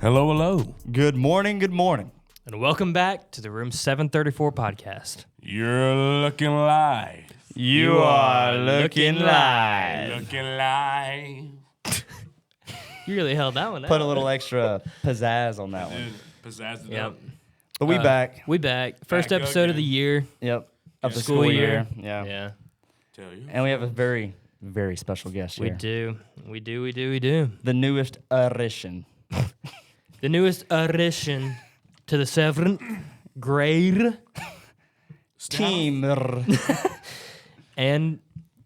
Hello, hello. Good morning, good morning. And welcome back to the Room 734 podcast. You're looking live. You are looking live. Looking live. You really held that one out. Put a little extra pizzazz on that one. Pizzazz it Yep. up. But we back. We back. First Back episode of again. the year. Yep. Of the School school year. year. Yeah. Yeah. Tell you. And we have a very, very special guest We here. do. We do. The newest addition. The newest addition to the 7th grade Team. and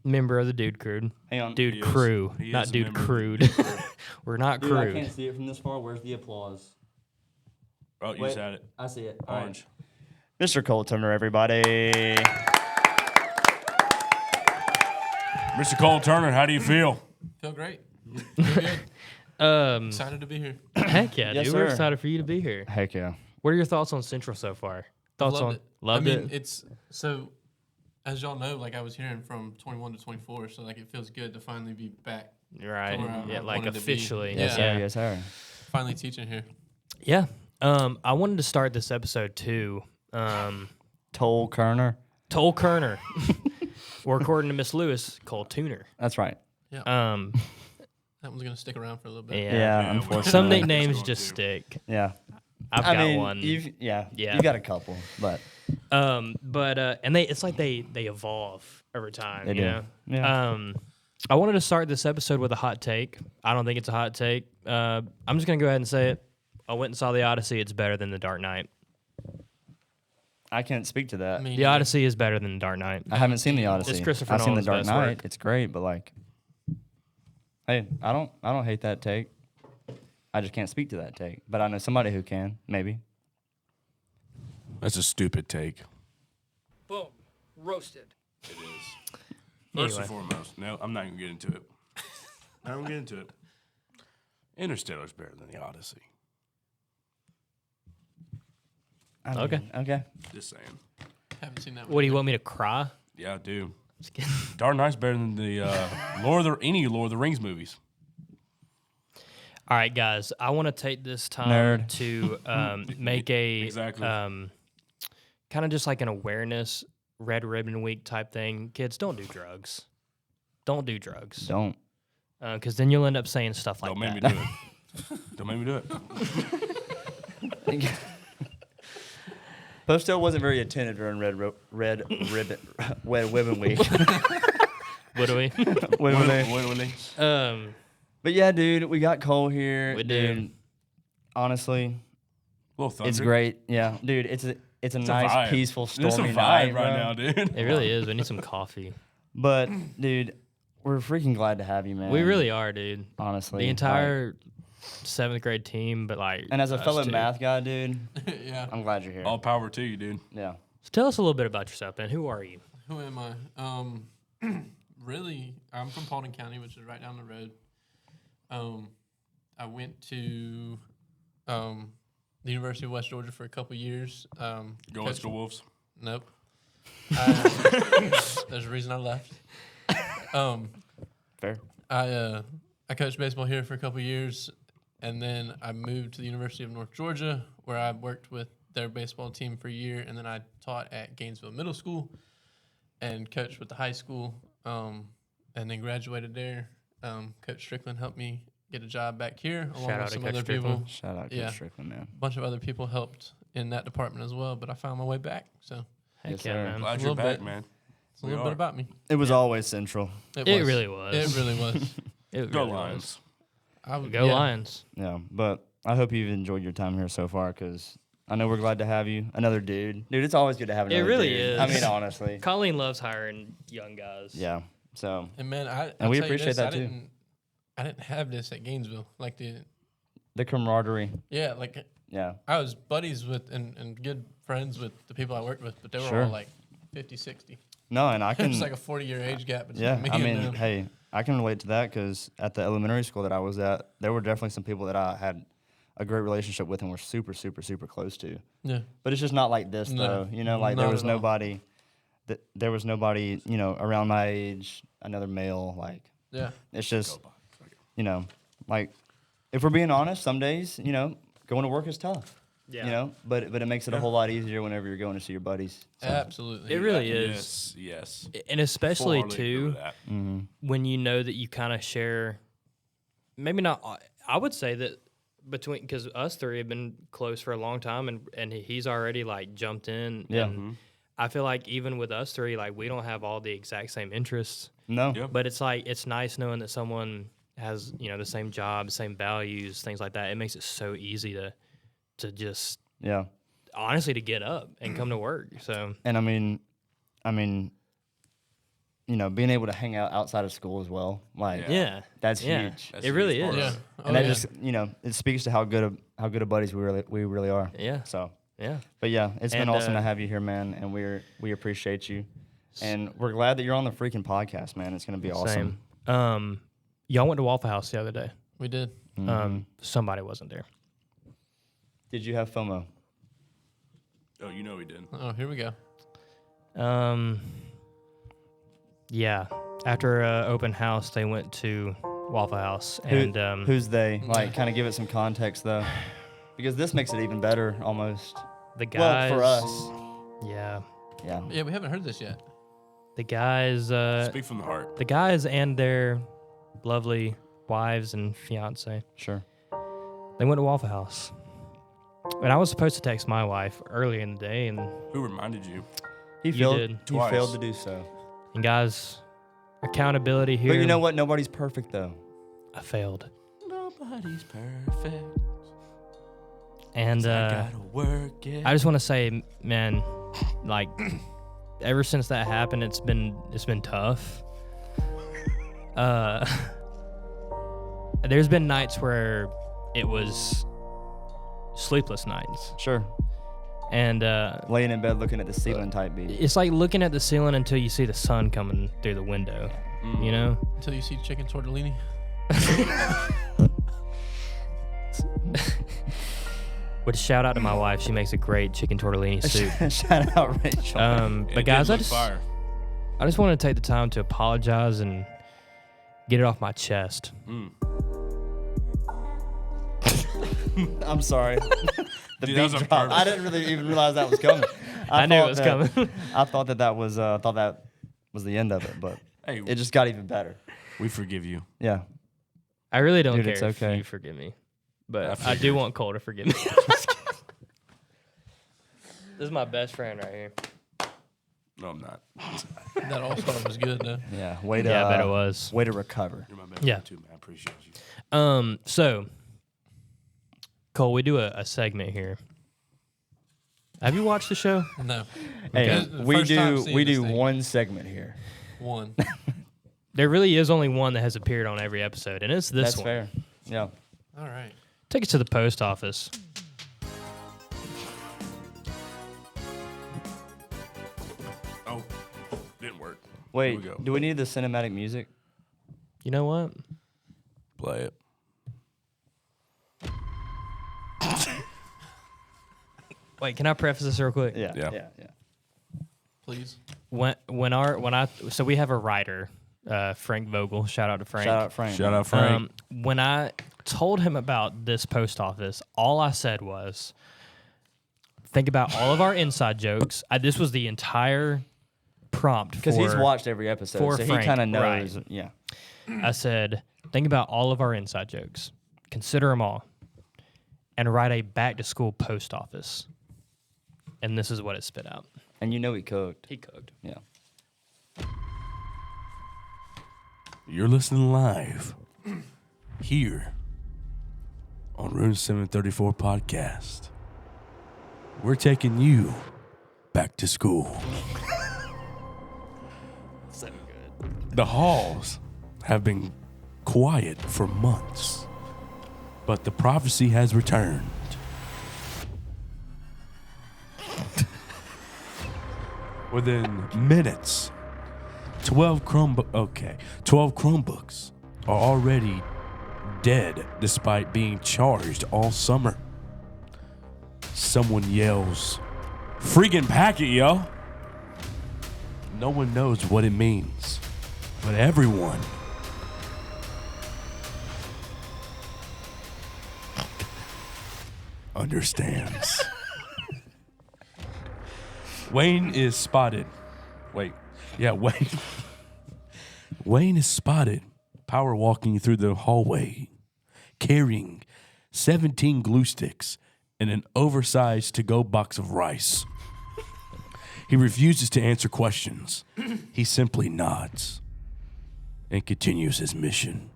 member of the Dude Crew. Hang on. Dude He is- Crew, he not is a Dude member of Crude. the Dude Crew. We're not Dude, I crude. can't see it from this far. Where's the applause? Oh, you Wait. said it. I see it. All right. Orange. Mr. Cole Turner, everybody. Mr. Cole Turner, how do you feel? Feel great. Feel good. Excited to be here. Heck yeah, Yes, dude. We're sir. excited for you to be here. Heck yeah. What are your thoughts on Central so far? Thoughts on Loved it. Loved I mean, it. it's so. As y'all know, like I was hearing from 21 to 24, so like it feels good to finally be back. Right. where I Yeah, like wanted to be. officially. Yes, Sir, yes, sir. Finally teaching here. Yeah. I wanted to start this episode too. Toll Kerner. Toll Kerner. Or according to Miss Lewis, Cole Tuner. That's right. Yeah, Um, that one's gonna stick around for a little bit. yeah. Yeah, Yeah, unfortunately. Some It's nicknames going just to. stick. Yeah. I've got I mean, one. Yeah. Yeah. You got a couple, but But and it's like they evolve over time. They you do. know? Yeah. I wanted to start this episode with a hot take. I don't think it's a hot take. I'm just gonna go ahead and say it. I went and saw the Odyssey. It's better than the Dark Knight. I can't speak to that. I mean, The Odyssey is better than the Dark Knight. I haven't seen the Odyssey. Christopher I've seen the Nolan's Dark best Knight. work. It's great, but like, hey, I don't hate that take. I just can't speak to that take. But I know somebody who can, maybe. That's a stupid take. Boom, roasted. It is. First Anyway. and foremost, no, I'm not going to get into it. I'm going to get into it. Interstellar's better than the Odyssey. I mean, Okay. Okay. Just saying. haven't seen that one. What do you either. want me to cry? Yeah, I do. Just kidding. Dark Knight's better than the Lord of the Rings movies. All right, guys. I want to take this time Nerd. to make a Exactly. kind of just like an awareness Red Ribbon Week type thing. Kids, don't do drugs. Don't do drugs. Don't. Because then you'll end up saying stuff like Don't make that. me do it. Don't make me do it. Postel wasn't very attentive during Red Ribbon Week. What do we? What? But yeah, dude, we got Cole here. We do. Dude, honestly, Little thunder. it's great. Yeah, dude, it's a It's a nice, vibe. peaceful, There's stormy some night vibe right bro. now, dude. It really is. We need some coffee. But dude, we're freaking glad to have you, man. We really are, dude. honestly, The like- entire 7th grade team, but like. and as a us fellow too. math guy, dude, Yeah. I'm glad you're here. All power to you, dude. Yeah. So tell us a little bit about yourself, man. Who are you? Who am I? Really, I'm from Paulding County, which is right down the road. I went to the University of West Georgia for a couple years. Go coached- Let's Go Wolves. Nope. There's a reason I left. Fair. I coached baseball here for a couple years, and then I moved to the University of North Georgia, where I worked with their baseball team for a year, and then I taught at Gainesville Middle School and coached with the high school, and then graduated there. Coach Strickland helped me get a job back here, along Shout out with to some Coach other Strickland. people. Shout out to Yeah. Strickland, man. A bunch of other people helped in that department as well, but I found my way back. So Heck Yes, yeah, sir. man. Glad A you're little back, bit. man. it's a We little are. bit about me. It was always central. It was. really was. It really was. It Go really Lions. I was. would Go yeah. Lions. Yeah, but I hope you've enjoyed your time here so far, because I know we're glad to have you. Another dude. Dude, it's always good to have It another really dude. I is. mean, honestly. Colleen loves hiring young guys. Yeah. So, And man, And I'll we tell you appreciate this, that, too. I didn't have this at Gainesville. Like the camaraderie. like Yeah. I was buddies with and good friends with the people I worked with, but they were Sure. all like 50, 60. No, and I can. There's like a 40-year age gap between Yeah, me I and mean, them. hey, I can relate to that because at the elementary school that I was at, there were definitely some people that I had a great relationship with and were super, super, super close to. Yeah. But it's just not like this, No, though. You know, like there not was at all. nobody, there was nobody, you know, around my age, another male. Like Yeah. it's just, you know, like if we're being honest, some days, you know, going to work is tough. Yeah. You know, but it makes it a whole lot easier whenever you're going to see your buddies. So, Absolutely. It really is. Yes. And especially, Wholeheartedly agree too, with that. when you know that you kind of share, maybe not, I would say that because us three have been close for a long time and he's already like jumped in. Yeah. And I feel like even with us three, like we don't have all the exact same interests, No. Yep. but it's like, it's nice knowing that someone has, you know, the same job, same values, things like that. It makes it so easy to just Yeah. honestly to get up and come to work. So And I mean, you know, being able to hang out outside of school as well, like yeah, that's yeah. huge. That's It the really huge part is. of Yeah. it. And that just, you know, it speaks to how good of buddies we really are. Yeah. So, Yeah. but yeah, it's been And, awesome to have you here, man, and we appreciate you, and we're glad that you're on the freaking podcast, man. It's gonna be awesome. Same. Y'all went to Waffle House the other day. We did. Somebody wasn't there. Did you have FOMO? Oh, you know he did. Oh, here we go. Yeah. After open house, they went to Waffle House, and Who's they? Like, kind of give it some context though, because this makes it even better almost. the guys. Well, for us, Yeah. yeah. Yeah, we haven't heard this yet. The guys. Speak from the heart. The guys and their lovely wives and fiance. Sure. They went to Waffle House, and I was supposed to text my wife earlier in the day, and Who reminded you? He You failed. did. He Twice. failed to do so. guys, accountability here. But you know what? Nobody's perfect though. I failed, Nobody's perfect. and I gotta work it. I just want to say, man, like, ever since that happened, it's been tough. There's been nights where it was sleepless nights, Sure. and Laying in bed looking at the ceiling type beat. it's like looking at the ceiling until you see the sun coming through the window. You know? Until you see chicken tortellini. With a shout out to my wife, she makes a great chicken tortellini soup. Shout out Rachel. It But guys, did look fire. I just want to take the time to apologize and get it off my chest. I'm sorry. The Dude, that was beat on drop. purpose. I didn't really even realize that was coming. I knew it thought was that- coming. I thought that was the end of it, but Hey, it just got even better. we forgive you. Yeah. I really don't Dude, care it's if okay. you forgive me, but I I do want Cole to forgive me. This is my best friend right here. No, I'm not. That All-Star was good, though. Yeah. Way to Yeah, I bet it was. way to recover. You're my best Yeah. friend too, man. I appreciate you. So, Cole, we do a segment here. Have you watched the show? No. Hey, Okay. The we first time do seeing we this do thing. one segment here. One. There really is only one that has appeared on every episode, and it's this That's one. fair. Yeah. All right. Take it to the post office. Oh, didn't work. Wait, Here we go. do we need the cinematic music? You know what? Play it. Wait, can I preface this real quick? Yeah. Yeah. Yeah. Yeah. Please. So we have a writer, Frank Vogel. Shout out to Frank. Shout out Frank. Shout out Frank. When I told him about this post office, all I said was, think about all of our inside jokes. This was the entire prompt Because he's for- watched every episode, for so he Frank, kind of right. knows. Yeah. I said, think about all of our inside jokes. Consider them all. And write a back to school post office. And this is what it spit out. And you know he cooked. He cooked. Yeah. You're listening live here on Rune 734 podcast. We're taking you back to school. So good. The halls have been quiet for months, but the prophecy has returned. Within minutes, 12 Chromebooks are already dead despite being charged all summer. Someone yells, "Freaking pack it, yo!" No one knows what it means, but everyone understands. Wayne is spotted. Wayne is spotted power walking through the hallway, carrying 17 glue sticks and an oversized to-go box of rice. He refuses to answer questions. He simply nods and continues his mission.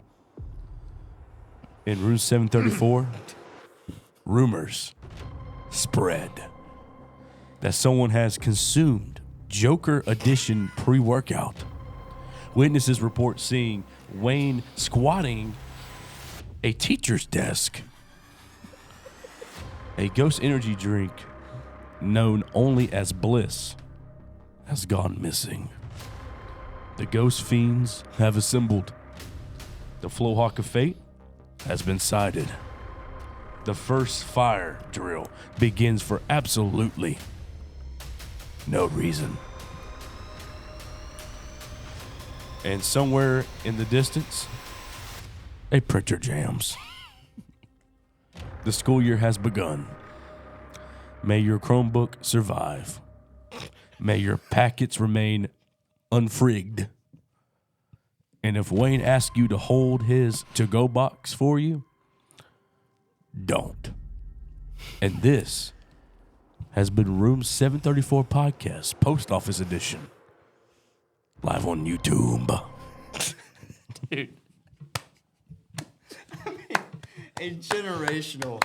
In room 734, rumors spread that someone has consumed Joker Edition pre-workout. Witnesses report seeing Wayne squatting a teacher's desk. A ghost energy drink known only as Bliss has gone missing. The ghost fiends have assembled. The Flowhawk of Fate has been sighted. The first fire drill begins for absolutely no reason. And somewhere in the distance, a printer jams. The school year has begun. May your Chromebook survive. May your packets remain unfrigged. And if Wayne asks you to hold his to-go box for you, don't. And this has been Room 734 Podcast, Post Office Edition. Live on YouTube. Dude. A generational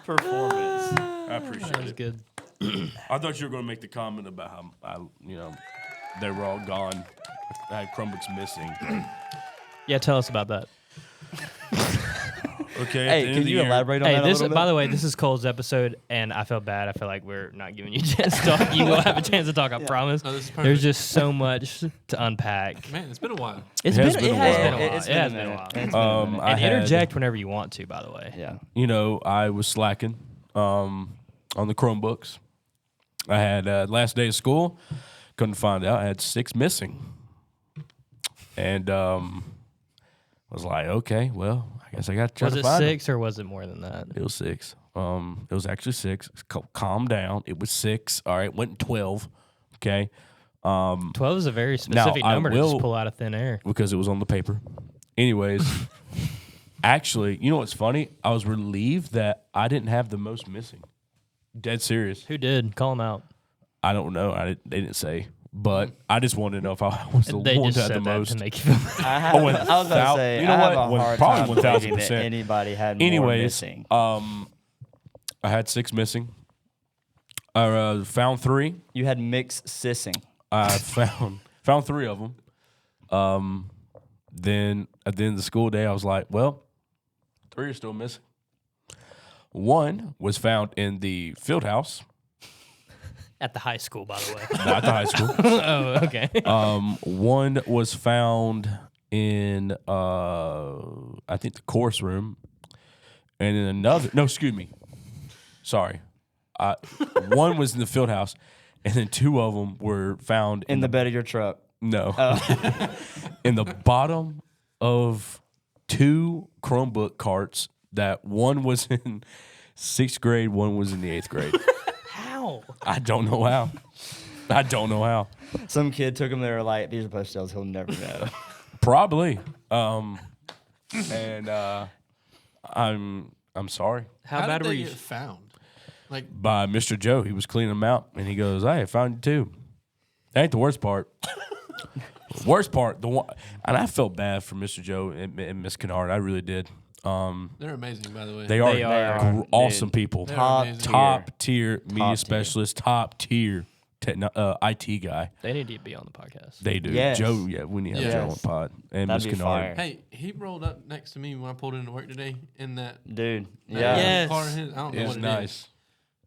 performance. I appreciate That was it. good. I thought you were going to make the comment about how, they were all gone. I had Chromebooks missing. Yeah, tell us about that. Okay. Hey, can you elaborate on that a Hey, little bit? by the way, this is Cole's episode, and I feel bad. I feel like we're not giving you a chance to talk. You will have a chance to talk, I promise. No, this is perfect. There's just so much to unpack. Man, it's been a while. It has has been a been while. a while. It's It has been a minute. while. It's been a minute. I And had- interject whenever you want to, by the way. Yeah. I was slacking on the Chromebooks. I had last day of school, couldn't find out. I had 6 missing. And was like, okay, well, I guess I got to try Was to it find 6 or was it more than that? It was 6. It was actually 6. Calm down. It was 6. All right, went 12. Okay. 12 is a very specific I number to will- just pull out of thin air. Because it was on the paper. Anyways, actually, you know what's funny? I was relieved that I didn't have the most missing. Dead serious. Who did? Call him out. I don't know. They didn't say. But I just wanted to know if I was the They one just that had said the that most. to make you feel bad. I was about to say, You know I have what? a hard Probably time believing that 1000%. anybody had more Anyways, missing. I had 6 missing. I found 3. You had mixed sissing. I found 3 of them. Then at the end of the school day, I was like, well, 3 are still missing. 1 was found in the field house, At the high school, by the way. not the high school. Oh, okay. 1 was found in I think the course room, and then another. No, excuse me. Sorry. 1 was in the field house, and then 2 of them were found In the bed of your truck. No. In the bottom of 2 Chromebook carts that 1 was in 6th grade, 1 was in the 8th grade. How? I don't know how. I don't know how. Some kid took him there like, these are post sales he'll never know. Probably. And I'm sorry. How How bad did were they you? get found? Like, By Mr. Joe. He was cleaning them out, and he goes, hey, I found you too. That ain't the worst part. Worst part, the one, and I felt bad for Mr. Joe and Miss Kennard. I really did. they're amazing, by the way. They are, They are, awesome dude. people. They're Top amazing. tier. Top tier media tier. specialist, top tier IT guy. They need to be on the podcast. They do. Yes. Joe, we need to have Joe on Yes. pod. And That'd Miss be Kennard. fire. Hey, he rolled up next to me when I pulled into work today in that Dude. that Yeah. Yes. car. I don't know It was what it is. nice.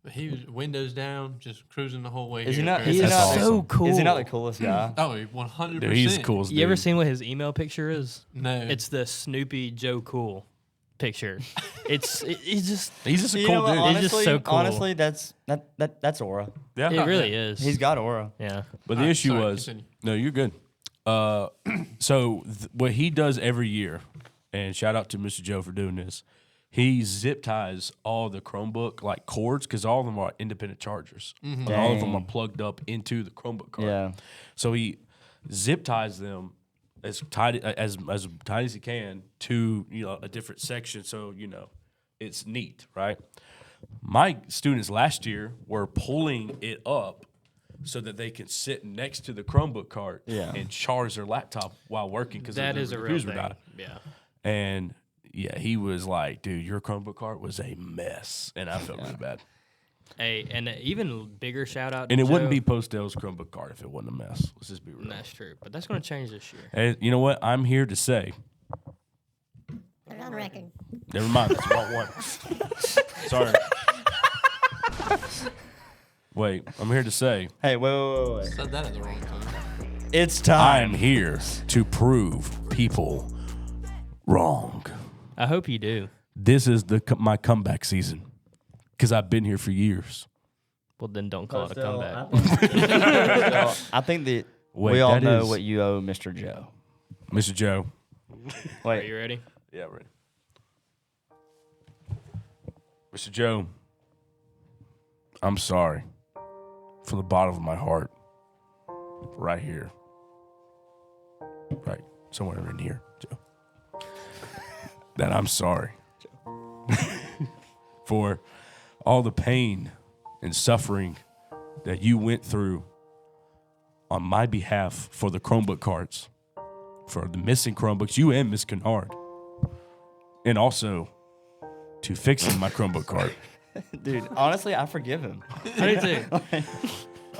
But he was windows down, just cruising the whole way. Is he here. not? Very He's That's not awesome. so cool. Is he not the coolest guy? Oh, 100%. Dude, he's the coolest You ever dude. seen what his email picture is? No. It's the Snoopy Joe Cool picture. He's just He's just a You cool know what, dude. He's honestly, just so cool. honestly, that's aura. Yeah. it really is. He's got aura. Yeah. But the Alright, issue sorry, was, continue. no, you're good. So what he does every year, and shout out to Mr. Joe for doing this, he zip ties all the Chromebook like cords because all of them are independent chargers. Like, all of them are Dang. plugged up into the Chromebook card. Yeah. So he zip ties them as tight as tight as he can to a different section. So it's neat, right? My students last year were pulling it up so that they can sit next to the Chromebook cart and charge their laptop while working because That is a real thing. Yeah. And yeah, he was like, dude, your Chromebook cart was a mess. And I felt really bad. Hey, and an even bigger shout out to And it Joe. wouldn't be Postale's Chromebook cart if it wasn't a mess. Let's just be real. That's true, but that's going to change this year. And you know what? I'm here to say. Put it on record. Never mind. That's wrong one. Sorry. Wait, I'm here to say. Hey, wait. Said that at the wrong time. It's I'm time. here to prove people wrong. I hope you do. This is my comeback season because I've been here for years. Well, then don't call it a comeback. I think that Wait, we all that know is- what you owe Mr. Joe. Mr. Joe. Are Wait, you ready? Yeah, ready. Mr. Joe, I'm sorry from the bottom of my heart. Right here. Right. Somewhere in here, Joe. That I'm sorry for all the pain and suffering that you went through on my behalf for the Chromebook carts, for the missing Chromebooks, you and Miss Kennard, and also to fixing my Chromebook cart. dude, honestly, I forgive him. I do too.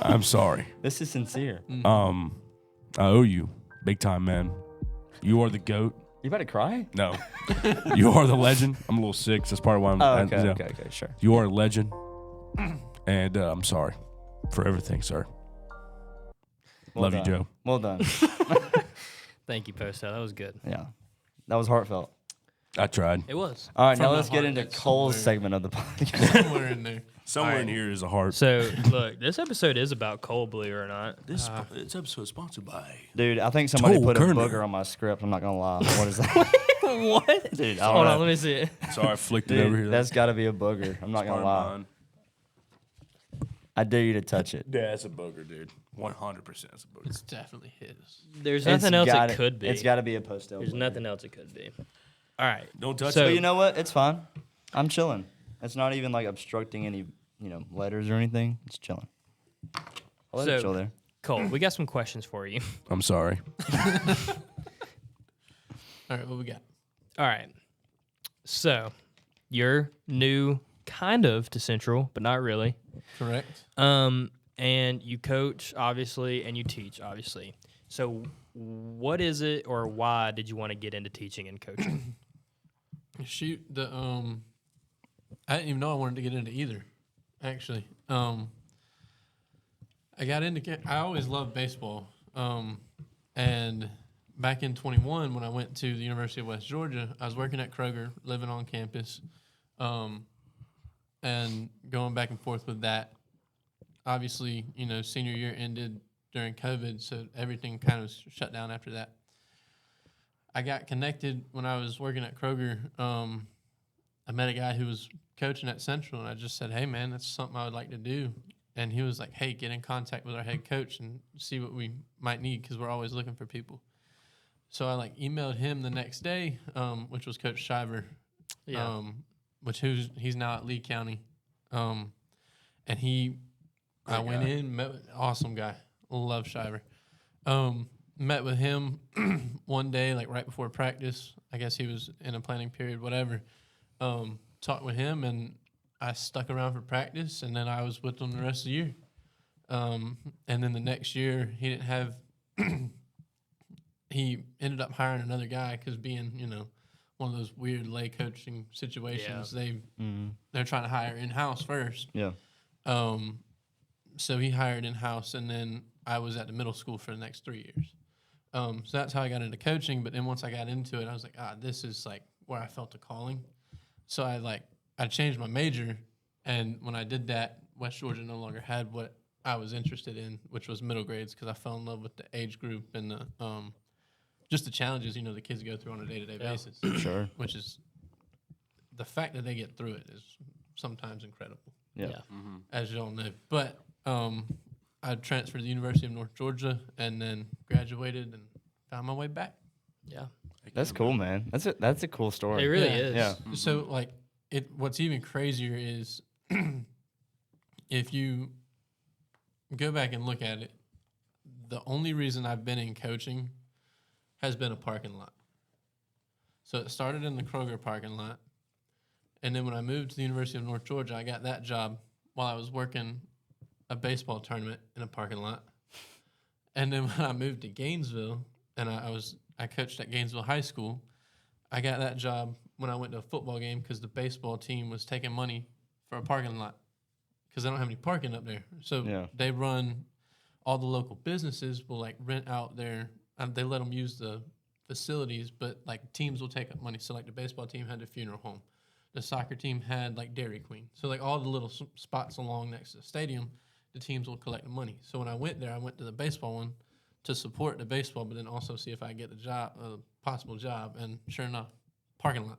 I'm sorry. This is sincere. I owe you big time, man. You are the GOAT. You about to cry? No. You are the legend. I'm a little sick. So that's part of why I'm. Oh, okay, sure. You are a legend. And I'm sorry for everything, sir. Well Love done. you, Joe. Well done. Thank you, Posto. That was good. Yeah, that was heartfelt. I tried. It was. All right, From now the let's get heart, into it's Cole's somewhere. segment of the podcast. Somewhere in there. Somewhere in here is a heart. So, look, this episode is about Cole, believe it or not. This episode is sponsored by. Dude, I think somebody Joel put Kerner. a booger on my script. I'm not gonna lie. What is that? What? Dude, I Hold don't on, know. let me see it. Sorry, I flicked it over here. Dude, that's got to be a booger. I'm not gonna lie. I dare you to touch it. Yeah, it's a booger, dude. 100% it's a booger. It's definitely his. There's nothing else it could be. It's got to be a postal. There's nothing else it could be. All right. Don't touch So- it. But you know what? It's fine. I'm chilling. It's not even like obstructing any, letters or anything. It's chilling. I'll let it So- chill there. Cole, we got some questions for you. I'm sorry. All right, what we got? All right. So, you're new kind of to Central, but not really. Correct. And you coach, obviously, and you teach, obviously. So, what is it or why did you want to get into teaching and coaching? Shoot, I didn't even know I wanted to get into either, actually. I got into, I always loved baseball. And back in 21, when I went to the University of West Georgia, I was working at Kroger, living on campus, and going back and forth with that. Obviously, senior year ended during COVID, so everything kind of shut down after that. I got connected when I was working at Kroger. I met a guy who was coaching at Central, and I just said, hey, man, that's something I would like to do. And he was like, hey, get in contact with our head coach and see what we might need because we're always looking for people. So I emailed him the next day, which was Coach Shiver, Yeah. he's now at Lee County. And I went in, met with awesome guy, love Shiver. Met with him one day, right before practice. I guess he was in a planning period, whatever. Talked with him, and I stuck around for practice, and then I was with him the rest of the year. And then the next year, he didn't have. He ended up hiring another guy because being, one of those weird lay coaching situations, they're trying to hire in-house first. Yeah. So he hired in-house, and then I was at the middle school for the next 3 years. So that's how I got into coaching. But then once I got into it, I was like, this is where I felt a calling. So I changed my major, and when I did that, West Georgia no longer had what I was interested in, which was middle grades, because I fell in love with the age group and the just the challenges the kids go through on a day-to-day basis. Sure. Which is the fact that they get through it is sometimes incredible, Yeah. as y'all know. But I transferred to the University of North Georgia and then graduated and found my way back. Yeah. That's cool, man. That's a cool story. It really Yeah. is. Yeah. So like what's even crazier is if you go back and look at it, the only reason I've been in coaching has been a parking lot. So it started in the Kroger parking lot. And then when I moved to the University of North Georgia, I got that job while I was working a baseball tournament in a parking lot. And then when I moved to Gainesville and I coached at Gainesville High School, I got that job when I went to a football game because the baseball team was taking money for a parking lot because they don't have any parking up there. So they run, all the local businesses will like rent out they let them use the facilities, but like teams will take up money. So like the baseball team had the funeral home. The soccer team had like Dairy Queen. So like all the little spots along next to the stadium, the teams will collect the money. So when I went there, I went to the baseball one to support the baseball, but then also see if I get a possible job. And sure enough, parking lot.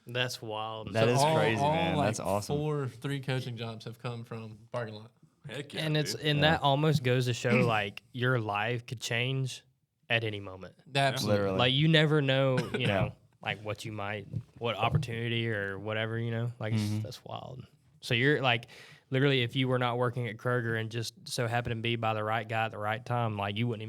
That's wild. That is all, crazy, all man. like That's awesome. 3 coaching jobs have come from parking lot. Heck yeah, And dude. that almost goes to show like your life could change at any moment. Absolutely. Literally. Like you never know, you know, like what opportunity or whatever, you know, like that's wild. So you're like, literally, if you were not working at Kroger and just so happened to be by the right guy at the right time, like you wouldn't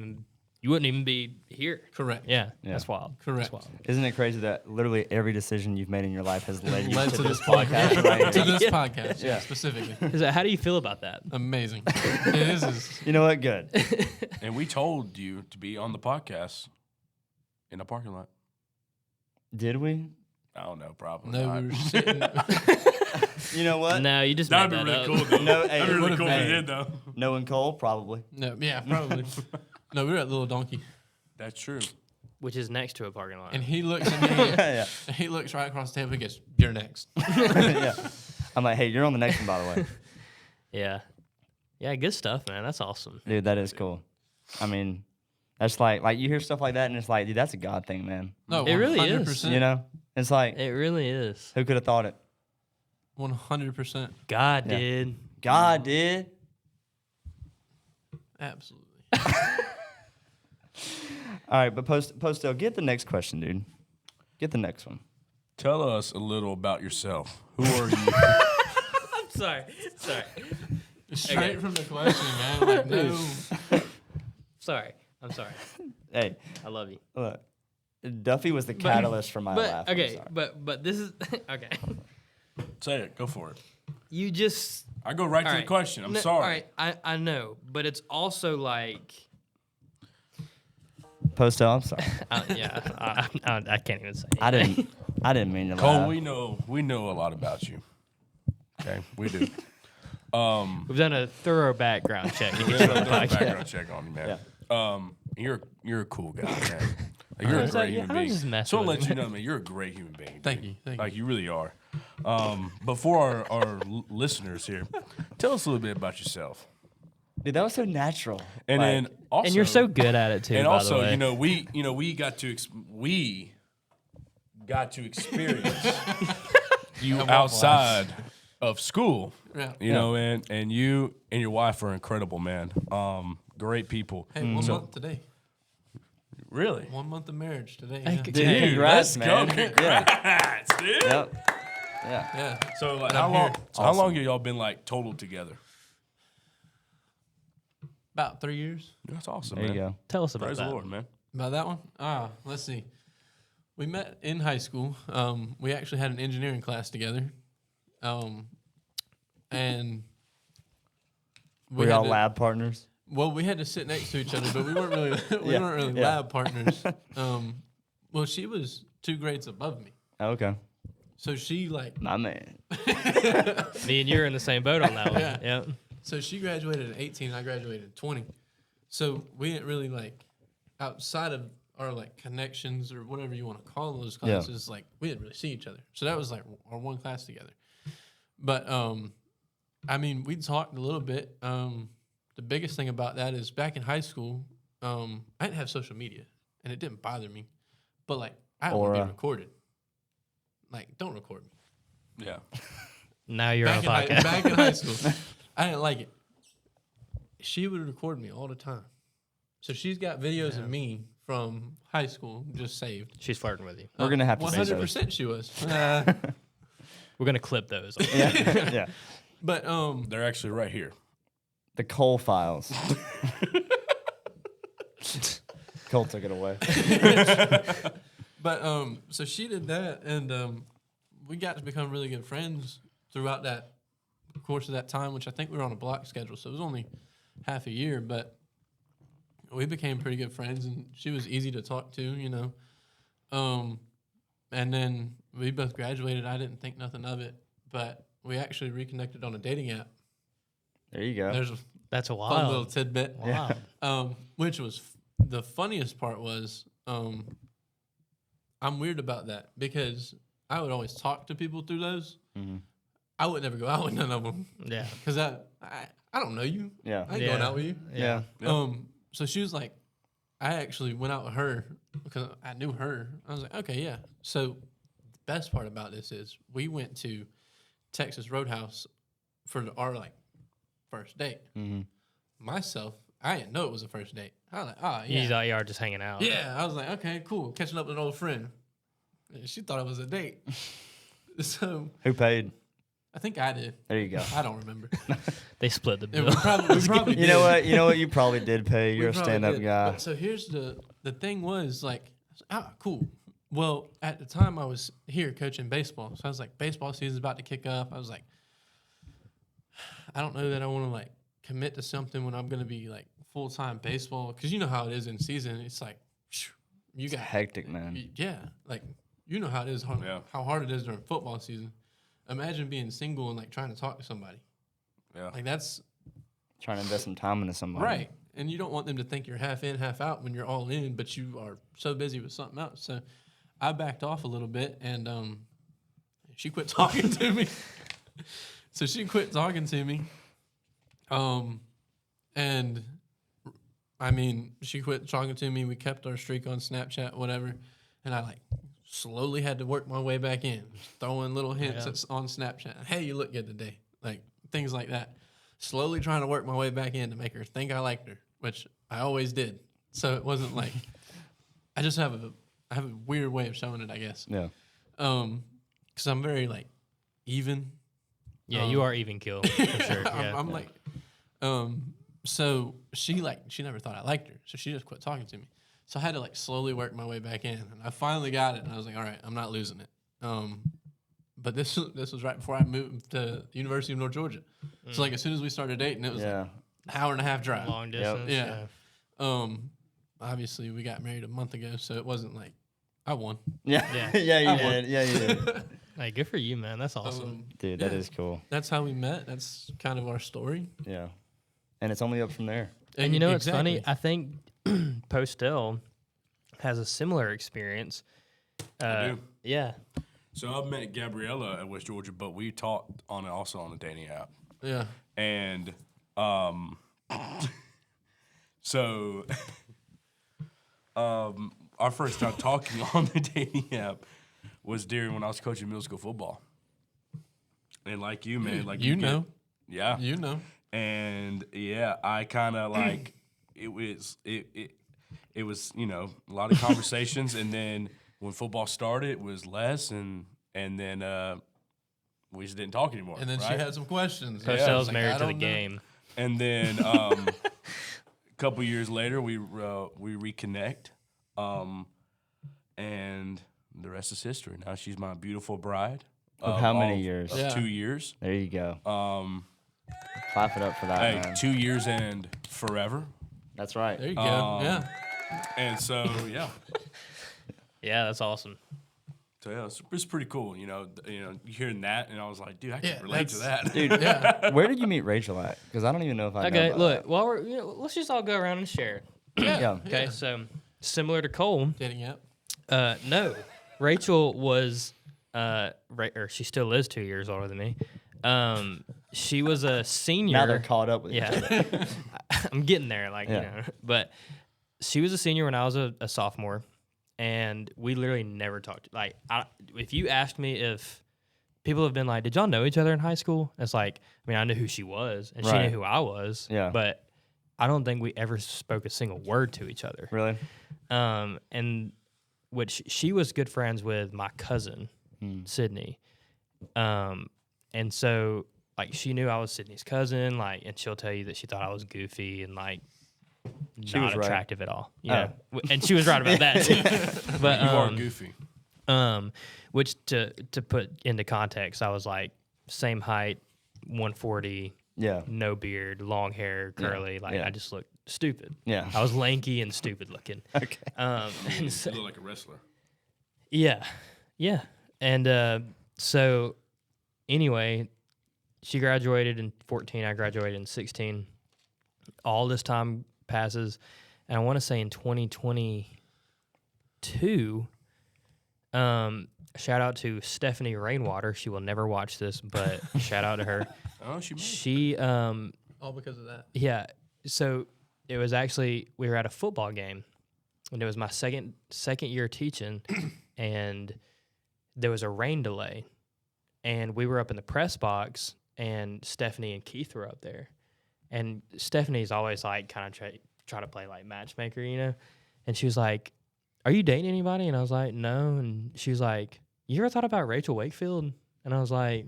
even be here. Correct. Yeah. That's wild. Correct. That's wild. Isn't it crazy that literally every decision you've made in your life has led you Led to to this this podcast right To here? this podcast, Yeah. specifically. How do you feel about that? Amazing. It is. You know what? Good. And we told you to be on the podcast in a parking lot. Did we? I don't know, probably No, not. we were sitting. You know what? No, you just That'd made be that really up. cool, though. No, hey, That'd be it really would've cool if been. you did, though. No and Cole, probably. No, yeah, probably. No, we were at Little Donkey. That's true. Which is next to a parking lot. And he looks at me. Yeah. And he looks right across the table. He goes, "You're next." Yeah. I'm like, hey, you're on the next one, by the way. Yeah. Yeah, good stuff, man. That's awesome. Dude, that is cool. I mean, that's like you hear stuff like that, and it's like, dude, that's a God thing, man. No, It really is. 100%. You know? It's like, It really is. who could have thought it? 100%. God Yeah. did. God did. Absolutely. All right, but Postel, get the next question, dude. Get the next one. Tell us a little about yourself. Who are you? I'm sorry. Straight from the question, man. Like, no. Sorry. I'm sorry. Hey, I love you. look, Duffy was the catalyst for my laugh. But I'm okay, sorry. but this is okay. Say it. Go for it. You just I go right to all the right. question. I'm No, sorry. All right, I know, but it's also like Postel, I'm sorry. I can't even say. I didn't mean to Cole, laugh. we know a lot about you. Okay, we do. We've done a thorough background check. We have a background check on you, man. You're a cool guy, man. Like, you're a was great like, human I was being. just messing So I'll with let him. you know, man. You're a great human being. Thank dude. you, thank Like you really are. But for our listeners here, tell us a little bit about yourself. Dude, that was so natural. And Like, then also, And you're so good at it too. And by also, the way. we got to experience you outside of school. Yeah. You know, and you and your wife are incredible, man. Great people. Hey, 1 month today. Really? 1 month of marriage today. Hey, Yeah. c- dude, congrats, let's man. go. Congrats, dude. Yep. Yeah. Yeah. So like, I'm here. how long have y'all been like total together? About 3 years. That's awesome, There man. you go. Tell us about Praise that. the Lord, man. About that one? Let's see. We met in high school. We actually had an engineering class together. And We had all to- lab partners. Well, we had to sit next to each other, but we weren't really Yeah, weren't really yeah. lab partners. Well, she was 2 grades above me, Okay. so she like My man. Me and you're in the same boat on that one. Yeah. Yeah. so she graduated at 18. I graduated at 20. So we didn't really like outside of our like connections or whatever you want to call those Yeah. classes. Like we didn't really see each other. So that was like our one class together. But I mean, we talked a little bit. The biggest thing about that is back in high school, I didn't have social media, and it didn't bother me. But like, I don't want to Aura. be recorded. Like, don't record me. Yeah. Now you're on a back podcast. in high school. I didn't like it. She would record me all the time. So she's got videos of me from high school just saved. She's flirting with you. We're gonna have to say 100% she was. We're gonna clip those. yeah, yeah. But They're actually right here. The Cole files. Cole took it away. But so she did that, and we got to become really good friends throughout that course of that time, which I think we were on a block schedule, so it was only half a year, but we became pretty good friends, and she was easy to talk to, you know. And then we both graduated. I didn't think nothing of it, but we actually reconnected on a dating app. There you go. There's a That's a fun little wild. tidbit. Wow. Which was the funniest part was I'm weird about that because I would always talk to people through those. Mm-hmm. I would never go out with none of them Yeah. because I don't know you. Yeah. I ain't going out with you. Yeah. Yeah. So she was like, I actually went out with her because I knew her. I was like, okay, yeah. So the best part about this is we went to Texas Roadhouse for our like first date. Mm-hmm. Myself, I didn't know it was a first date. I was like, oh You yeah, thought you were just hanging out. yeah. I was like, okay, cool, catching up with an old friend. And she thought it was a date. So Who paid? I think I did. There you go. I don't remember. They split the And bill. we probably You did. know what? You know what? You probably did pay. We You're a probably stand-up did. guy. But so here's the thing was like, cool. Well, at the time I was here coaching baseball, so I was like, baseball season's about to kick up. I was like, I don't know that I want to like commit to something when I'm going to be like full-time baseball, because you know how it is in season. It's like you It's got hectic, man. yeah, like you know how it is, Yeah. how hard it is during football season. Imagine being single and like trying to talk to somebody. Yeah. Like that's Trying to invest some time into somebody. right. And you don't want them to think you're half in, half out when you're all in, but you are so busy with something else. So I backed off a little bit, and she quit talking to me. So she quit talking to me. And I mean, she quit talking to me. We kept our streak on Snapchat, whatever. And I like slowly had to work my way back in, throwing little hints on Snapchat. Hey, you look good today. Like things like that. Slowly trying to work my way back in to make her think I liked her, which I always did. So it wasn't like I just have a weird way of showing it, I guess. Yeah. Because I'm very like even. Yeah, you are even kill for sure. Yeah. I'm like, so she never thought I liked her, so she just quit talking to me. So I had to like slowly work my way back in, and I finally got it, and I was like, all right, I'm not losing it. But this was right before I moved to the University of North Georgia. So like as soon as we started dating, it was like Yeah. an hour and a half drive. Long distance. Yeah. Obviously we got married a month ago, so it wasn't like I won. Yeah. Yeah. Yeah, you I did. Yeah, you did. Hey, good for you, man. That's awesome. Dude, that Yeah. is cool. That's how we met. That's kind of our story. Yeah. And it's only up from there. And you know what's Exactly. funny? I think Postel has a similar experience. I do. Yeah. So I've met Gabriella at West Georgia, but we talked also on a dating app. Yeah. And so our first time talking on the dating app was during when I was coaching middle school football. And like you, man, like You get- know. yeah. You know. And yeah, I kind of like it was you know a lot of conversations, and then when football started, it was less, and then we just didn't talk anymore. And then she right? had some questions. Postel's I was like, married I to the don't know. game. And then a couple years later, we reconnect, and the rest is history. Now she's my beautiful bride. Of how many years? Of Yeah. 2 years. There you go. Clap it up for that, Hey, man. 2 years and forever. That's right. There you go. Yeah. And so yeah. Yeah, that's awesome. So yeah, it's pretty cool, you know, hearing that, and I was like, dude, I can Yeah, relate to that. Dude, Yeah. where did you meet Rachel at? Because I don't even know if I know Okay, about look, while we're let's just all go around and share. that. Yeah. Okay, Yeah. so similar to Cole, Dating app. no, Rachel was or she still is 2 years older than me. She was a senior. Now they're caught up with each other. Yeah, I'm getting there, like Yeah. you know. But she was a senior when I was a sophomore, and we literally never talked. Like, if you asked me if people have been like, "Did y'all know each other in high school?" It's like, I mean, I knew who she was, and she Right. knew who I was. Yeah. But I don't think we ever spoke a single word to each other. Really? And which she was good friends with my cousin, Sydney. And so like she knew I was Sydney's cousin, like, and she'll tell you that she thought I was goofy and like She not was right. attractive at all. Yeah, and she was right about that too. But You are goofy. which to put into context, I was like same height, 140, Yeah. no beard, long hair, curly. Like yeah. I just looked stupid. Yeah. I was lanky and stupid looking. Okay. And so, You look like a wrestler. yeah, and so anyway, she graduated in 14. I graduated in 16. All this time passes, and I want to say in 2022. Shout out to Stephanie Rainwater. She will never watch this, but shout out to her. Oh, she might. She All because of that. yeah. So it was actually we were at a football game, and it was my second year teaching, and there was a rain delay, and we were up in the press box, and Stephanie and Keith were up there, and Stephanie's always like kind of try to play like matchmaker, you know, and she was like, "Are you dating anybody?" And I was like, "No," and she was like, "You ever thought about Rachel Wakefield?" And I was like,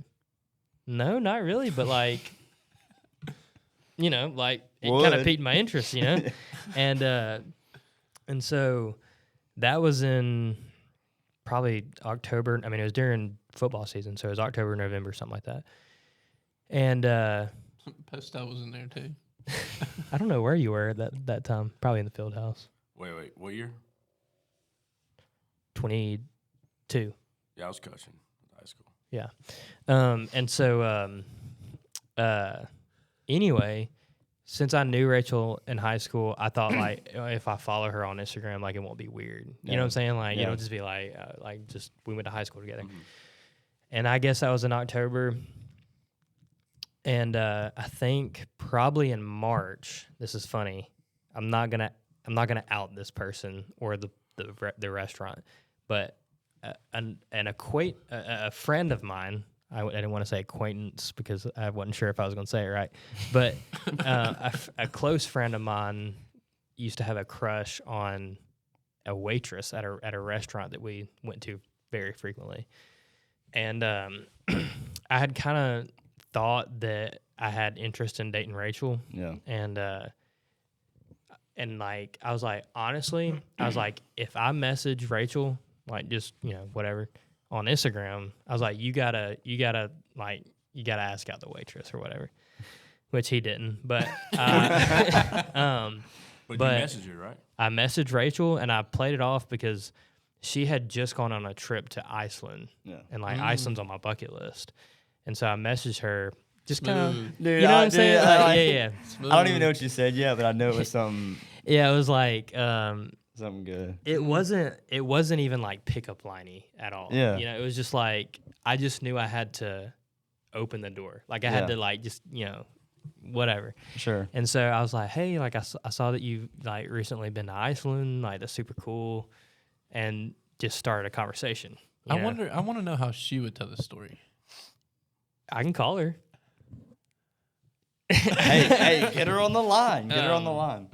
"No, not really, but like." You know, like it kind of Would. piqued my interest, you know, and so that was in probably October. I mean, it was during football season, so it was October, November, something like that. And Postel was in there too. I don't know where you were at that time. Probably in the field house. Wait, what year? 22. Yeah, I was coaching high school. Yeah. And so anyway, since I knew Rachel in high school, I thought like if I follow her on Instagram, like it won't be weird. You know what I'm saying? Like Yeah. it'll just be like just we went to high school together. And I guess that was in October. And I think probably in March. This is funny. I'm not gonna out this person or the restaurant, but a friend of mine. I didn't want to say acquaintance because I wasn't sure if I was going to say it right. But a close friend of mine used to have a crush on a waitress at a restaurant that we went to very frequently. And I had kind of thought that I had interest in dating Rachel. Yeah. And like, I was like, honestly, if I message Rachel, like just, you know, whatever, on Instagram, I was like, you gotta ask out the waitress or whatever, which he didn't. But But you But- messaged her, right? I messaged Rachel and I played it off because she had just gone on a trip to Iceland, Yeah. and like Iceland's on my bucket list, and so I messaged her just kind of, Smooth. Dude, you know what I'm dude, saying? I- Like, yeah. I don't even know what you said yet, but I know it was something It was like good. it wasn't even like pickup liney at all. Yeah. You know, it was just like I just knew I had to open the door. Like I had Yeah. to like just, you know, whatever. Sure. And so I was like, hey, like I saw that you've like recently been to Iceland. Like that's super cool. And just started a conversation. you know? I want to know how she would tell the story. I can call her. hey, get her on the line. Get her on the line.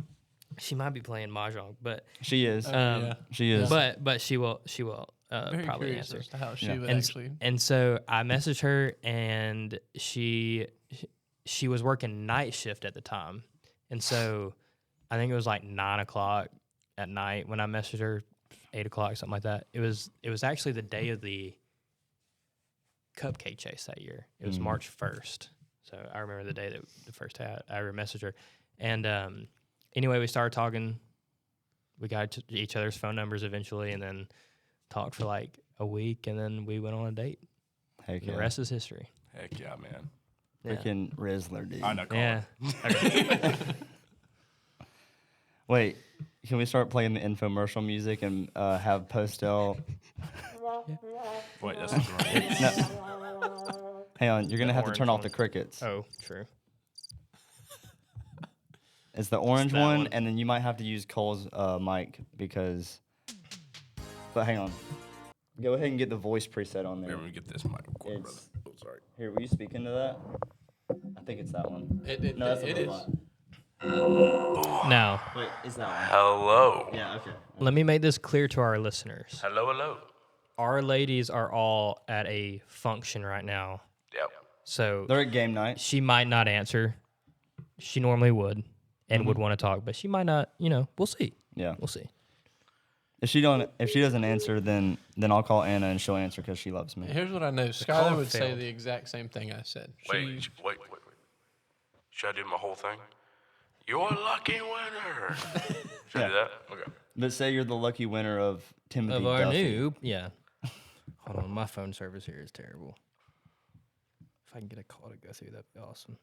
She might be playing mahjong, but She is. Yeah. She is. but she will Very probably curious answer. as to how she Yeah. would And, actually. and so I messaged her, and she was working night shift at the time, and so I think it was like 9:00 at night when I messaged her, 8:00, something like that. It was actually the day of the cupcake chase that year. It was March 1st, so I remember the day that the first day I ever messaged her, and anyway, we started talking. We got each other's phone numbers eventually, and then talked for like a week, and then we went on a date. Heck The yeah. rest is history. Heck yeah, man. Freaking Rizzler, dude. I know. Call Yeah. her. Wait, can we start playing the infomercial music and have Postel? Wait, that's not right. No. Hang on, you're gonna have to orange turn off one. the crickets. Oh, true. It's the orange that one, one. and then you might have to use Cole's mic because. But hang on. Go ahead and get the voice preset on there. Let me get this mic cord, brother. It's- Oh, sorry. Here, will you speak into that? I think it's that one. No, that's It a is. robot. Now, Wait, is that one? Hello. Yeah, okay. let me make this clear to our listeners. Hello, hello. Our ladies are all at a function right now. Yep. So They're at game night. she might not answer. She normally would and would want to talk, but she might not, we'll see. Yeah. We'll see. If she doesn't answer, then I'll call Anna and she'll answer because she loves me. Here's what I know. call Skylar would say failed. the exact same thing I said. Wait. Should I do my whole thing? You're a lucky winner. Should I do that? Okay. But say you're the lucky winner of Timothy Of our Duffy. noob. Yeah. Hold on. My phone service here is terrible. If I can get a call to go through, that'd be awesome.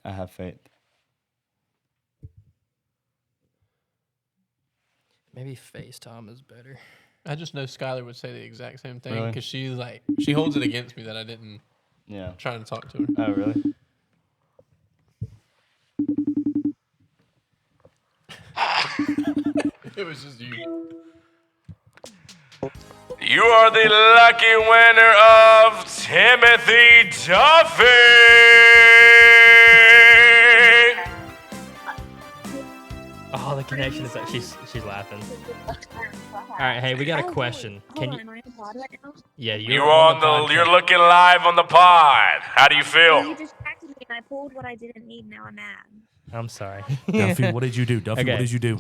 I have faith. Maybe FaceTime is better. I just know Skylar would say the exact same thing Really? because she holds it against me that I didn't Yeah. try to talk to her. Oh, really? It was just you. You are the lucky winner of Timothy Duffy. Oh, the connection is up. She's laughing. All right, hey, we got a question. Can you? Am I on pod right now? Yeah, You're looking live on the pod. How do you Well, you feel? distracted me and I pulled what I didn't need. Now I'm mad. I'm sorry. Duffy, what did you do? Duffy, Okay. what did you do?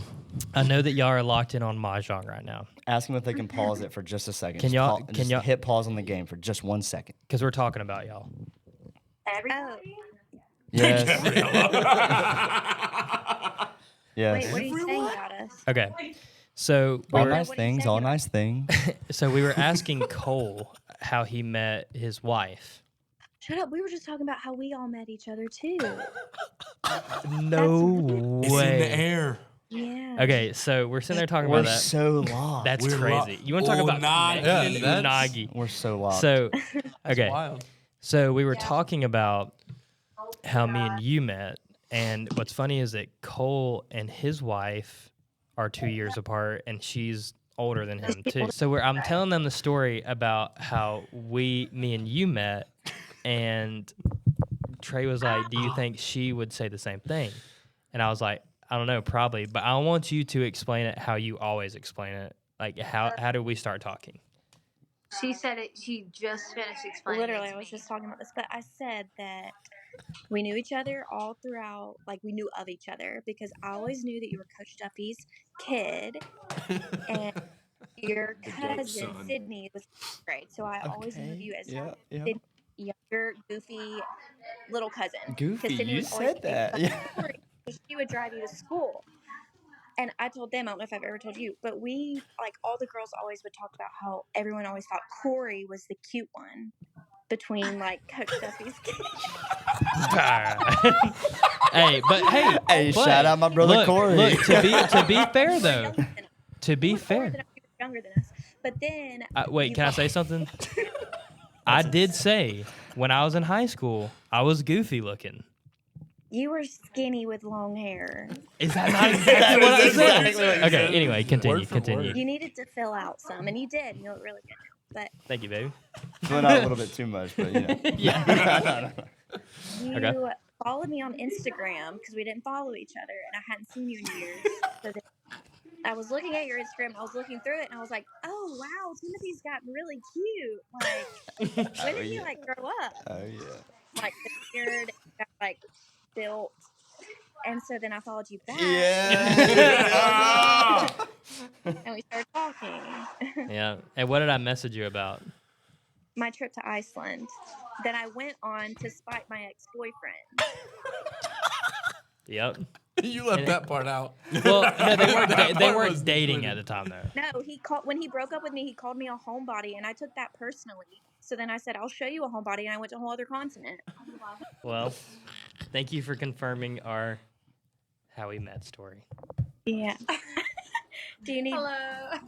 I know that y'all are locked in on Mahjong right now Ask them if they can pause it for just a second. Can Just y'all- pa- can just y'all- hit pause on the game for just 1 second? because we're talking about y'all. Oh, Yes. yes. wait, what are you saying about us? Okay, so we All were, nice What are you things, saying all about- nice things. so we were asking Cole how he met his wife. Shut up. We were just talking about how we all met each other too. No way. air. Yeah. Okay, so we're sitting there talking We're about that. so lost. That's We're crazy. You want to talk about connection? Yeah, that's- Unagi. We're so lost. So That's okay, wild. so we were talking about how me and you met, and what's funny is that Cole and his wife are 2 years apart, and she's older than him too. So I'm telling them the story about how me and you met, and Trey was like, "Do you think she would say the same thing?" And I was like, "I don't know, probably, but I want you to explain it how you always explain it. Like how do we start talking?" She said it. She just finished explaining. Literally, it to I was me. just talking about this, but I said that we knew each other all throughout, like we knew of each other because I always knew that you were Coach Duffy's kid and your cousin son. Sydney was grade. So I always knew of you as Yeah. Sydney's younger, goofy little cousin. 'Cause Goofy, Sydney you was always said that. Yeah. She would drive you to school. And I told them, I don't know if I've ever told you, but we, like, all the girls always would talk about how everyone always thought Corey was the cute one between, like, Coach Duffy's kids. Hey, Hey, but shout out my brother look, Corey. Look, to be fair though, Younger than us. to be You were older fair, than us, you were younger than us. But then. wait, you can I called- say something? I did say when I was in high school, I was goofy looking. You were skinny with long hair. Is that not exactly what I said? exactly what you Okay, said. anyway, continue, Word for continue. word. You needed to fill out some, and you did. You look really good now. But Thank you, baby. Well, not a little bit too much, but you know. Yeah. you Okay. followed me on Instagram because we didn't follow each other, and I hadn't seen you in years. So then I was looking at your Instagram, I was looking through it, and I was like, oh, wow, Timothy's gotten really cute. Like, when did he, like, grow up? Oh yeah. Like, the beard got, like, built. And so then I followed you back. Yeah. And we started talking. Yeah. And what did I message you about? My trip to Iceland. Then I went on to spite my ex-boyfriend. Yep. You left that part out. Well, no, they weren't. That They part weren't was dating included. at the time, though. No, he called when he broke up with me. He called me a homebody, and I took that personally. So then I said, "I'll show you a homebody," and I went to a whole other continent. Well, thank you for confirming our how we met story. Yeah. Do you need Hello.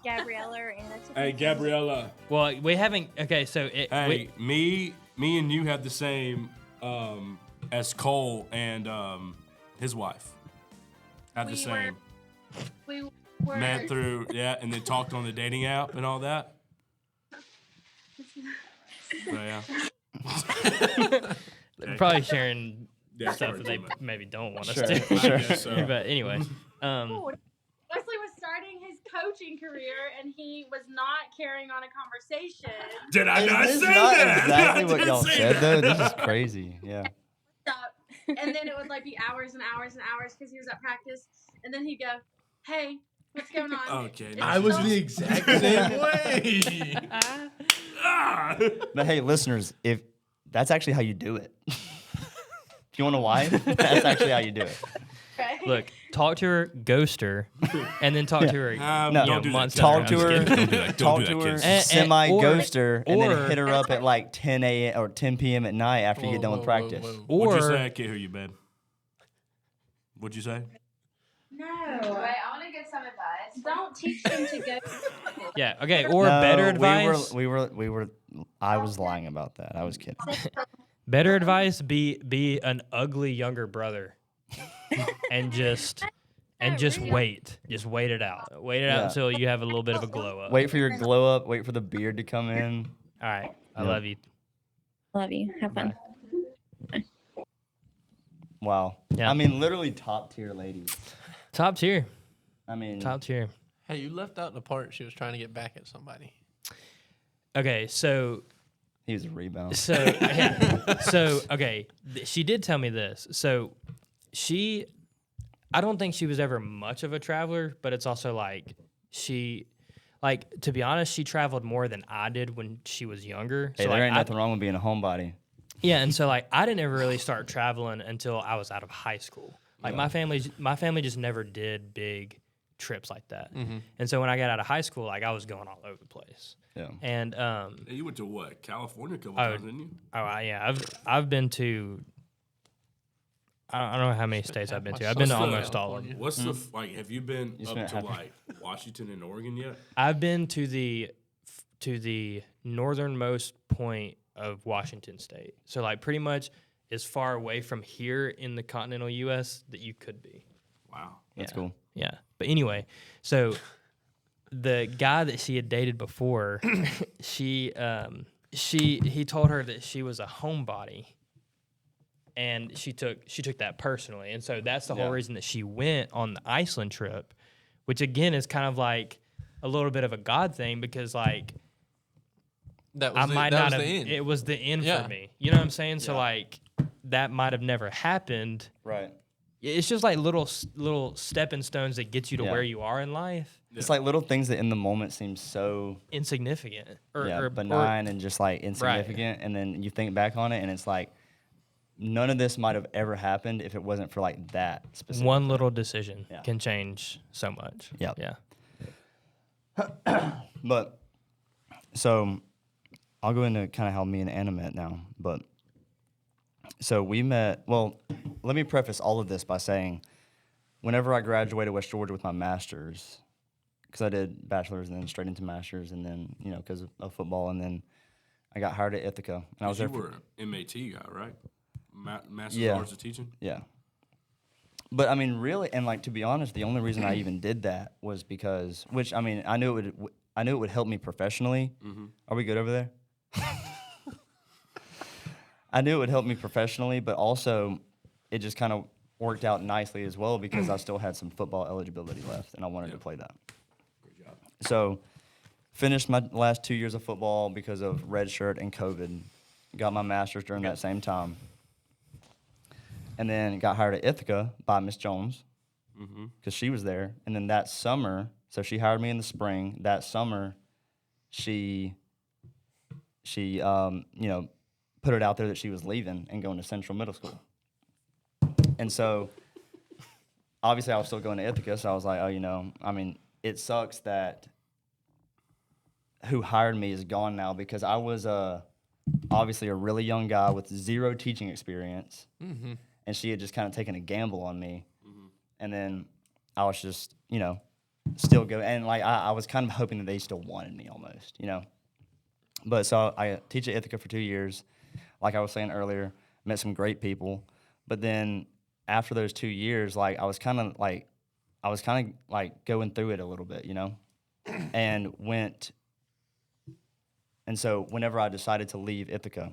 Gabriella or Anna? To Hey, confirm? Gabriella. Well, we haven't. Okay, so it. Hey, me and you have the same as Cole and his wife. Have the We same. We met through, and then talked on the dating app and all that. So, yeah. Probably sharing Yeah, stuff sorry, that they too much. maybe don't want Sure, us to. sure. I guess so. But anyway, Wesley was starting his coaching career and he was not carrying on a conversation. Did I not Is say this not that? exactly I what did y'all say said, that. though? This is crazy. Yeah. And then it would like be hours and hours and hours because he was at practice. And then he'd go, "Hey, what's going on?" Okay. It's I was still- the exact same way. But hey, listeners, if that's actually how you do it. If you want a wife, that's actually how you do it. Right? look, talk to her, ghost her, and then talk to her. No, don't do that. months Talk after. to I'm her, just kidding. Don't do that. Don't talk do to that, her, kids. semi-ghost her, and or- then hit her up at like 10 a.m. or 10 p.m. at night after you get done with practice. What'd you say? Or I can't hear you, babe. What'd you say? No. Wait, I want to get some advice. Don't teach them to go. yeah, okay, or No, better advice. We were. I was lying about that. I was kidding. Better advice: be an ugly younger brother, and just wait. Just wait it out. Wait it out Yeah. until you have a little bit of a glow up. Wait for your glow up. Wait for the beard to come in. All right, I Yep. love you. Love you. Have fun. Wow. Yeah. I mean, literally top tier ladies. Top tier, I mean, top tier. Hey, you left out the part she was trying to get back at somebody. Okay, so he was a rebound. okay, she did tell me this. So I don't think she was ever much of a traveler, but it's also like to be honest, she traveled more than I did when she was younger. Hey, so there like, ain't nothing wrong with being a homebody. Yeah, and so like I didn't ever really start traveling until I was out of high school. Like my family just never did big trips like that. And so when I got out of high school, like I was going all over the place. Yeah. And Hey, you went to what? California a couple times, didn't you? I've been to I don't know how many states I've been to. I've been to almost all of them. What's the like? Have you been You up spent to half- like Washington and Oregon yet? I've been to the northernmost point of Washington State. So like pretty much as far away from here in the continental U.S. that you could be. Wow. That's Yeah. cool. Yeah. But anyway, so the guy that she had dated before, he told her that she was a homebody. And she took that personally. And so that's the whole Yeah. reason that she went on the Iceland trip, which again is kind of like a little bit of a God thing because like That was I might not have. the end. It was the end Yeah. for me. You know what I'm saying? So Yeah. like that might have never happened. Right. It's just like little stepping stones that get you to Yeah. where you are in life. It's like little things that in the moment seem so Insignificant or benign and just like insignificant, and then you think back on it, and it's like none of this might have ever happened if it wasn't for like that specific. one little decision Yeah. can change so much. Yep. Yeah. But so I'll go into kind of how me and Anna met now. But so we met. Well, let me preface all of this by saying, whenever I graduated West Georgia with my master's, because I did bachelor's and then straight into master's, and then because of football, and then I got hired at Ithaca, and I was there You for were an MAT guy, right? Master's Yeah. of Arts of Teaching. yeah. But I mean, really, and like to be honest, the only reason I even did that was because, which I mean, I knew it would help me professionally. Are we good over there? I knew it would help me professionally, but also it just kind of worked out nicely as well because I still had some football eligibility left, and I wanted to play that. Good job. So finished my last 2 years of football because of redshirt and COVID. Got my master's during that same time. And then got hired at Ithaca by Miss Jones because she was there. And then that summer, so she hired me in the spring. That summer, she put it out there that she was leaving and going to Central Middle School. And so obviously I was still going to Ithaca, so I was like, I mean, it sucks that who hired me is gone now because I was obviously a really young guy with zero teaching experience. And she had just kind of taken a gamble on me. And then I was just, still go. And like, I was kind of hoping that they still wanted me almost, But so I teach at Ithaca for 2 years. Like I was saying earlier, met some great people. But then after those 2 years, like I was I was kind of like going through it a little bit, you know, and so whenever I decided to leave Ithaca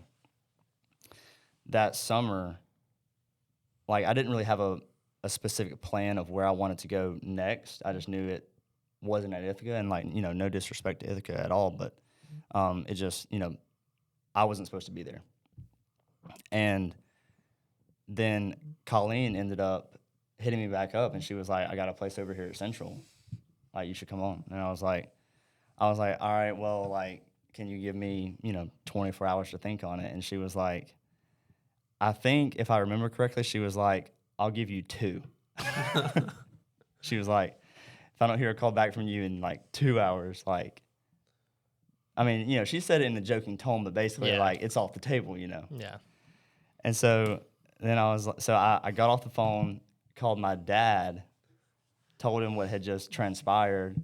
that summer, like I didn't really have a specific plan of where I wanted to go next. I just knew it wasn't at Ithaca, and like, you know, no disrespect to Ithaca at all, but it just, you know, I wasn't supposed to be there. And then Colleen ended up hitting me back up, and she was like, I got a place over here at Central. Like, you should come on. And I was like, all right, well, like, can you give me, you know, 24 hours to think on it? And she was like, I think if I remember correctly, she was like, I'll give you 2. She was like, if I don't hear a call back from you in like 2 hours, like, I mean, you know, she said it in a joking tone, but basically like it's off the table, you know? Yeah. And so then I got off the phone, called my dad, told him what had just transpired.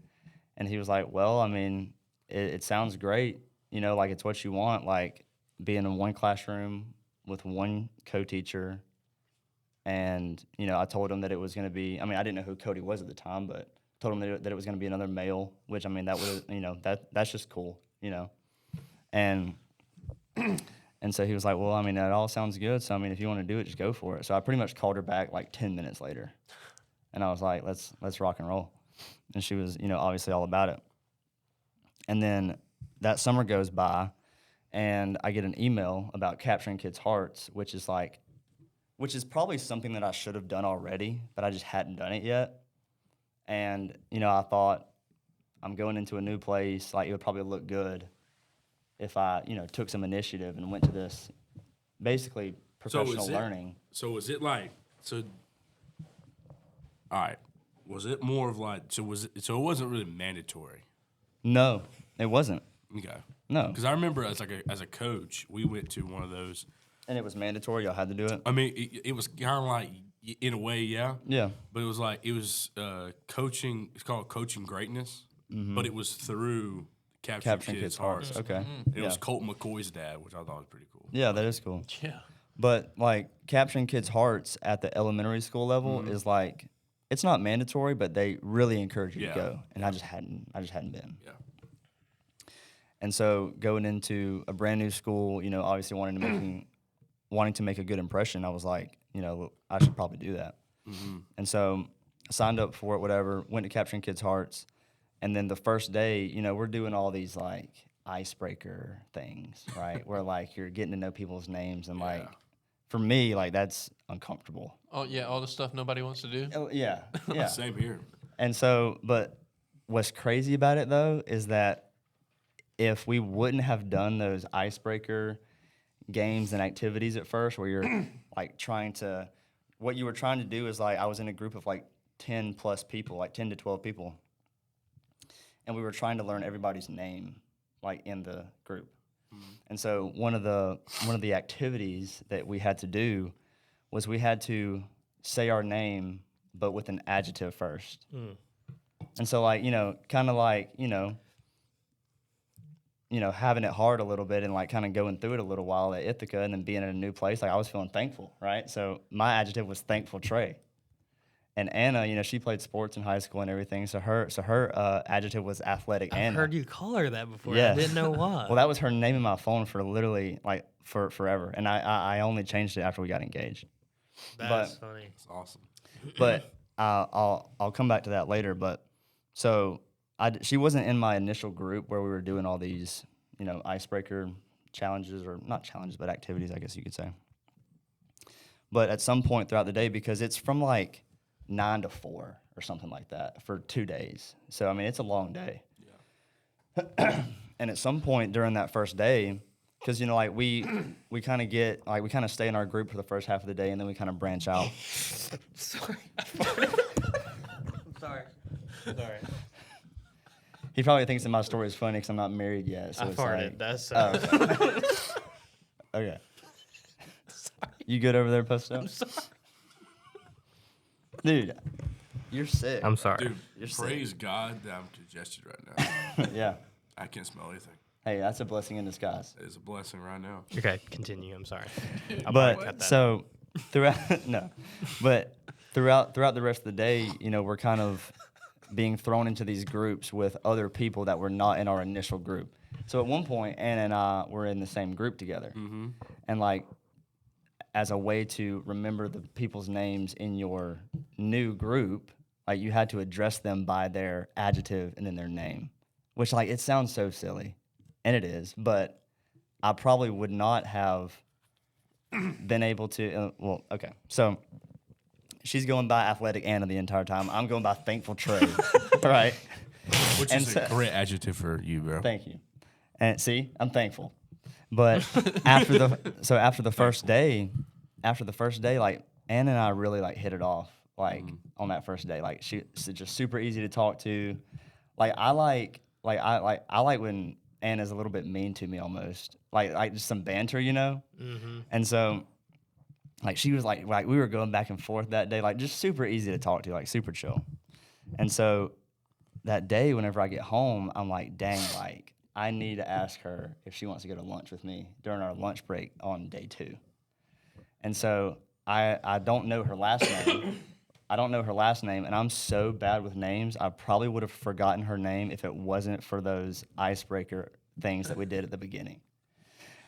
And he was like, well, I mean, it sounds great. You know, like it's what you want, like being in one classroom with one co-teacher. And, you know, I told him that it was going to be, I mean, I didn't know who Cody was at the time, but told him that it was going to be another male, which, I mean, that would, you know, that's just cool, you know. And so he was like, well, I mean, that all sounds good. So, I mean, if you want to do it, just go for it. So I pretty much called her back like 10 minutes later. And I was like, let's rock and roll. And she was, you know, obviously all about it. And then that summer goes by, and I get an email about capturing kids' hearts, which is probably something that I should have done already, but I just hadn't done it yet. And, you know, I thought, I'm going into a new place, like it would probably look good if I, you know, took some initiative and went to this basically professional learning. So was it like, all right, was it more of like, so it wasn't really mandatory? No, it wasn't. Okay. No. Because I remember as a coach, we went to one of those. And it was mandatory? Y'all had to do it? I mean, it was kind of like, in a way, yeah. Yeah. But it was coaching, it's called Coaching Greatness, but it was through Capturing Kids' Hearts. Okay. It was Colt McCoy's dad, which I thought was pretty cool. Yeah, that is cool. Yeah. But, like, capturing kids' hearts at the elementary school level is like, it's not mandatory, but they really encourage you to go. And I just hadn't been. Yeah. And so going into a brand new school, you know, obviously wanting to make a good impression, I was like, you know, I should probably do that. And so I signed up for it, whatever, went to Capturing Kids' Hearts. And then the first day, you know, we're doing all these, like, icebreaker things, right? Where, like, you're getting to know people's names. And, like, for me, like, that's uncomfortable. Oh, yeah, all the stuff nobody wants to do. Oh, yeah. Same here. And so, but what's crazy about it, though, is that if we wouldn't have done those icebreaker games and activities at first, where you're like what you were trying to do is like, I was in a group of like 10 plus people, like 10 to 12 people. And we were trying to learn everybody's name, like in the group. And so one of the activities that we had to do was we had to say our name, but with an adjective first. And so, like, you know, kind of like, you know, having it hard a little bit and, like, kind of going through it a little while at Ithaca and then being in a new place, like, I was feeling thankful, right? So my adjective was Thankful Trey. And Anna, you know, she played sports in high school and everything, so her adjective was Athletic Anna. I heard you call her that before. Yeah. I didn't know why. Well, that was her name in my phone for literally, like, for forever. And I only changed it after we got engaged. That's funny. It's awesome. But I'll come back to that later. But so she wasn't in my initial group where we were doing all these, you know, icebreaker challenges, or not challenges, but activities, I guess you could say. But at some point throughout the day, because it's from like 9 to 4 or something like that for 2 days. So, I mean, it's a long day. Yeah. And at some point during that first day, because, you know, like we kind of stay in our group for the first half of the day, and then we kind of branch out. Sorry. I'm sorry. He probably thinks that my story is funny because I'm not married yet. So I it's farted. like, That's okay. You good over there, Posto? I'm sorry. Dude, you're sick. I'm sorry. Dude, You're sick. praise God that I'm congested right now. Yeah. I can't smell anything. Hey, that's a blessing in disguise. It is a blessing right now. Okay, continue. I'm sorry. But so throughout but throughout the rest of the day, you know, we're kind of being thrown into these groups with other people that were not in our initial group. So at one point, Anna and I were in the same group together, and like as a way to remember the people's names in your new group, like you had to address them by their adjective and then their name, which like it sounds so silly, and it is, but I probably would not have been able to. Well, okay, so she's going by Athletic Anna the entire time. I'm going by Thankful Trey, right? Which is a great adjective for you, bro. Thank you. And see, I'm thankful. But after the first day, like Anna and I really like hit it off. Like on that first day, like she's just super easy to talk to. Like I like when Anna's a little bit mean to me almost. Like just some banter, you know. And so, like she was like we were going back and forth that day, like just super easy to talk to, like super chill. And so that day, whenever I get home, I'm like, dang, like I need to ask her if she wants to go to lunch with me during our lunch break on day 2. And so I don't know her last name. I don't know her last name, and I'm so bad with names, I probably would have forgotten her name if it wasn't for those icebreaker things that we did at the beginning.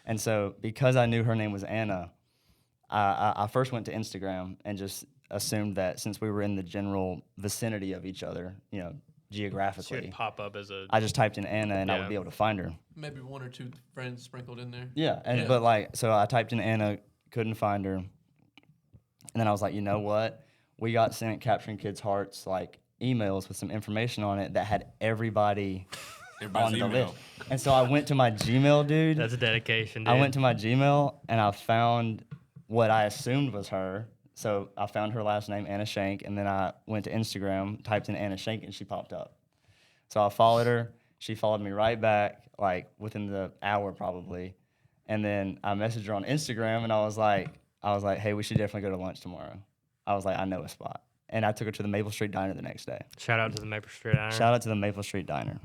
And so because I knew her name was Anna, I first went to Instagram and just assumed that since we were in the general vicinity of each other, you know, geographically, Should pop up as a. I just typed in Anna and I Yeah. would be able to find her. Maybe 1 or 2 friends sprinkled in there. Yeah, and Yeah. but like, so I typed in Anna, couldn't find her, and then I was like, you know what? We got sent Capturing Kids' Hearts like emails with some information on it that had everybody on Everybody's the email. list. And so I went to my Gmail, dude. That's a dedication, dude. I went to my Gmail and I found what I assumed was her. So I found her last name, Anna Shank, and then I went to Instagram, typed in Anna Shank, and she popped up. So I followed her. She followed me right back, like within the hour probably. And then I messaged her on Instagram, and I was like, hey, we should definitely go to lunch tomorrow. I was like, I know a spot. And I took her to the Maple Street Diner the next day. Shout out to the Maple Street Diner. Shout out to the Maple Street Diner.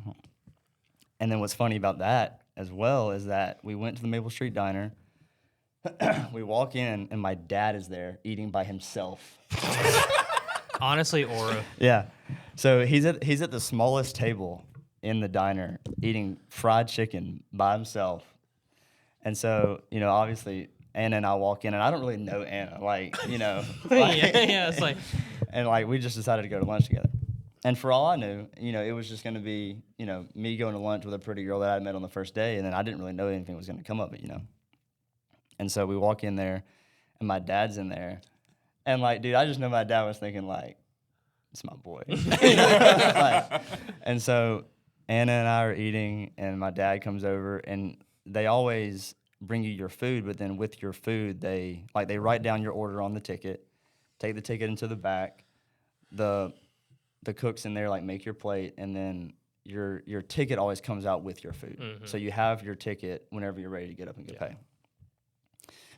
And then what's funny about that as well is that we went to the Maple Street Diner. We walk in, and my dad is there eating by himself. Honestly, Aura. Yeah. So he's at the smallest table in the diner eating fried chicken by himself. And so, you know, obviously Anna and I walk in, and I don't really know Anna, like, you know. Like, yeah, it's like. and like we just decided to go to lunch together. And for all I knew, you know, it was just going to be, you know, me going to lunch with a pretty girl that I met on the first day, and then I didn't really know anything was going to come of it, you know. And so we walk in there, and my dad's in there. And, like, dude, I just know my dad was thinking, like, it's my boy. Like, and so Anna and I are eating, and my dad comes over, and they always bring you your food, but then with your food, they write down your order on the ticket, take the ticket into the back. The cooks in there, like, make your plate, and then your ticket always comes out with your food. Mm-hmm. So you have your ticket whenever you're ready to get up and get paid.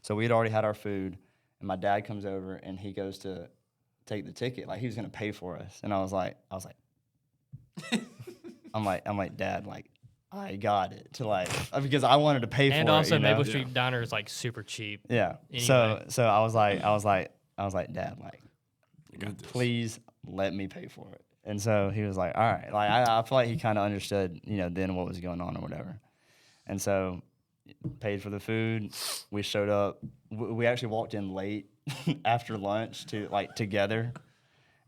So we had already had our food, and my dad comes over, and he goes to take the ticket, like he was gonna pay for us. And I was like, I'm like, Dad, like, I got it to like because I wanted to pay for it. And also, you know? Maple Street Diner is like super cheap. Yeah. Anyway. So I was like, Dad, like, You got this. please let me pay for it. And so he was like, all right. Like I feel like he kind of understood, you know, then what was going on or whatever. And so paid for the food. We showed up. We actually walked in late after lunch to like together.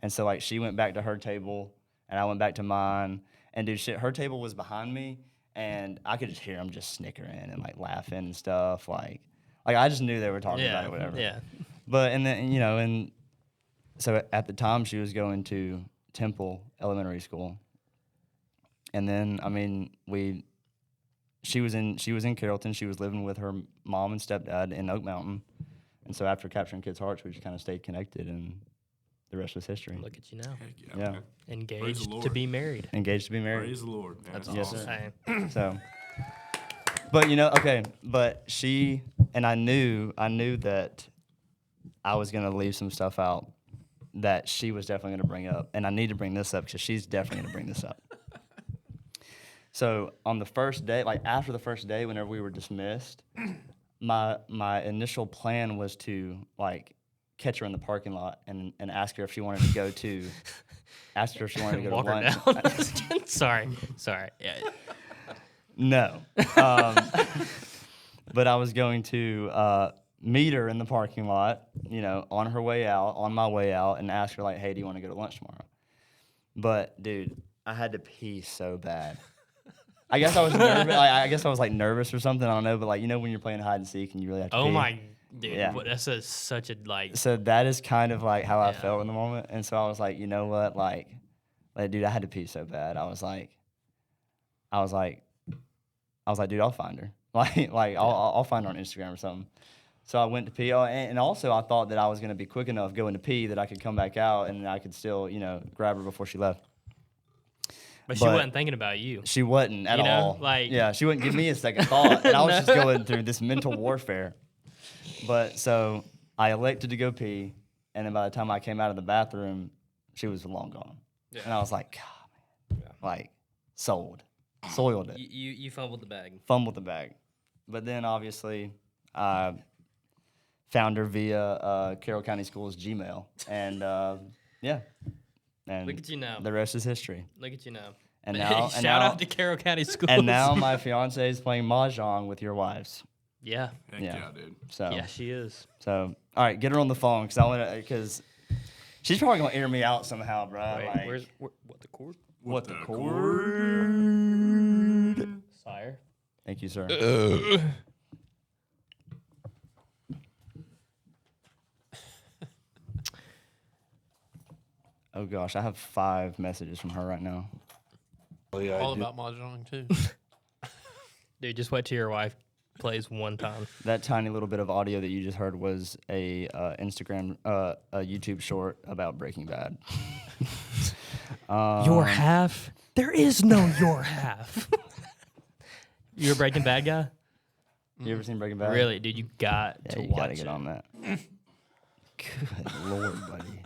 And so like she went back to her table and I went back to mine. And dude, shit, her table was behind me, and I could just hear them just snickering and like laughing and stuff. Like I just knew they were talking about Yeah, it, whatever. yeah. But and then, you know, and so at the time she was going to Temple Elementary School. And then I mean she was in Carrollton. She was living with her mom and stepdad in Oak Mountain. And so after Capturing Kids' Hearts, we just kind of stayed connected, and the rest was history. Look at you now. Heck yeah. Yeah. Man. Engaged to Lord. be married. Engaged to be married. Praise the Lord. Man. That's Yes, awesome. sir. Hey. So, but you know, okay, but she and I knew that I was gonna leave some stuff out that she was definitely gonna bring up, and I need to bring this up because she's definitely gonna bring this up. So on the first day, like after the first day, whenever we were dismissed, my initial plan was to like catch her in the parking lot and ask her if she wanted to go to Walk her lunch. down. Sorry. Yeah. No. But I was going to meet her in the parking lot, on my way out, and ask her, like, hey, do you want to go to lunch tomorrow? But, dude, I had to pee so bad. I guess I was nervous. I guess I was, like, nervous or something. I don't know. But, like, when you're playing hide and seek and you really have to pee. Oh, my. Dude, Yeah. that's such a, like. So that is kind of, like, how I felt in the moment. And so I was like, you know what? Like, dude, I had to pee so bad. I was like, dude, I'll find her. I'll find her on Instagram or something. So I went to pee, and also I thought that I was gonna be quick enough going to pee that I could come back out and I could still, grab her before she left. But she wasn't thinking about you. She wasn't at all. Like she wouldn't give me a second thought, and I was just going through this mental warfare. But so I elected to go pee, and then by the time I came out of the bathroom, she was long gone, and I was like, God, man, like soiled it. You fumbled the bag. Fumbled the bag. But then obviously I found her via Carroll County Schools Gmail. And And look at you now. The rest is history. Look at you now. And now Shout out to Carroll County Schools. And now my fiance is playing mahjong with your wives. Yeah. Heck yeah, dude. So Yeah, she is. So all right, get her on the phone because she's probably gonna air me out somehow, bro. Wait, what the cord? What the cord? Sire. Thank you, sir. Oh gosh, I have 5 messages from her right now. All about mahjong too. Dude, just wait till your wife plays one time. That tiny little bit of audio that you just heard was a a YouTube short about Breaking Bad. Your half? There is no your half. You a Breaking Bad guy? You ever seen Breaking Bad? Really, dude? You got Yeah, to you watch gotta get it. on that. Good Lord, buddy.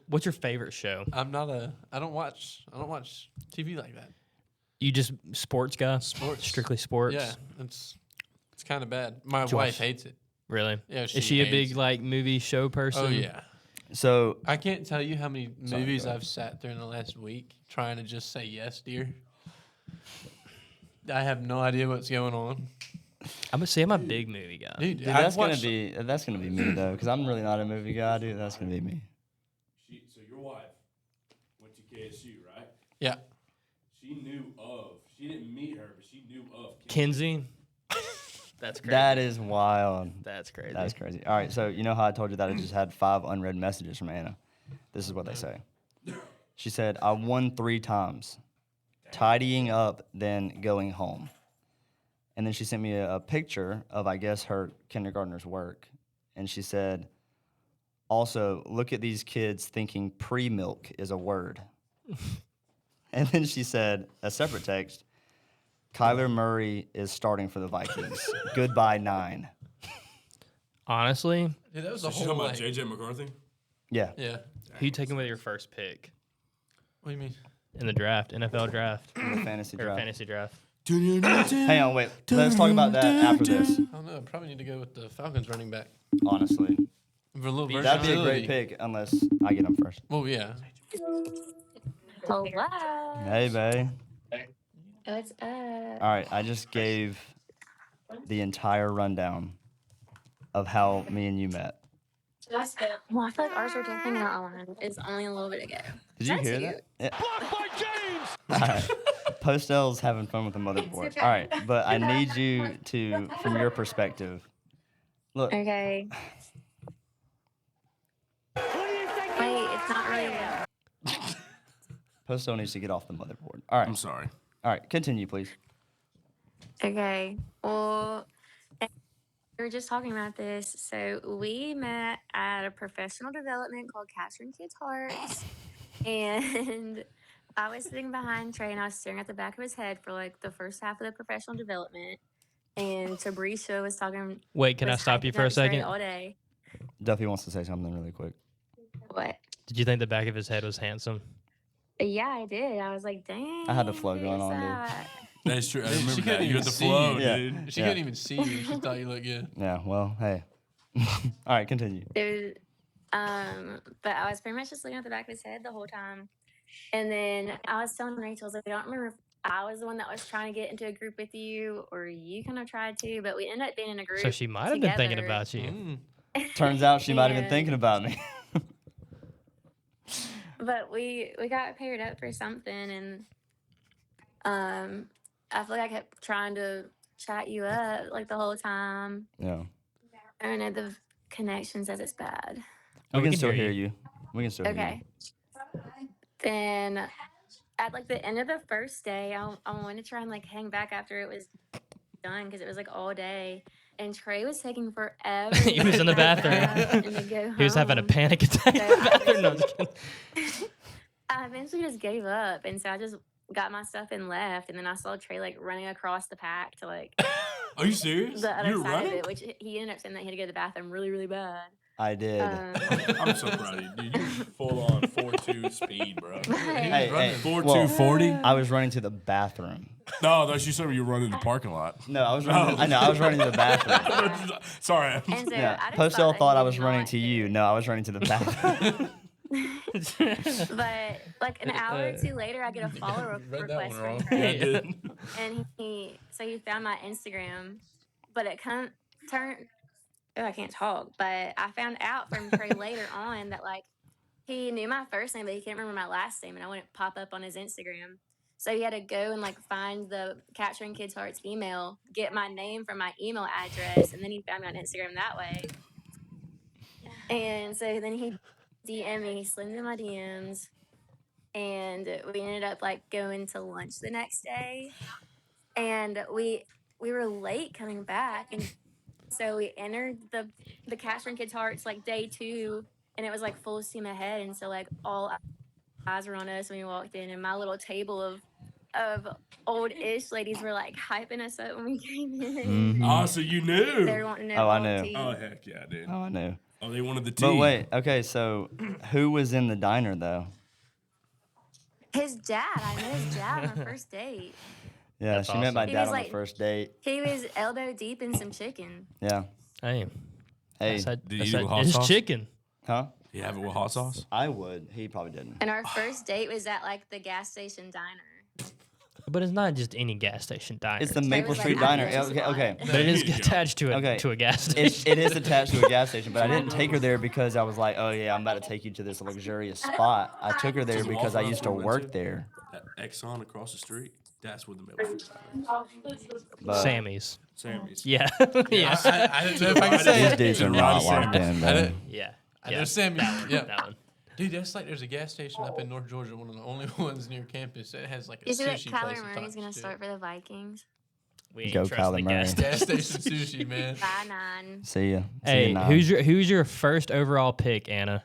What's your favorite show? I don't watch TV like that. You just sports guy? Sports. Strictly sports? Yeah, it's kind of bad. My Josh. wife hates it. Really? Yeah, Is she a hates big it. like movie show person? Oh yeah. So I can't tell you how many Sorry, movies go ahead. I've sat through in the last week trying to just say yes, dear. I have no idea what's going on. I'm a big movie guy. Dude, dude, I've that's gonna be me though, because I'm really not a movie guy, dude. That's gonna be me. So your wife went to KSU, right? Yeah. She didn't meet her, but she knew of Kinsey. That's crazy. That is wild. That's crazy. That's crazy. All right, so you know how I told you that I just had 5 unread messages from Anna? This is what they say. She said, I won 3 times, tidying up, then going home. And then she sent me a picture of, I guess, her kindergartner's work. And she said, also, look at these kids thinking pre-milk is a word. And then she said, a separate text, Kyler Murray is starting for the Vikings. Goodbye, 9. Honestly, Dude, that was So a she's whole talking about like, JJ McCarthy? Yeah. yeah. who you taking with your first pick What do you mean? in the draft, NFL draft, In the fantasy or draft. fantasy draft? Hang on, wait. Let's talk about that after this. I don't know. I probably need to go with the Falcons running back Honestly, for a little versatility. that'd be a great pick unless I get him first. Well, yeah. Hello. Hey, babe. What's up? All right, I just gave the entire rundown of how me and you met. Well, I feel like ours were definitely not on. It's only a little bit ago. Did you That's hear cute. that? Yeah. All right. Postel's having fun with the motherboard. okay. All right, but I need you to, from your perspective, look. Okay. Wait, it's not really. Postel needs to get off the motherboard. All right. I'm sorry. All right, continue, please. Okay. Well, we were just talking about this. So we met at a professional development called Capturing Kids' Hearts. And I was sitting behind Trey and I was staring at the back of his head for like the first half of the professional development. And Tabrisha was talking. Wait, can I was stop you hyping for a up Trey second? All day. Duffy wants to say something really quick. What? Did you think the back of his head was handsome? Yeah, I did. I was like, dang. I had the flow who's going on, dude. that? That's true. I Dude, remember she that. couldn't You even got the see flow, you. Yeah. dude. She Yeah. couldn't even see you. She thought you looked good. Yeah, well, hey. All right, continue. It was, but I was pretty much just looking at the back of his head the whole time. And then I was telling Rachel, I was like, I don't remember if I was the one that was trying to get into a group with you or you kind of tried to, but we ended up being in a group. So she might have been thinking together. about you. Turns out she might have been And- thinking about me. But we got paired up for something, and I feel like I kept trying to chat you up like the whole time. Yeah. I know the connection says it's bad. We we can can still hear hear you. you. We can still hear Okay. Then at like the end of the first day, I wanted to try and like hang back after it was done because it was like all day. And Trey was taking forever. He was in the bathroom. And to go He was having a home. panic attack in So the bathroom. No, I'm just kidding. I eventually just gave up, and so I just got my stuff and left. And then I saw Trey like running across the pack to like Are you serious? the other You're side running? of it, which he ended up saying that he had to go to the bathroom really, really bad. I did. I'm so proud of you, dude. You're full on 4.2 speed, bro. Hey, hey, 4.2 40? I was running to the bathroom. No, that's you said you were running in the parking lot. No, I was running. I know, I was running to the bathroom. Sorry. And so Yeah. I just Postel that thought he I did was running not to do you. it. No, I was running to the bathroom. But like an hour or two later, I get a follow Read that request one wrong. from Trey, I did. and he found my Instagram, but it turned. Oh, I can't talk. But I found out from Trey later on that like he knew my first name, but he can't remember my last name, and I wouldn't pop up on his Instagram. So he had to go and like find the Capturing Kids Hearts email, get my name from my email address, and then he found me on Instagram that way. And so then he DM'd me, he slid into my DMs, and we ended up like going to lunch the next day. And we were late coming back, and so we entered the Capturing Kids Hearts like day 2, and it was like full steam ahead. And so like all eyes were on us when we walked in, and my little table of old-ish ladies were like hyping us up when we came in. Oh, so you knew. They were wanting to Oh, know I all knew. tea. Oh, heck yeah, dude. Oh, I knew. Oh, they wanted the tea. But wait, okay, so who was in the diner though? His dad. I met his dad on our first date. Yeah, That's she met my awesome. He dad was on the like- first date. He was elbow deep in some chicken. Yeah. Hey, Hey, I said, Did I you said eat with hot it's sauce? chicken. huh? You have it with hot sauce? I would. He probably didn't. And our first date was at like the gas station diner. But it's not just any gas station diner. It's the Trey Maple was Street like, "I Diner. know this Okay, spot." okay. but it is There you go. attached to a Okay. to a gas station. It is attached to a gas station, but I didn't take her there because I was like, oh yeah, I'm about to take you to this luxurious spot. I took her there Just because I walk used to around the work winter. there. That Exxon across the street, that's where the Maple Street Diner is. But Sammy's. Sammy's. Yeah. yeah. I didn't know if I could say these it. dudes are not locked in, I man. didn't. Yeah. I Yeah. know Sammy. That one. Yeah. That one. Dude, that's like there's a gas station up in North Georgia, one of the only ones near campus. It has like a You see that sushi place. Kyler Murray's gonna start for the Vikings? We ain't Go trusting Kyler the Murray. gas Gas station. station sushi, man. Bye, 9. See ya. See Hey, ya now. who's your first overall pick, Anna?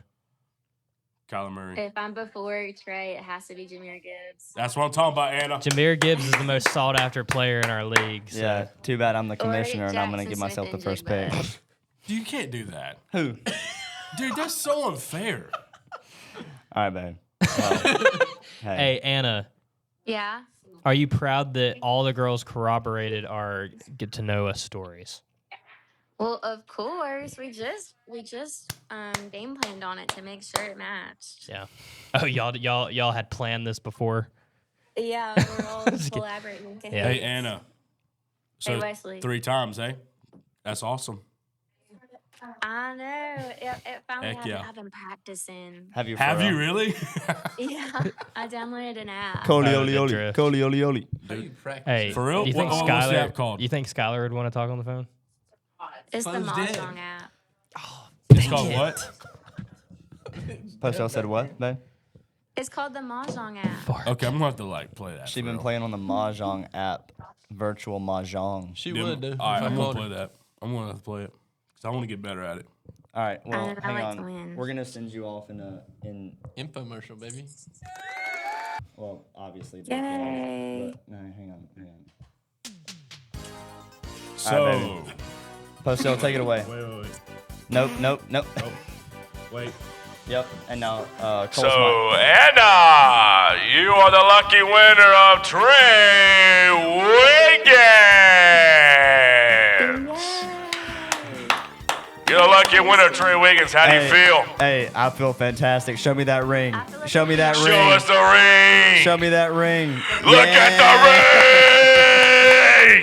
Kyler Murray. If I'm before Trey, it has to be Jameer Gibbs. That's what I'm talking about, Anna. Jameer Gibbs is the most sought after player in our league. So. Yeah, too bad I'm the Or commissioner and I'm gonna Jackson give myself the Smith first and pick. Jigba. Dude, you can't do that. Who? Dude, that's so unfair. All right, babe. Well, Hey, Anna, Yeah. are you proud that all the girls corroborated our get to know us stories? Well, of course. We just game planned on it to make sure it matched. Yeah. Oh, y'all had planned this before. Yeah, we're all collaborating. Okay. Yeah. Hey, Anna. So Hey, Wesley. 3 times, eh? That's awesome. I know. It finally Heck happened. yeah. I've been practicing. have you? Have for you real? really? Yeah, I downloaded an app. Coli, Oh, oli, the oli. drift. Coli, oli, oli. How do you practice? Hey, For real? You think What's the Skylar? app called? You think Skylar would want to talk on the phone? It's the Phone's dead. Mahjong app. It's called what? Postel said what, babe? It's called the Mahjong app. Okay, I'm gonna have to like play that. She for been real. playing on the Mahjong app, virtual Mahjong. She Dude, would do. All right, if I I'm called gonna her. play that. I'm gonna have to play it because I want to get better at it. All right, well, I hang like to on. win. We're gonna send you off in Infomercial, baby. well, obviously. Yay. But, no, hang on. So, Postel, take it away. wait. Nope. Wait. Yep. And now, Cole's So, Anna, you are the lucky winner of Trey Wiggins. You're the lucky winner, Trey Wiggins. How do you feel? Hey, I feel fantastic. Show me that ring. I feel like Show me that Show ring. us the ring. Show me that ring. Look at the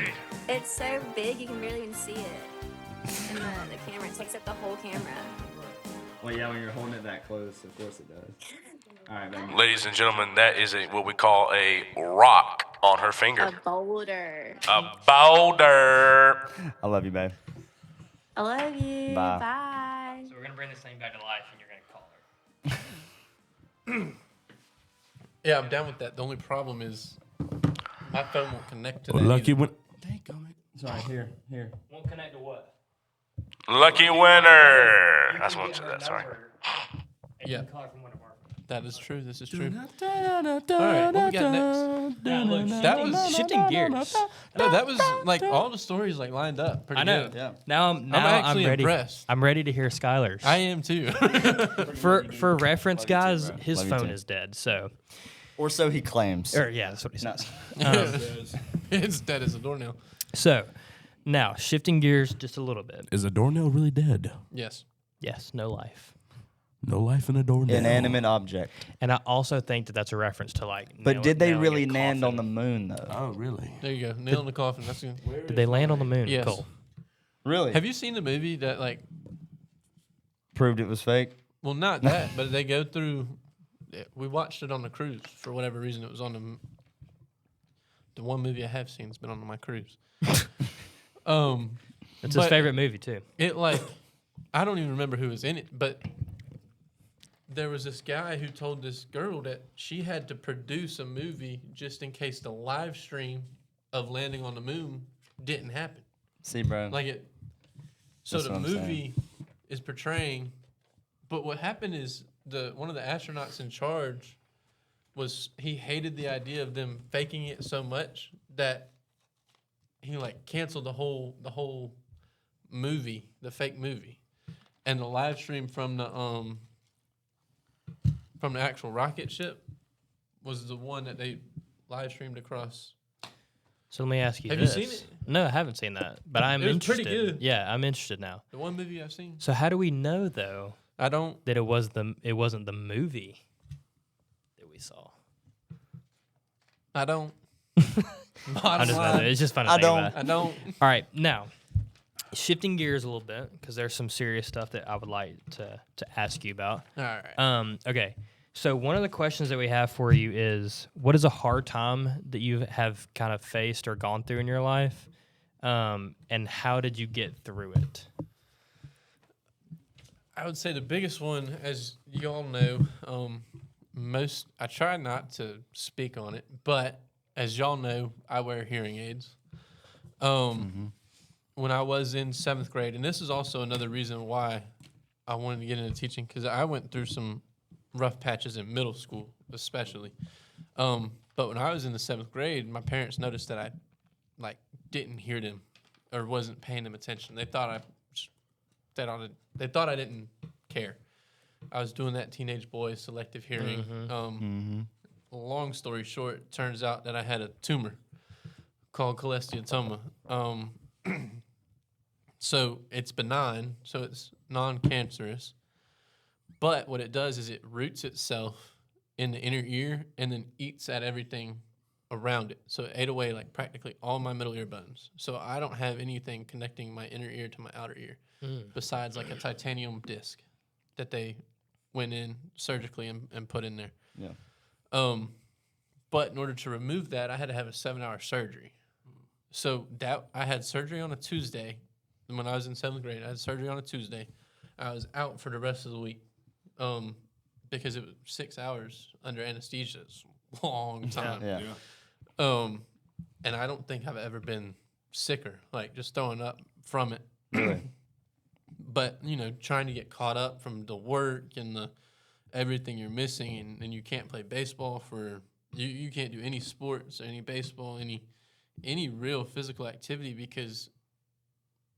ring. it's so big you can barely even see it in the camera. It takes up the whole camera. Well, yeah, when you're holding it that close, of course it does. All right, baby. Ladies and gentlemen, that is what we call a rock on her finger. A boulder. A boulder. I love you, babe. I love you. Bye. Bye. So we're gonna bring this thing back to life, and you're gonna call her. Yeah, I'm down with that. The only problem is my phone won't connect to that. Lucky either. win. Sorry, here. Won't connect to what? Lucky winner. That's what said that. Sorry. Yeah. Call her from one of our. That is true. This is true. All right, what we got next? Now, look, That was shifting gears. No, that was like all the stories like lined up. Pretty I know. Good. Yeah. Now I'm actually ready. impressed. I'm ready to hear Skylar's. I am too. For reference, guys, his Love you phone too. is dead. So, Or so he claims. yeah, that's what he No. says. It's dead as a doornail. So, now shifting gears just a little bit. Is a doornail really dead? Yes. Yes, no life. No life in a doornail. Inanimate object. And I also think that that's a reference to like. But did they nailing really a land on coffin. the moon, though? Oh, really? There you go. Nail in the coffin. That's good. Did they land on the moon? Yes. Cool. Really? Have you seen the movie that like? Proved it was fake? Well, not that, but they go through. We watched it on the cruise for whatever reason. It was on the one movie I have seen. It's been on my cruise. It's his But- favorite movie too. It like, I don't even remember who was in it, but there was this guy who told this girl that she had to produce a movie just in case the live stream of landing on the moon didn't happen. See, bro. Like it. So That's the what I'm movie is portraying, but what happened is one of the astronauts in charge was he hated the idea of them faking it so much that he like canceled the whole movie, the fake movie, and the live stream from the actual rocket ship was the one that they live streamed across. So let me ask you Have you this. seen it? No, I haven't seen that, but I'm It was interested. pretty good. Yeah, I'm interested now. The one movie I've seen. So how do we know though I don't. that it wasn't the movie that we saw? I don't. I'm Bottom just line, it's just fun to I think don't. about. I don't. All right, now shifting gears a little bit because there's some serious stuff that I would like to ask you about. All right. Okay. So one of the questions that we have for you is, what is a hard time that you have kind of faced or gone through in your life, and how did you get through it? I would say the biggest one, as you all know, I try not to speak on it, but as y'all know, I wear hearing aids. When I was in 7th grade, and this is also another reason why I wanted to get into teaching, because I went through some rough patches in middle school, especially. But when I was in the 7th grade, my parents noticed that I like didn't hear them or wasn't paying them attention. They thought I didn't care. I was doing that teenage boy selective hearing. Long story short, turns out that I had a tumor called cholesteatoma. So it's benign, so it's non-cancerous. But what it does is it roots itself in the inner ear and then eats at everything around it. So it ate away like practically all my middle ear bones. So I don't have anything connecting my inner ear to my outer ear besides like a titanium disc that they went in surgically and put in there. Yeah. But in order to remove that, I had to have a 7-hour surgery. So that I had surgery on a Tuesday. And when I was in 7th grade, I had surgery on a Tuesday. I was out for the rest of the week because it was 6 hours under anesthesia. It's a long time. Yeah. And I don't think I've ever been sicker, like just throwing up from it. Really? But, you know, trying to get caught up from the work and the everything you're missing, and you can't play baseball for you can't do any sports, any baseball, any real physical activity, because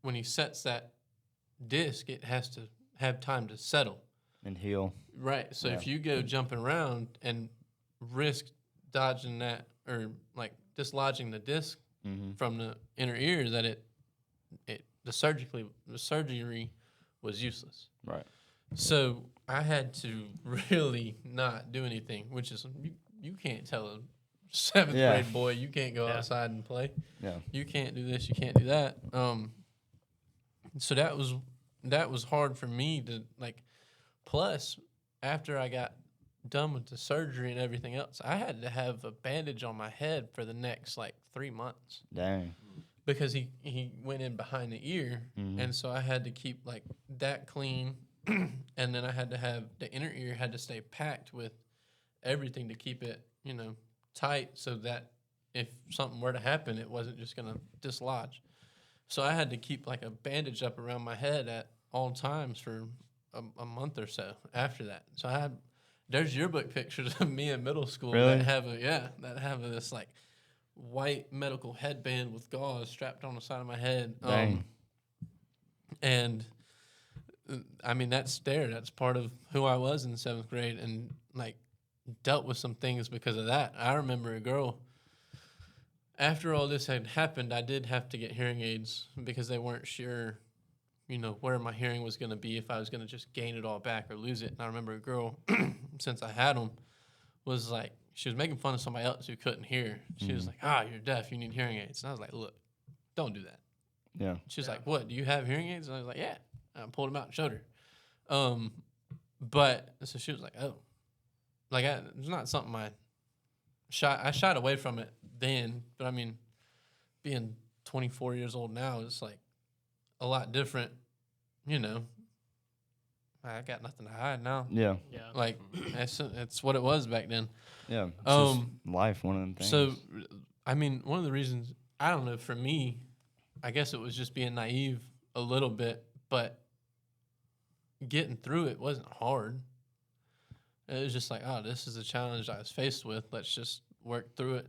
when he sets that disc, it has to have time to settle. And heal. Right. So if you go jumping around and risk dodging that or like dislodging the disc from the inner ear, that the surgery was useless. Right. So I had to really not do anything, which is you can't tell a 7th grade boy you can't go outside and play. Yeah. You can't do this, you can't do that. So that was hard for me to like. Plus, after I got done with the surgery and everything else, I had to have a bandage on my head for the next like 3 months. Dang. Because he went in behind the ear, and so I had to keep like that clean, and then I had to have the inner ear had to stay packed with everything to keep it, tight, so that if something were to happen, it wasn't just gonna dislodge. So I had to keep like a bandage up around my head at all times for a month or so after that. So there's yearbook pictures of me in middle school that have this like white medical headband with gauze strapped on the side of my head. Dang. And I mean, that's part of who I was in 7th grade, and like dealt with some things because of that. I remember a girl, after all this had happened, I did have to get hearing aids because they weren't sure, where my hearing was going to be, if I was going to just gain it all back or lose it. And I remember a girl, since I had them, was like, she was making fun of somebody else who couldn't hear. She was like, you're deaf, you need hearing aids. And I was like, look, don't do that. Yeah. She was like, what, do you have hearing aids? And I was like, yeah. I pulled them out and showed her. But, so she was like, oh. Like, it's not something I shied away from it then. But, I mean, being 24 years old now is, like, a lot different, I got nothing to hide now. Yeah. Yeah. Like, it's what it was back then. Yeah. It's just life, one of them things. So, I mean, one of the reasons, I don't know, for me, I guess it was just being naive a little bit, but getting through it wasn't hard. It was just like, this is a challenge I was faced with. Let's just work through it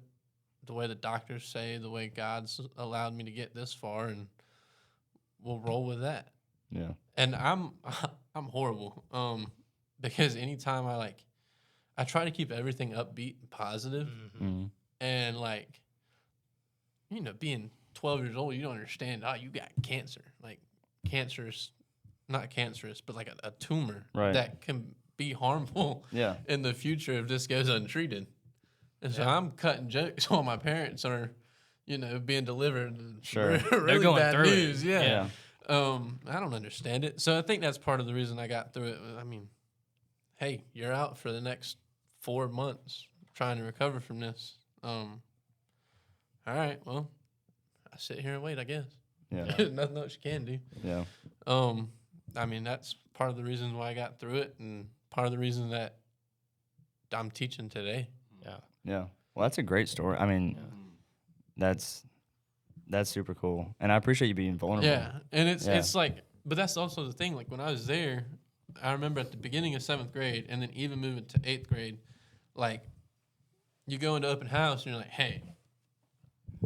the way the doctors say, the way God's allowed me to get this far, and we'll roll with that. Yeah. And I'm horrible, because anytime I try to keep everything upbeat and positive, and like, being 12 years old, you don't understand. You got cancer. Like, cancer's not cancerous, but like a tumor that can be harmful in the future if this goes untreated. And so I'm cutting jokes while my parents are, being delivered. Sure. Really They're going bad through news. it. Yeah. I don't understand it. So I think that's part of the reason I got through it. I mean, hey, you're out for the next 4 months trying to recover from this. All right, well, I sit here and wait, I guess. Yeah. There's nothing else you can do. Yeah. I mean, that's part of the reason why I got through it, and part of the reason that I'm teaching today. Yeah. Yeah. Well, that's a great story. I mean, that's super cool. And I appreciate you being vulnerable. Yeah. And it's like, but that's also the thing. Like, when I was there, I remember at the beginning of 7th grade, and then even moving to 8th grade, like, you go into open house and you're like, hey,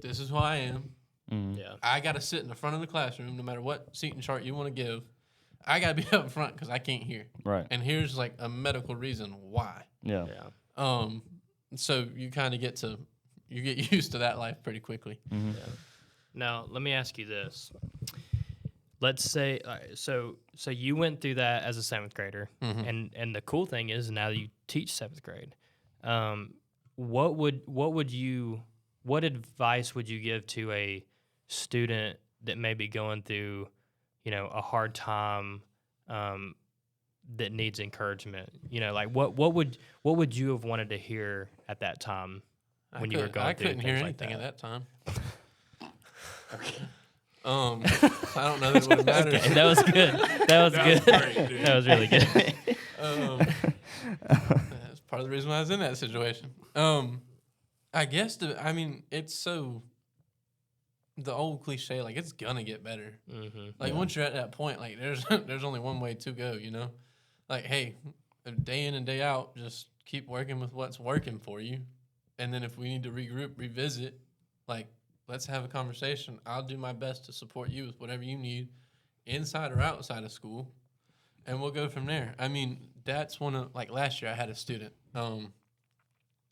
this is who I am. Yeah. I got to sit in the front of the classroom no matter what seating chart you want to give. I got to be up front because I can't hear. Right. And here's like a medical reason why. Yeah. Yeah. So you kind of get used to that life pretty quickly. Mm-hmm. Yeah. Now, let me ask you this. Let's say, so you went through that as a 7th grader, and the cool thing is now you teach 7th grade. What advice would you give to a student that may be going through, a hard time, that needs encouragement? Like what would you have wanted to hear at that time when you were going through things? I couldn't hear anything like at that time. I don't know that it would have mattered. Okay, that was good. That was good. Great, That was really good. That's part of the reason why I was in that situation. I guess it's so the old cliche, like, it's gonna get better. Like, once you're at that point, like, there's only one way to go, Like, hey, day in and day out, just keep working with what's working for you. And then if we need to regroup, revisit, like, let's have a conversation. I'll do my best to support you with whatever you need, inside or outside of school, and we'll go from there. I mean, that's one of, like, last year I had a student.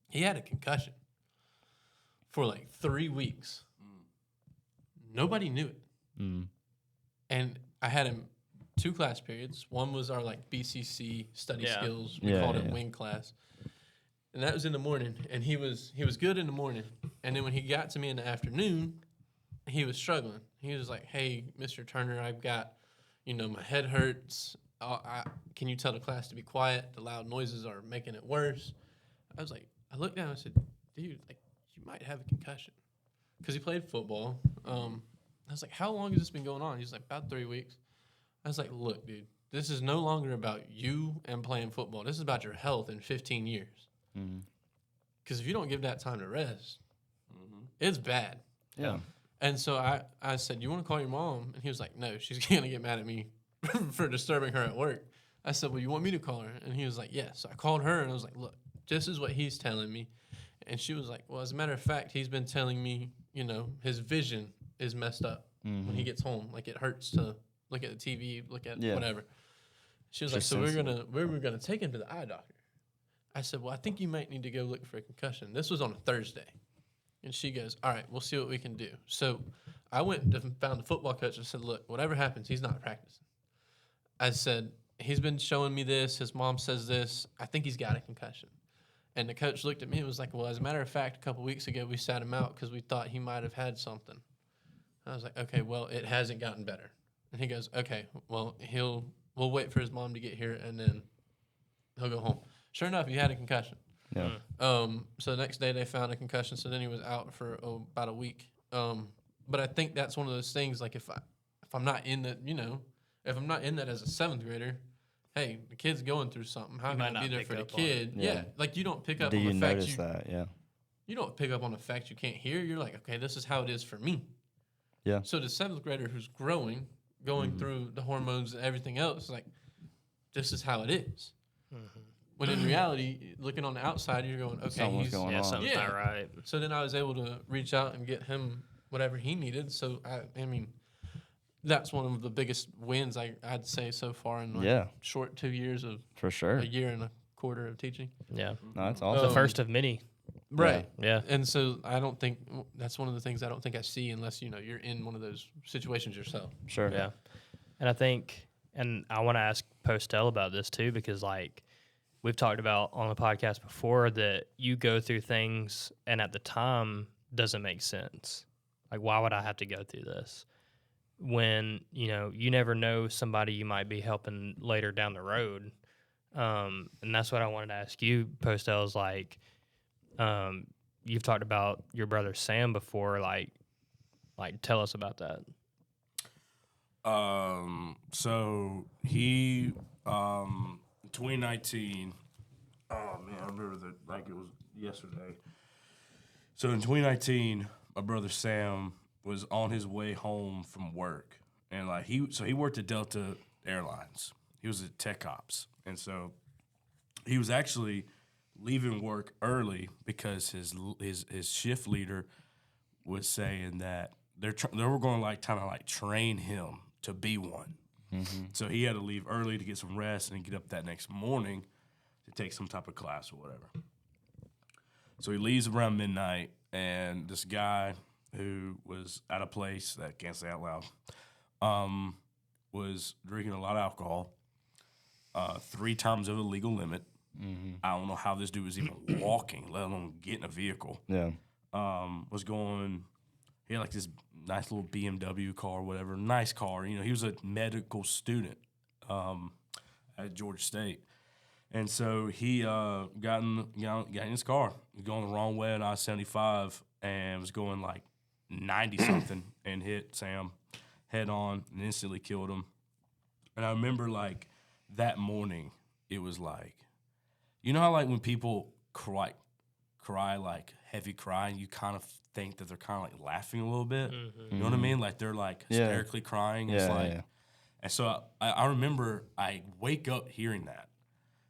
He had a concussion for like 3 weeks. Nobody knew it. And I had him 2 class periods. One was our like BCC study Yeah. skills. We Yeah, called it yeah. wing class. And that was in the morning, and he was good in the morning. And then when he got to me in the afternoon, he was struggling. He was like, "Hey, Mr. Turner, I've got, my head hurts. Can you tell the class to be quiet? The loud noises are making it worse." I was like, I looked down and I said, "Dude, like, you might have a concussion," because he played football. I was like, "How long has this been going on?" He's like, "About 3 weeks." I was like, "Look, dude, this is no longer about you and playing football. This is about your health in 15 years. Because if you don't give that time to rest, it's bad." Yeah. And so I said, "You want to call your mom?" And he was like, "No, she's going to get mad at me for disturbing her at work." I said, "Well, you want me to call her?" And he was like, "Yes." So I called her, and I was like, "Look, this is what he's telling me." And she was like, "Well, as a matter of fact, he's been telling me, his vision is messed up when he gets home. Like, it hurts to look at the TV, look at whatever." She was like, Just "So we're sensitive. gonna take him to the eye doctor." I said, "Well, I think you might need to go look for a concussion." This was on a Thursday. And she goes, "All right, we'll see what we can do." So I went and found the football coach and said, "Look, whatever happens, he's not practicing." I said, "He's been showing me this. His mom says this. I think he's got a concussion." And the coach looked at me and was like, "Well, as a matter of fact, a couple weeks ago, we sat him out because we thought he might have had something." I was like, "Okay, well, it hasn't gotten better." And he goes, "Okay, well, we'll wait for his mom to get here, and then he'll go home." Sure enough, he had a concussion. Yeah. So the next day they found a concussion. So then he was out for about a week. But I think that's one of those things. Like if I'm not in that, if I'm not in that as a 7th grader, hey, the kid's going through something. How You can might I be not there pick for the up on it. kid? Yeah. Yeah. Like you don't pick up Do on you the fact notice that? Yeah. you don't pick up on the fact you can't hear. You're like, okay, this is how it is for me. Yeah. So the 7th grader who's growing, going through the hormones and everything else, is like, this is how it is. When in reality, looking on the outside, you're going, okay, Something's going Yeah, on. something's Yeah. not right. So then I was able to reach out and get him whatever he needed. So I mean, that's one of the biggest wins I'd say so far in like Yeah. short 2 years of For sure. a year and a quarter of teaching. Yeah. No, that's The awesome. first of many. Right. Yeah. And so I don't think that's one of the things I don't think I see unless you're in one of those situations yourself. Sure. Yeah. And I think, and I want to ask Postel about this too, because like we've talked about on the podcast before that you go through things and at the time doesn't make sense. Like, why would I have to go through this? When, you never know somebody you might be helping later down the road. And that's what I wanted to ask you, Postel, is like, you've talked about your brother Sam before, like tell us about that. So he, 2019. Oh man, I remember that like it was yesterday. So in 2019, my brother Sam was on his way home from work, and like he worked at Delta Airlines. He was at Tech Ops, and so he was actually leaving work early because his shift leader was saying that they were going to like kind of like train him to be one. So he had to leave early to get some rest and get up that next morning to take some type of class or whatever. So he leaves around midnight, and this guy who was at a place that I can't say out loud was drinking a lot of alcohol, 3 times over the legal limit. I don't know how this dude was even walking, let alone getting a vehicle. Yeah. Was going, he had like this nice little BMW car, whatever, nice car. He was a medical student at Georgia State. And so he got in his car, going the wrong way on I-75 and was going like 90-something and hit Sam head on and instantly killed him. And I remember like that morning, it was like, how like when people cry like heavy crying, you kind of think that they're kind of like laughing a little bit. You know what I mean? Like they're like hysterically crying. It's like, and so I remember I wake up hearing that.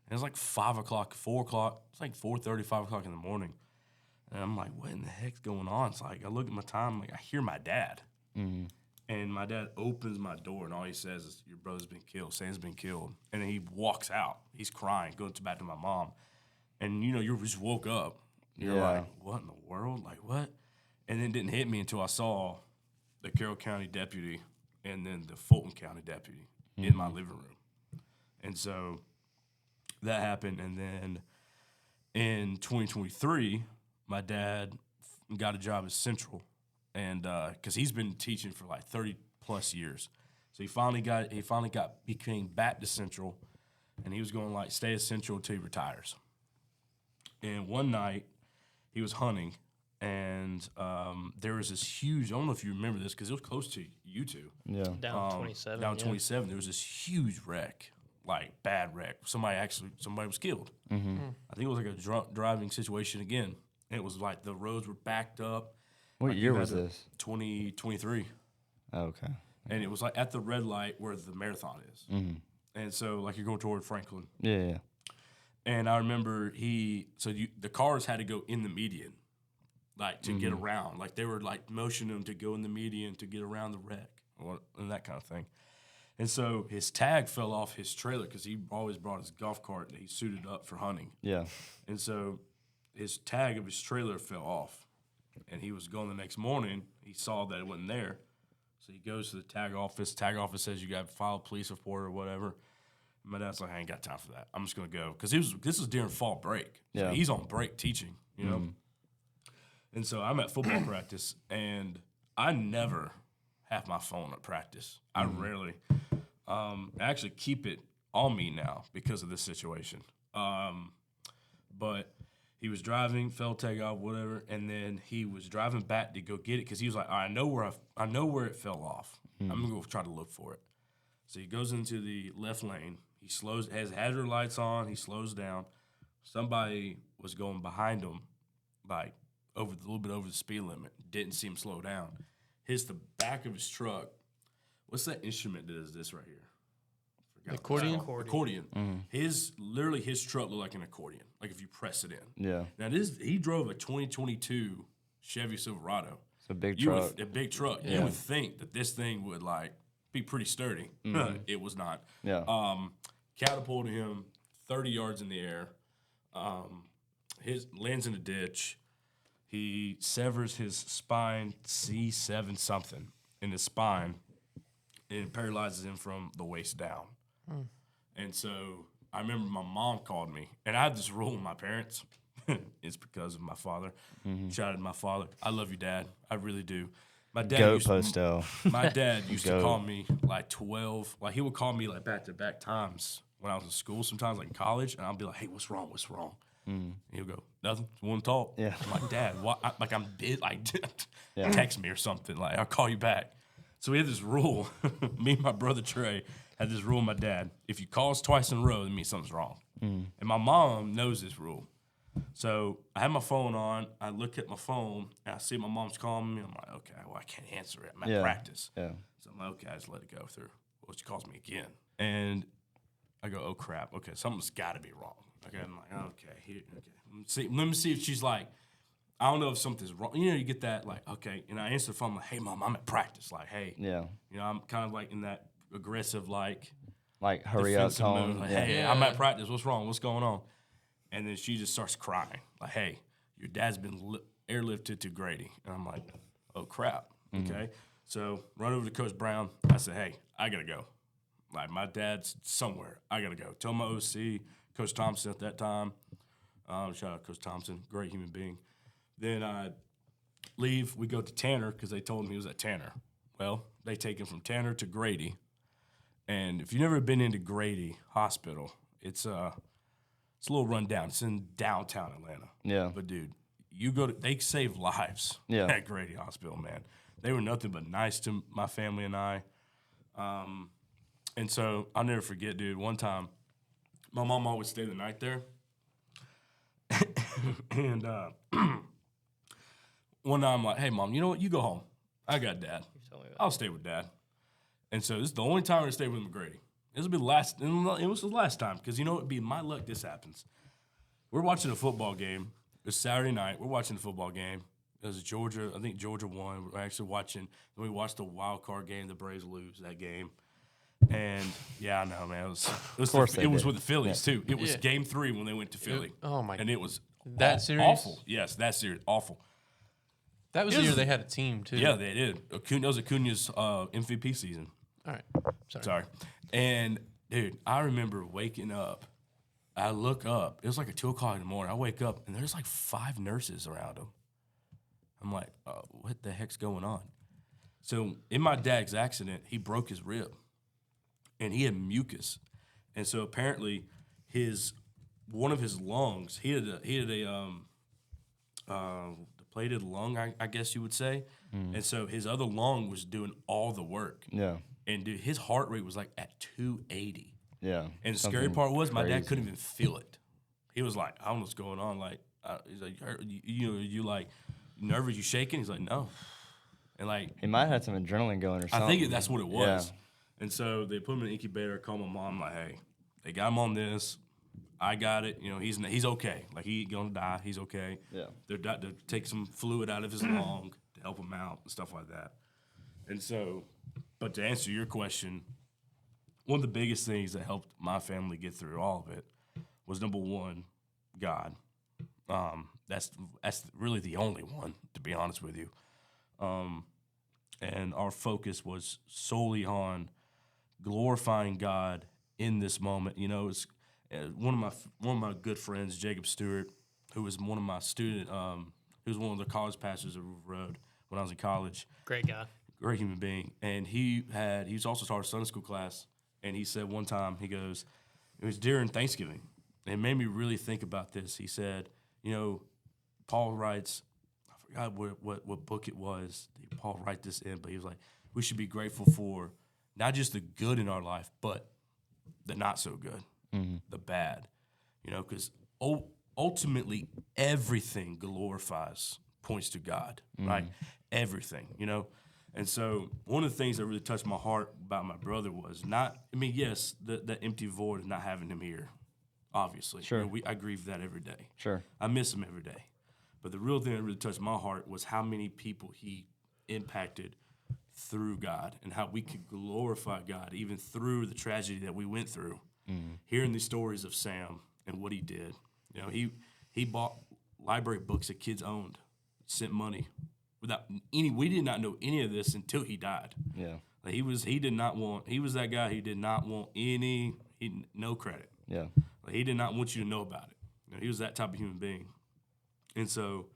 And it was like 5 o'clock, 4 o'clock. It's like 4:30, 5 o'clock in the morning. And I'm like, what in the heck's going on? It's like I look at my time, like I hear my dad. And my dad opens my door, and all he says is, "Your brother's been killed. Sam's been killed." And then he walks out. He's crying, goes back to my mom. And, you just woke up. You're like, what in the world? Like, what? And then it didn't hit me until I saw the Carroll County deputy and then the Fulton County deputy. in my living room. And so that happened. And then in 2023, my dad got a job at Central, and because he's been teaching for like 30 plus years. So he came back to Central, and he was going to like stay at Central until he retires. And one night he was hunting, and there was this huge, I don't know if you remember this because it was close to you two. Yeah. Down 27. Down yeah. 27, there was this huge wreck, like bad wreck. Somebody was killed. I think it was like a drunk driving situation again. And it was like the roads were backed up. What Like year you was had to- this? 2023. Oh, okay. And it was like at the red light where the marathon is. And so like you're going toward Franklin. Yeah. And I remember the cars had to go in the median, like to get around. Like they were like motioning them to go in the median to get around the wreck and that kind of thing. And so his tag fell off his trailer because he always brought his golf cart and he suited up for hunting. Yeah. And so his tag of his trailer fell off. And he was going the next morning. He saw that it wasn't there. So he goes to the tag office. Tag office says you got to file a police report or whatever. And my dad's like, I ain't got time for that. I'm just going to go. Because this was during fall break. So Yeah. he's on break teaching, you know. And so I'm at football practice, and I never have my phone at practice. I rarely. I actually keep it on me now because of this situation. But he was driving, fell tag off, whatever, and then he was driving back to go get it because he was like, I know where it fell off. I'm gonna go try to look for it. So he goes into the left lane. He has hazard lights on. He slows down. Somebody was going behind him, like a little bit over the speed limit. Didn't see him slow down. Hits the back of his truck. What's that instrument that does this right here? Forgot what it's called. Accordion. His truck looked like an accordion, like if you press it in. Yeah. Now he drove a 2022 Chevy Silverado. It's a big truck. A big truck. Yeah. You would think that this thing would like be pretty sturdy. It was not. Yeah. Catapulted him 30 yards in the air. His lands in a ditch. He severs his spine, C7 something in his spine, and it paralyzes him from the waist down. And so I remember my mom called me, and I had this rule with my parents. It's because of my father. Shout out to my father. I love you, Dad. I really do. My dad Goat used Postel. My dad used to Goat. call me like 12. Like he would call me like back-to-back times when I was in school, sometimes like in college, and I'll be like, hey, what's wrong? What's wrong? And he'll go, nothing. Want to talk? Yeah. I'm like, Dad, what? I'm big. Like, Yeah. text me or something. Like, I'll call you back. So we had this rule. Me and my brother Trey had this rule with my dad. If you call us twice in a row, that means something's wrong. And my mom knows this rule. So I had my phone on. I look at my phone, and I see my mom's calling me. I'm like, okay, well, I can't answer it. I'm at practice. Yeah. So I'm like, okay, I just let it go through. Well, she calls me again. And I go, oh, crap. Okay, something's got to be wrong. Okay, I'm like, okay. Let me see if she's like, I don't know if something's wrong. You know, you get that, like, okay. And I answer the phone, I'm like, hey, Mom, I'm at practice. Like, hey. Yeah. You know, I'm kind of like in that aggressive, like Hurry up defensive tone. mode. Like, Yeah. hey, I'm at practice. What's wrong? What's going on? And then she just starts crying. Like, hey, your dad's been airlifted to Grady. And I'm like, oh, crap. Okay. So run over to Coach Brown. I said, hey, I got to go. Like, my dad's somewhere. I got to go. Tell my OC, Coach Thompson at that time. Shout out Coach Thompson. Great human being. Then I leave. We go to Tanner because they told him he was at Tanner. Well, they take him from Tanner to Grady. And if you've never been into Grady Hospital, it's a little run down. It's in downtown Atlanta. Yeah. But, dude, they save lives at Grady Hospital, man. They were nothing but nice to my family and I. And so I'll never forget, dude, one time my mom always stayed the night there. And one night I'm like, hey, Mom, you know what? You go home. I got Dad. I'll stay with Dad. And so this is the only time I'm going to stay with McGrady. This will be the last. It was the last time because, you know, it'd be my luck this happens. We're watching a football game. It's Saturday night. We're watching the football game. It was Georgia. I think Georgia won. We're actually watching. Then we watched the wild card game. The Braves lose that game. And, yeah, I know, man. It was with the Phillies, too. It was game 3 when they went to Philly. Oh, my God. And it was That series? awful. Yes, that series. Awful. That was the year they had a team, too. Yeah, they did. That was Acuna's MVP season. All right. Sorry. Sorry. And dude, I remember waking up. I look up. It was like 2 o'clock in the morning. I wake up and there's like 5 nurses around him. I'm like, what the heck's going on? So in my dad's accident, he broke his rib, and he had mucus, and so apparently one of his lungs, he had a depleted lung, I guess you would say, and so his other lung was doing all the work. Yeah. And dude, his heart rate was like at 280. Yeah. And the scary part was my dad couldn't even feel it. He was like, I don't know what's going on. Like, he's like, you like nervous, you shaking? He's like, no. And like, He might have had some adrenaline going or something. I think that's what it was. Yeah. And so they put him in an incubator, called my mom, like, hey, they got him on this. I got it. You know, he's okay. Like, he ain't gonna die. He's okay. Yeah. They're take some fluid out of his lung to help him out and stuff like that. And so, but to answer your question, one of the biggest things that helped my family get through all of it was, number one, God. That's really the only one, to be honest with you. And our focus was solely on glorifying God in this moment. You know, it's one of my good friends, Jacob Stewart, who was one of my student, who was one of the college pastors of River Road when I was in college. Great guy. Great human being. And he's also taught a Sunday school class. And he said one time, he goes, it was during Thanksgiving. And it made me really think about this. He said, you know, Paul writes, I forgot what book it was. Paul write this in, but he was like, we should be grateful for not just the good in our life, but the not so good, the bad. You know, because ultimately everything glorifies, points to God, right? Everything, you know. And so one of the things that really touched my heart about my brother was yes, the empty void of not having him here, obviously. Sure. You know, I grieve that every day. Sure. I miss him every day. But the real thing that really touched my heart was how many people he impacted through God and how we could glorify God even through the tragedy that we went through. Hearing the stories of Sam and what he did. You know, he bought library books that kids owned, sent money. We did not know any of this until he died. Yeah. Like, he was that guy who did not want no credit. Yeah. Like, he did not want you to know about it. You know, he was that type of human being. And so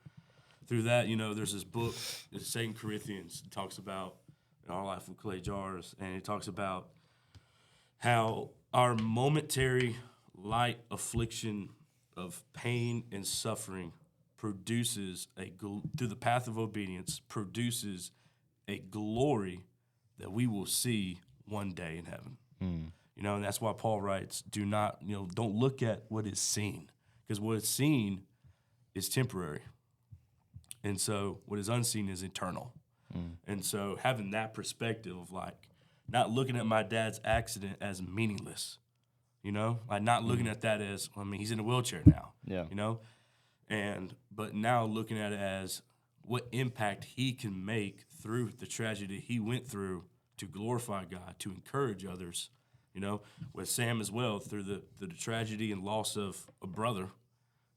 through that, you know, there's this book, it's 2 Corinthians. It talks about our life with clay jars, and it talks about how our momentary light affliction of pain and suffering produces through the path of obedience, produces a glory that we will see one day in heaven. You know, and that's why Paul writes, don't look at what is seen, because what is seen is temporary. And so what is unseen is eternal. And so having that perspective of like not looking at my dad's accident as meaningless, you know, like not looking at that as, he's in a wheelchair now, you know, but now looking at it as what impact he can make through the tragedy he went through to glorify God, to encourage others, you know, with Sam as well, through the tragedy and loss of a brother,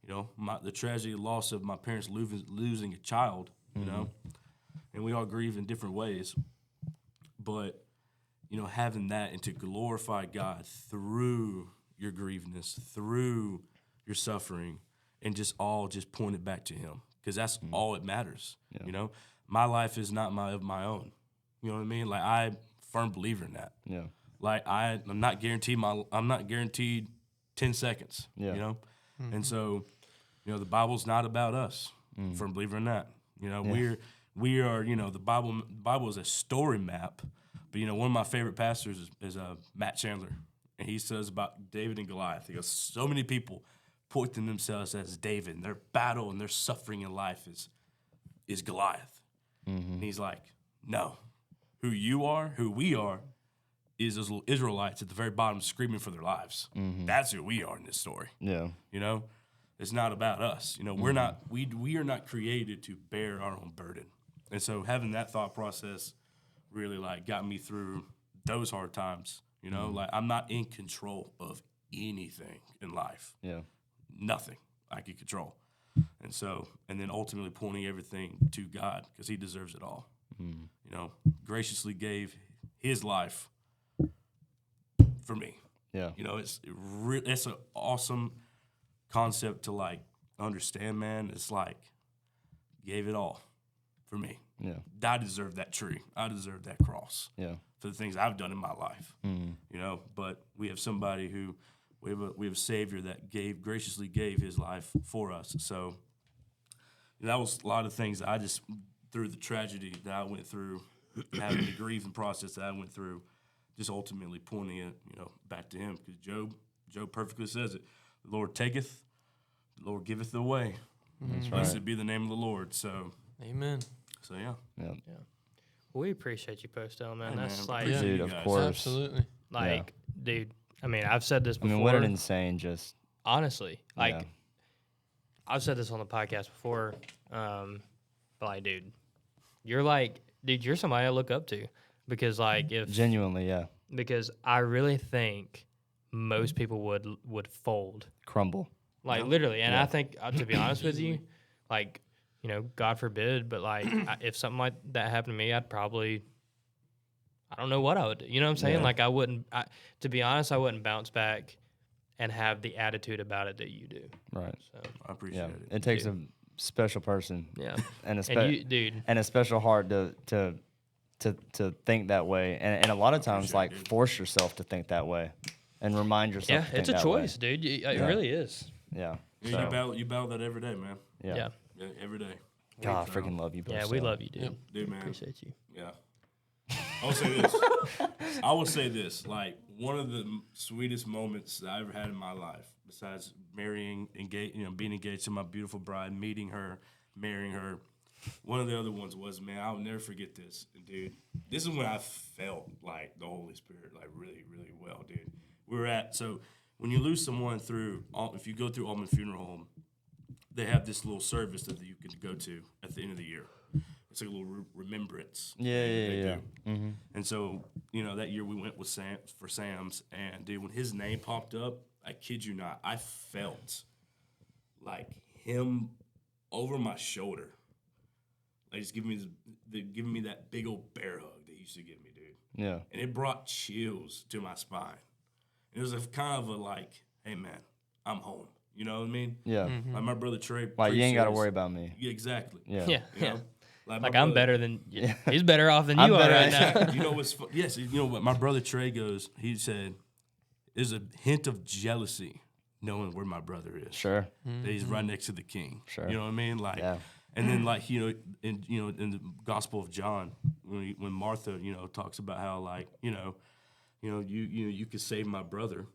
you know, the tragedy and loss of my parents losing a child, you know, and we all grieve in different ways. But, you know, having that and to glorify God through your grievedness, through your suffering, and just point it back to him, because that's all that matters. Yeah. You know, my life is not of my own. You know what I mean? Like, I'm a firm believer in that. Yeah. Like, I'm not guaranteed 10 seconds. Yeah. You know, and so, you know, the Bible's not about us. Firm believer in that. You know, we are. You know, the Bible is a story map. But, you know, one of my favorite pastors is Matt Chandler, and he says about David and Goliath. He goes, so many people point to themselves as David, and their battle and their suffering in life is Goliath. And he's like, no, who we are, is those little Israelites at the very bottom screaming for their lives. That's who we are in this story. Yeah, you know, it's not about us. You know, we are not created to bear our own burden. And so having that thought process really like got me through those hard times. You know, like I'm not in control of anything in life. Yeah. Nothing I can control. And then ultimately pointing everything to God, because he deserves it all. You know, graciously gave his life for me. Yeah. You know, it's an awesome concept to like understand, man. It's like gave it all for me. Yeah. I deserve that tree. I deserve that cross. Yeah. For the things I've done in my life. Mm-hmm. You know, but we have somebody who we have a Savior that graciously gave his life for us. So that was a lot of things that I just, through the tragedy that I went through, having the grieving process that I went through, just ultimately pointing it, you know, back to him. Because Job perfectly says it. The Lord taketh, the Lord giveth away. That's Blessed right. be the name of the Lord. So, Amen. yeah. Yeah. We appreciate you, Postel, man. Hey, That's man, like, appreciate Dude, you of guys. course. Absolutely. like, dude. I mean, I've said this I before. mean, what an insane just. Honestly, like, Yeah. I've said this on the podcast before, but like, dude, you're somebody I look up to because, like, Genuinely, yeah. because I really think most people would fold, Crumble. like literally, and I think to be honest with you, like, you know, God forbid, but like, if something like that happened to me, I'd probably. I don't know what I would do. You know what I'm saying? Yeah. Like to be honest, I wouldn't bounce back and have the attitude about it that you do. Right. So I appreciate Yeah. it. It takes a special person. yeah, And a and you, dude, and a special heart to think that way, and a lot of times like force yourself to think that way, and remind yourself. yeah, to think it's a that choice, way. dude. It really is. Yeah. Yeah, So, you battle that every day, man. yeah. Yeah, Yeah, every day. God, I freaking love you. yeah, both we so. love you, dude. Yep. Dude, man. Appreciate you. Yeah. I will say this. Like, one of the sweetest moments that I ever had in my life, besides being engaged to my beautiful bride, meeting her, marrying her, one of the other ones was, man, I'll never forget this. And, dude, this is when I felt like the Holy Spirit, like, really, really well, dude. So when you lose someone if you go through Almond Funeral Home, they have this little service that you can go to at the end of the year. It's like a little remembrance. Yeah. do. Mm-hmm. And so, you know, that year we went with Sam's, and dude, when his name popped up, I kid you not, I felt like him over my shoulder, like just giving me that big old bear hug that he used to give me, dude. Yeah. And it brought chills to my spine. It was a kind of a like, hey man, I'm home. You know what I mean? Yeah. Like my brother Trey. Like, you ain't got to says- worry about me. Yeah, exactly. Yeah. Yeah, You yeah. know? my Like I'm brother- better than he's better off than I'm you are better right than- now. You know what's yes, you know what my brother Trey goes, he said, there's a hint of jealousy knowing where my brother is. Sure. That he's right next to the king. Sure. You know what I mean? Like Yeah. and then like, in the Gospel of John, when Martha, talks about how like, you could save my brother.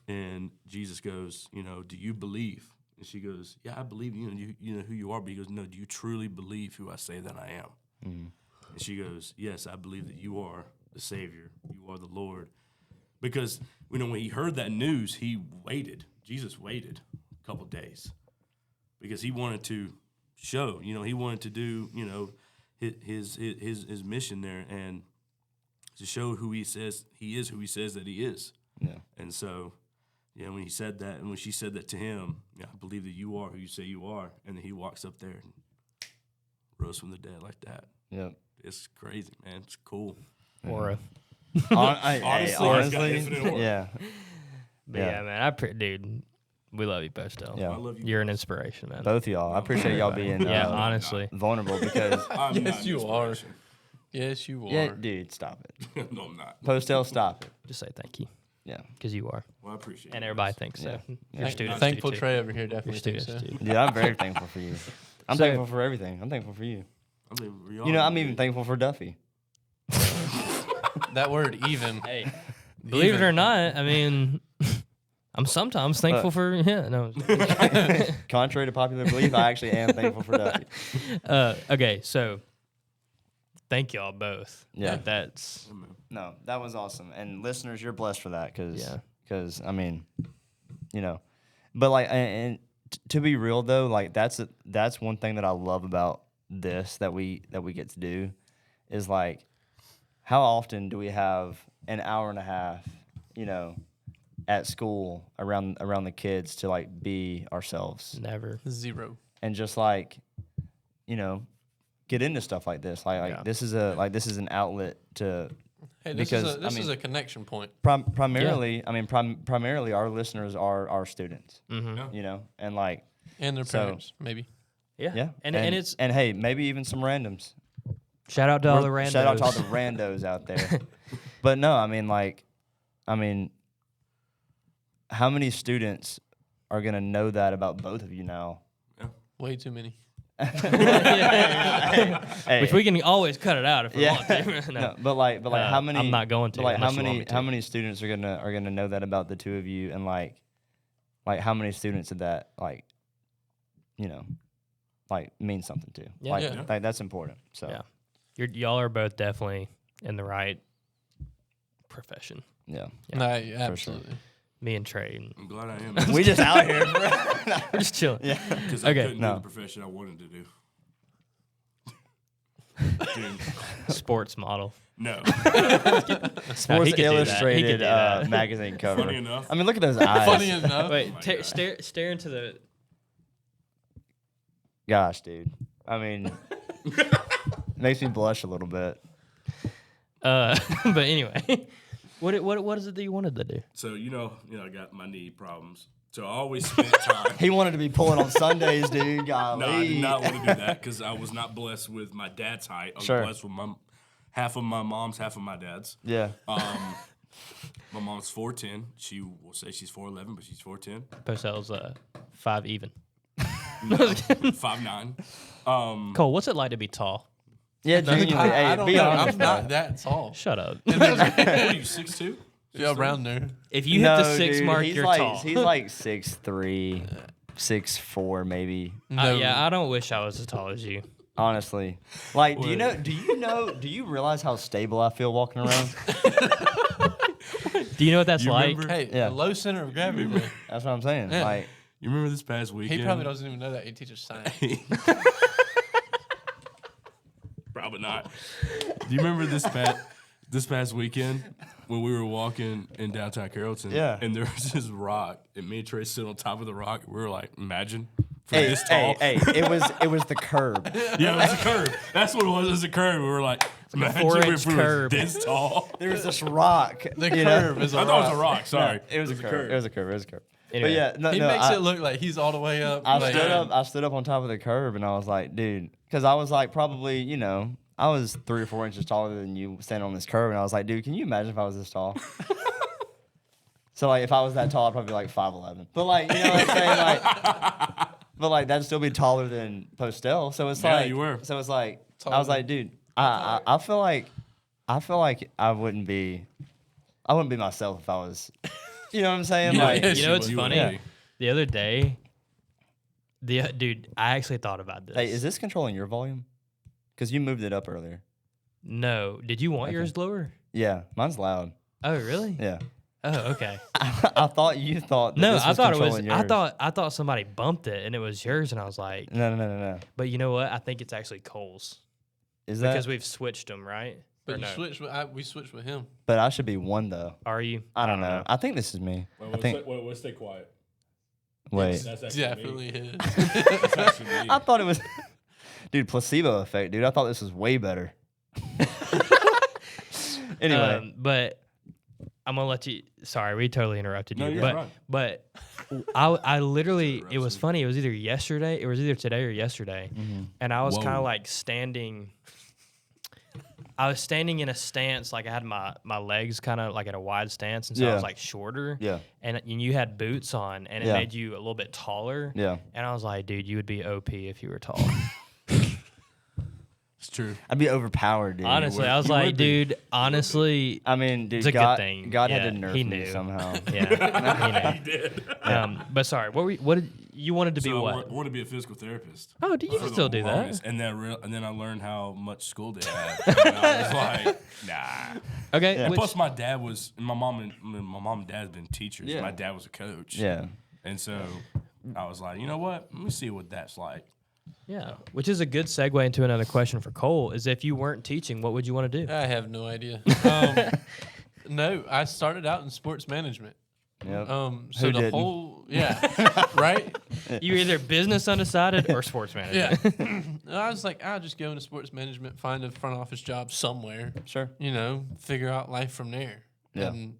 And Jesus goes, do you believe? And she goes, yeah, I believe you know who you are. But he goes, no, do you truly believe who I say that I am? Mm-hmm. And she goes, yes, I believe that you are the Savior. You are the Lord. Because, when he heard that news, Jesus waited a couple days because he wanted to show, he wanted to do, his mission there and to show who he says he is, who he says that he is. Yeah. And so, when he said that, and when she said that to him, I believe that you are who you say you are. And then he walks up there and rose from the dead like that. Yep. It's crazy, man. It's cool. Aura. Honestly, infinite aura. yeah. But Yeah. yeah, man, dude, we love you, Postel. Yeah. I love you. You're an inspiration, man. Both of y'all. I appreciate y'all being Yeah, uh, honestly. vulnerable because I'm Yes, not an you are. inspiration. Yes, you are. yeah, dude, stop it. No, I'm not. Postel, stop it. Just say thank you, Yeah. because you are, Well, I appreciate and you everybody guys. thinks so. Yeah. Your students Thankful do too. Trey over here Your definitely thinks students so. do. Dude, I'm very thankful for you. I'm So- thankful for everything. I'm thankful for you. I mean, we all I'm do. even thankful for Duffy. That word even. Hey, believe it or not, I mean, I'm sometimes thankful for no. Contrary to popular belief, I actually am thankful for Duffy. Okay, so thank y'all both. Yeah. That's No, that was awesome. And listeners, you're blessed for that Yeah. because I mean, but like, and to be real though, like that's one thing that I love about this that we get to do is like, how often do we have an hour and a half, at school around the kids to like be ourselves never. Zero. and just like, get into stuff like this. Like Yeah. this is an outlet to Hey, this is a connection point. Primarily, I mean, primarily our listeners are our students. Mm-hmm. You know, and like And their parents, maybe. Yeah. And it's hey, maybe even some randoms. shout out to all the randos. Shout out to all the randos out there. But no, I mean, how many students are gonna know that about both of you now? Way too many. Hey, Which we can always cut it out if we want to. no, but like how many? I'm not going to. But like unless you want me to. how many students are gonna know that about the two of you, and like how many students did that mean something to? Yeah. Like that's important. So Yeah. Y'all are both definitely in the right profession. yeah. No, absolutely. Me and Trey. I'm glad I am. We just out here. We're just chilling. Yeah. Because I Okay. couldn't do the profession I wanted to do. Dude, Sports model. no. Sports he could do that. He could Illustrated do that. magazine cover. Funny enough. I mean, look at those eyes. Funny enough. Wait, my God. stare into the. Gosh, dude. I mean, makes me blush a little bit. But anyway, what is it that you wanted to do? So I got my knee problems. So I always spent time. He wanted to be pulling on Sundays, dude. Golly. No, I did not want to do that because I was not blessed with my dad's height. I was Sure. blessed with half of my mom's, half of my dad's. Yeah. My mom's 4'10". She will say she's 4'11", but she's 4'10". Postell's 5 even. 5'9". Cole, what's it like to be tall? Yeah, genuinely. Hey, I don't be know. honest. I'm not that tall. Shut up. What are you, 6'2"? Yeah, around there. If you hit the No, 6 dude, mark, he's you're like, tall. He's like 6'3", 6'4", maybe. No. Yeah, I don't wish I was as tall as you. Honestly, like, do you realize how stable I feel walking around? Do you know what that's You like? remember? Hey, Yeah. the low center of gravity, man. That's what I'm saying. Yeah. Like, You remember this past weekend? He probably doesn't even know that. He teaches science. Probably not. Do you remember this past weekend when we were walking in downtown Carrollton? Yeah. And there was this rock, and me and Trey stood on top of the rock. We were like, imagine for hey, this tall. hey, it was the curb. Yeah, it was a curve. That's what it was. It was a curve. We were like, imagine 4-inch if we curve. were this tall. There was this rock. The you know? curve is a I rock. thought it was a rock. Sorry. It was a curve. It was a curve. It was a curve. Anyway. But yeah, no, He no, makes I, it look like he's all the way up. I like, stood up on top of the curb, and I was like, dude, because I was like probably, I was 3 or 4 inches taller than you standing on this curb, and I was like, dude, can you imagine if I was this tall? So like, if I was that tall, I'd probably be like 5'11". But like, you know what I'm saying? Like, but like that'd still be taller than Postell. So it's Yeah, like, you were. So it's like, Taller I was like, dude, I feel like I wouldn't be myself if I was, you know what I'm saying? Yeah, like, yeah, You know what's you would funny? be. The other day, dude, I actually thought about this. hey, is this controlling your volume? Because you moved it up earlier. No. Did you want Okay. yours lower? Yeah, mine's loud. Oh, really? Yeah. Oh, okay. I thought you thought that No, this I was thought it was. controlling yours. I thought somebody bumped it and it was yours, and I was like, No. but you know what? I think it's actually Cole's Is that? because we've switched them, right? But Or you no? switched with, we switched with him. But I should be one though. Are you? I don't know. I think this is me. I think. Wait, stay quiet. Wait. That's It's actually definitely his. That's actually me. I thought it was. Dude, placebo effect, dude. I thought this was way better. Anyway, But I'm gonna let you. Sorry, we totally interrupted you. No, you're but right. but I literally, it was funny. It was either yesterday. It was either today or yesterday, and I was kind Whoa. of like standing. I was standing in a stance, like I had my legs kind of like at a wide stance, and so I Yeah. was like shorter. yeah, And you had boots on, and it Yeah. made you a little bit taller. yeah. And I was like, dude, you would be OP if you were tall. It's true. I'd be overpowered, dude. Honestly, I was you like, would be. dude, honestly, I mean, dude, It's a good God, thing. God Yeah, had to nerf he me knew. somehow. yeah, He did. But sorry, what did you wanted to be? So What? I want to be a physical therapist. Oh, you for can the still do that. longest. And then I learned how much school they had. And I was like, nah. Okay. Yeah. which- Plus, my dad was, my mom and dad have been teachers. Yeah. My dad was a coach. Yeah. And so I was like, you know what? Let me see what that's like. yeah, which is a good segue into another question for Cole. Is if you weren't teaching, what would you want to do? I have no idea. No, I started out in sports management. Yep. So Who the didn't? whole Yeah. Right? You're either business undecided or sports management. Yeah. I was like, I'll just go into sports management, find a front office job somewhere, Sure. figure out life from there. Yeah. And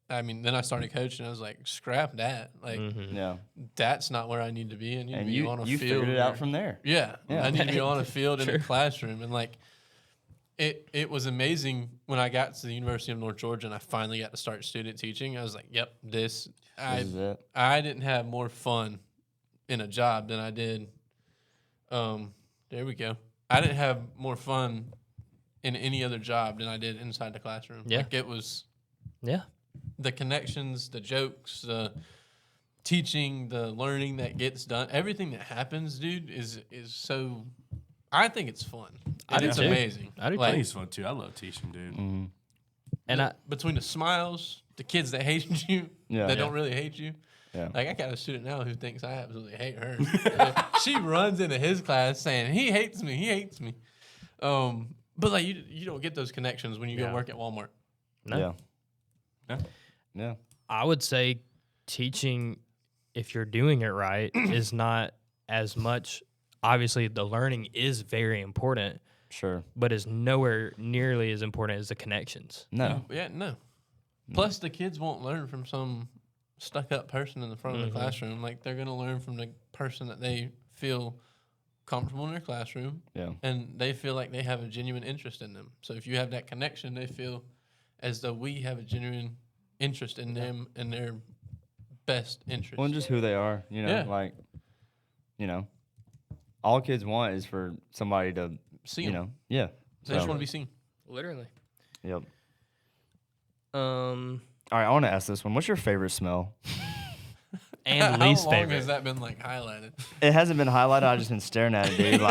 I mean, then I started coaching. I was like, scrap that. Like, Yeah. that's not where I need to be. I need And to be on a you field. figured it out from there. Yeah. Yeah. I need to be on a field in a classroom. And like, it was amazing when I got to the University of North Georgia and I finally got to start student teaching. I was like, yep, This is it. I didn't have more fun in a job than I did. There we go. I didn't have more fun in any other job than I did inside the classroom. Yeah. Like it was Yeah. the connections, the jokes, the teaching, the learning that gets done. Everything that happens, dude, is so. I think it's fun. I do It's too. amazing. I do I too. think it's fun too. I love teaching, dude. And between the smiles, the kids that hate you, Yeah. that Yeah. don't really hate you. Yeah. Like I got a student now who thinks I absolutely hate her. She runs into his class saying he hates me. He hates me. But like you don't get those connections when you go Yeah. work at Walmart. No. Yeah. Yeah. I would say teaching, if you're doing it right, is not as much. Obviously, the learning is very important, Sure. but is nowhere nearly as important as the connections. No. Yeah, no. Plus, the kids won't learn from some stuck-up person in the front of the classroom. Like they're gonna learn from the person that they feel comfortable in their classroom, Yeah. and they feel like they have a genuine interest in them. So if you have that connection, they feel as though we have a genuine interest in them and their best interest. Well, and just who they are, Yeah. like, all kids want is for somebody to, See 'em. yeah. They just want to be seen. Literally. Yep. All All right, I want to ask this one. What's your favorite smell? and How least long favorite. has that been like highlighted? It hasn't been highlighted. I've just been staring at it, dude.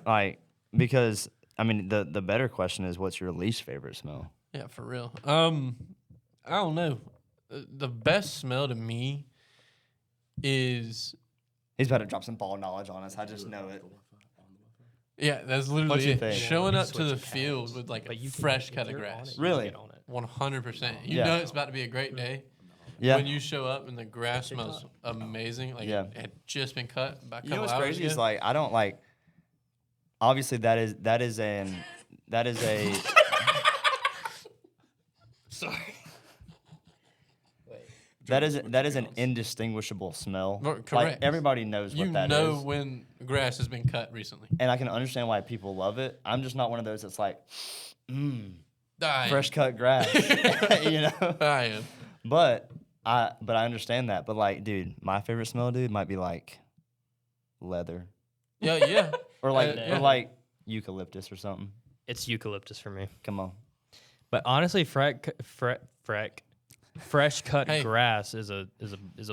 Like, because I mean, the better question is, what's your least favorite smell? Yeah, for real. I don't know. The best smell to me is He's about to drop some ball knowledge on us. I just know it. that's What's literally your it. thing? Showing up to Switch the accounts. field with like a But you fresh can, cut if of you're on grass. it, you Really? can get on it. 100%. You Yeah. know it's about to be a great day. Yeah. When you show up and the grass smells amazing, like Yeah. it had just been cut about a You couple know what's hours crazy ago. is like I don't like. Obviously, that is a. Sorry. That is an indistinguishable smell. Well, Like correct. everybody knows you what that know is. when grass has been cut recently. And I can understand why people love it. I'm just not one of those that's like, I fresh cut grass, you know. I am. But I understand that. But like, dude, my favorite smell, dude, might be like leather Yeah. or like Yeah. or like eucalyptus or something. It's eucalyptus for me. Come on. But honestly, fresh cut Hey. grass is a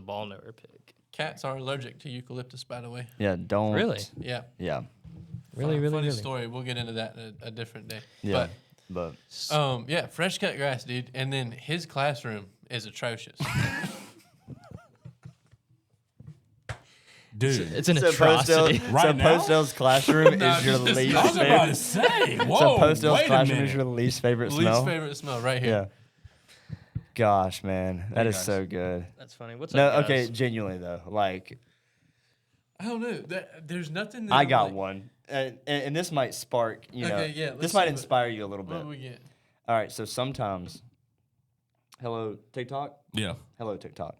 ball knower pick. Cats are allergic to eucalyptus, by the way. Yeah, don't. Really? Yeah. Yeah. Really, really, funny really. story. We'll get into that a different day. Yeah. But But fresh cut grass, dude. And then his classroom is atrocious. Dude, It's an so atrocity. Right now? Postdale's classroom No, is your just- least I was about favorite. to say, So whoa, Postdale's wait a classroom minute. is your least favorite Least smell. favorite smell right here. Yeah. Gosh, man, that is guys. so good. That's funny. What's No, up, okay, guys? genuinely though, like I don't know. There's nothing. That I I'm got like, one, and this might spark, Okay, yeah, let's this see might what- inspire you a little What bit. do we get? All right, so sometimes, hello TikTok, Yeah. hello TikTok.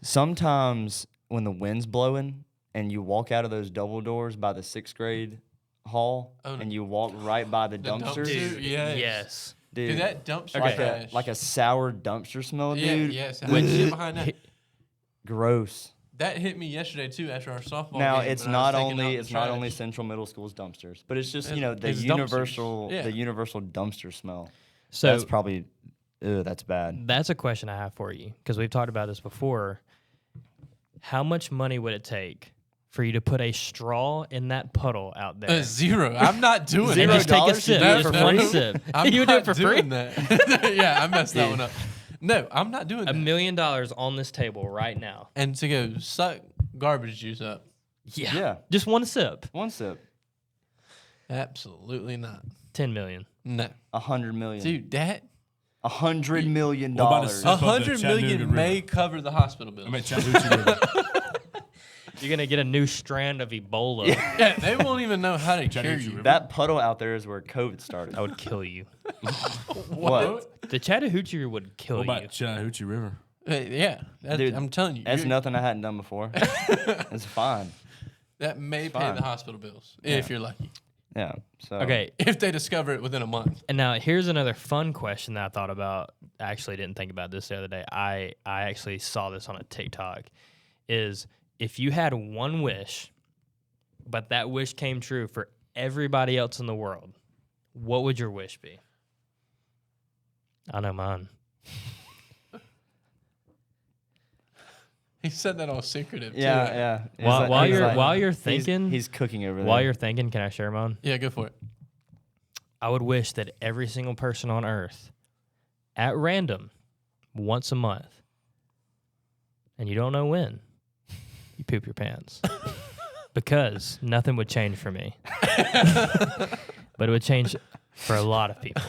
Sometimes when the wind's blowing and you walk out of those double doors by the 6th grade hall, Oh, no. and you walk right by the The dumpsters, dumpster? Yes. Yes. dude, Dude, that dumpster like trash. a sour dumpster smell, yeah, dude. yes. How much shit behind that? Gross. That hit me yesterday too after our softball Now game. it's when I was not taking out only the it's not only trash. Central Middle School's dumpsters, but it's just It's- the it's dumpsters. universal Yeah. the universal dumpster smell. So That's probably that's bad. that's a question I have for you because we've talked about this before. How much money would it take for you to put a straw in that puddle out there? Zero. I'm not doing And $0 just take a to sip, do it just for one free? sip. I'm You would do not it for free. doing that. Yeah, I messed that one up. No, I'm not doing $1 that. million on this table right now. And to go suck garbage juice up. Yeah. Yeah. Just one sip. One sip, Absolutely not. 10 million. No. 100 million, Dude, that $100 million. What about a sip of the $100 million Chattanooga may River? cover the hospital bills. I mean, Chattahoochee River. You're gonna get a new strand of Ebola. Yeah, they won't even know how to cure Chattahoochee you. River. That puddle out there is where COVID started. I would kill you. What? The Chattahoochee would kill What you. about Chattahoochee River? Yeah, Dude, I'm telling you, That's nothing I hadn't done before. It's fine. that may pay fine. the hospital bills if you're lucky. Yeah. So Okay, If they discover it within a month. and now here's another fun question that I thought about. I actually didn't think about this the other day. I actually saw this on a TikTok. Is if you had one wish, but that wish came true for everybody else in the world, what would your wish be? I know mine. He said that all secretive too. Yeah. It's While you're he's- thinking, he's cooking over there. while you're thinking, can I share mine? Yeah, go for it. I would wish that every single person on Earth, at random, once a month, and you don't know when, you poop your pants. Because nothing would change for me. But it would change for a lot of people.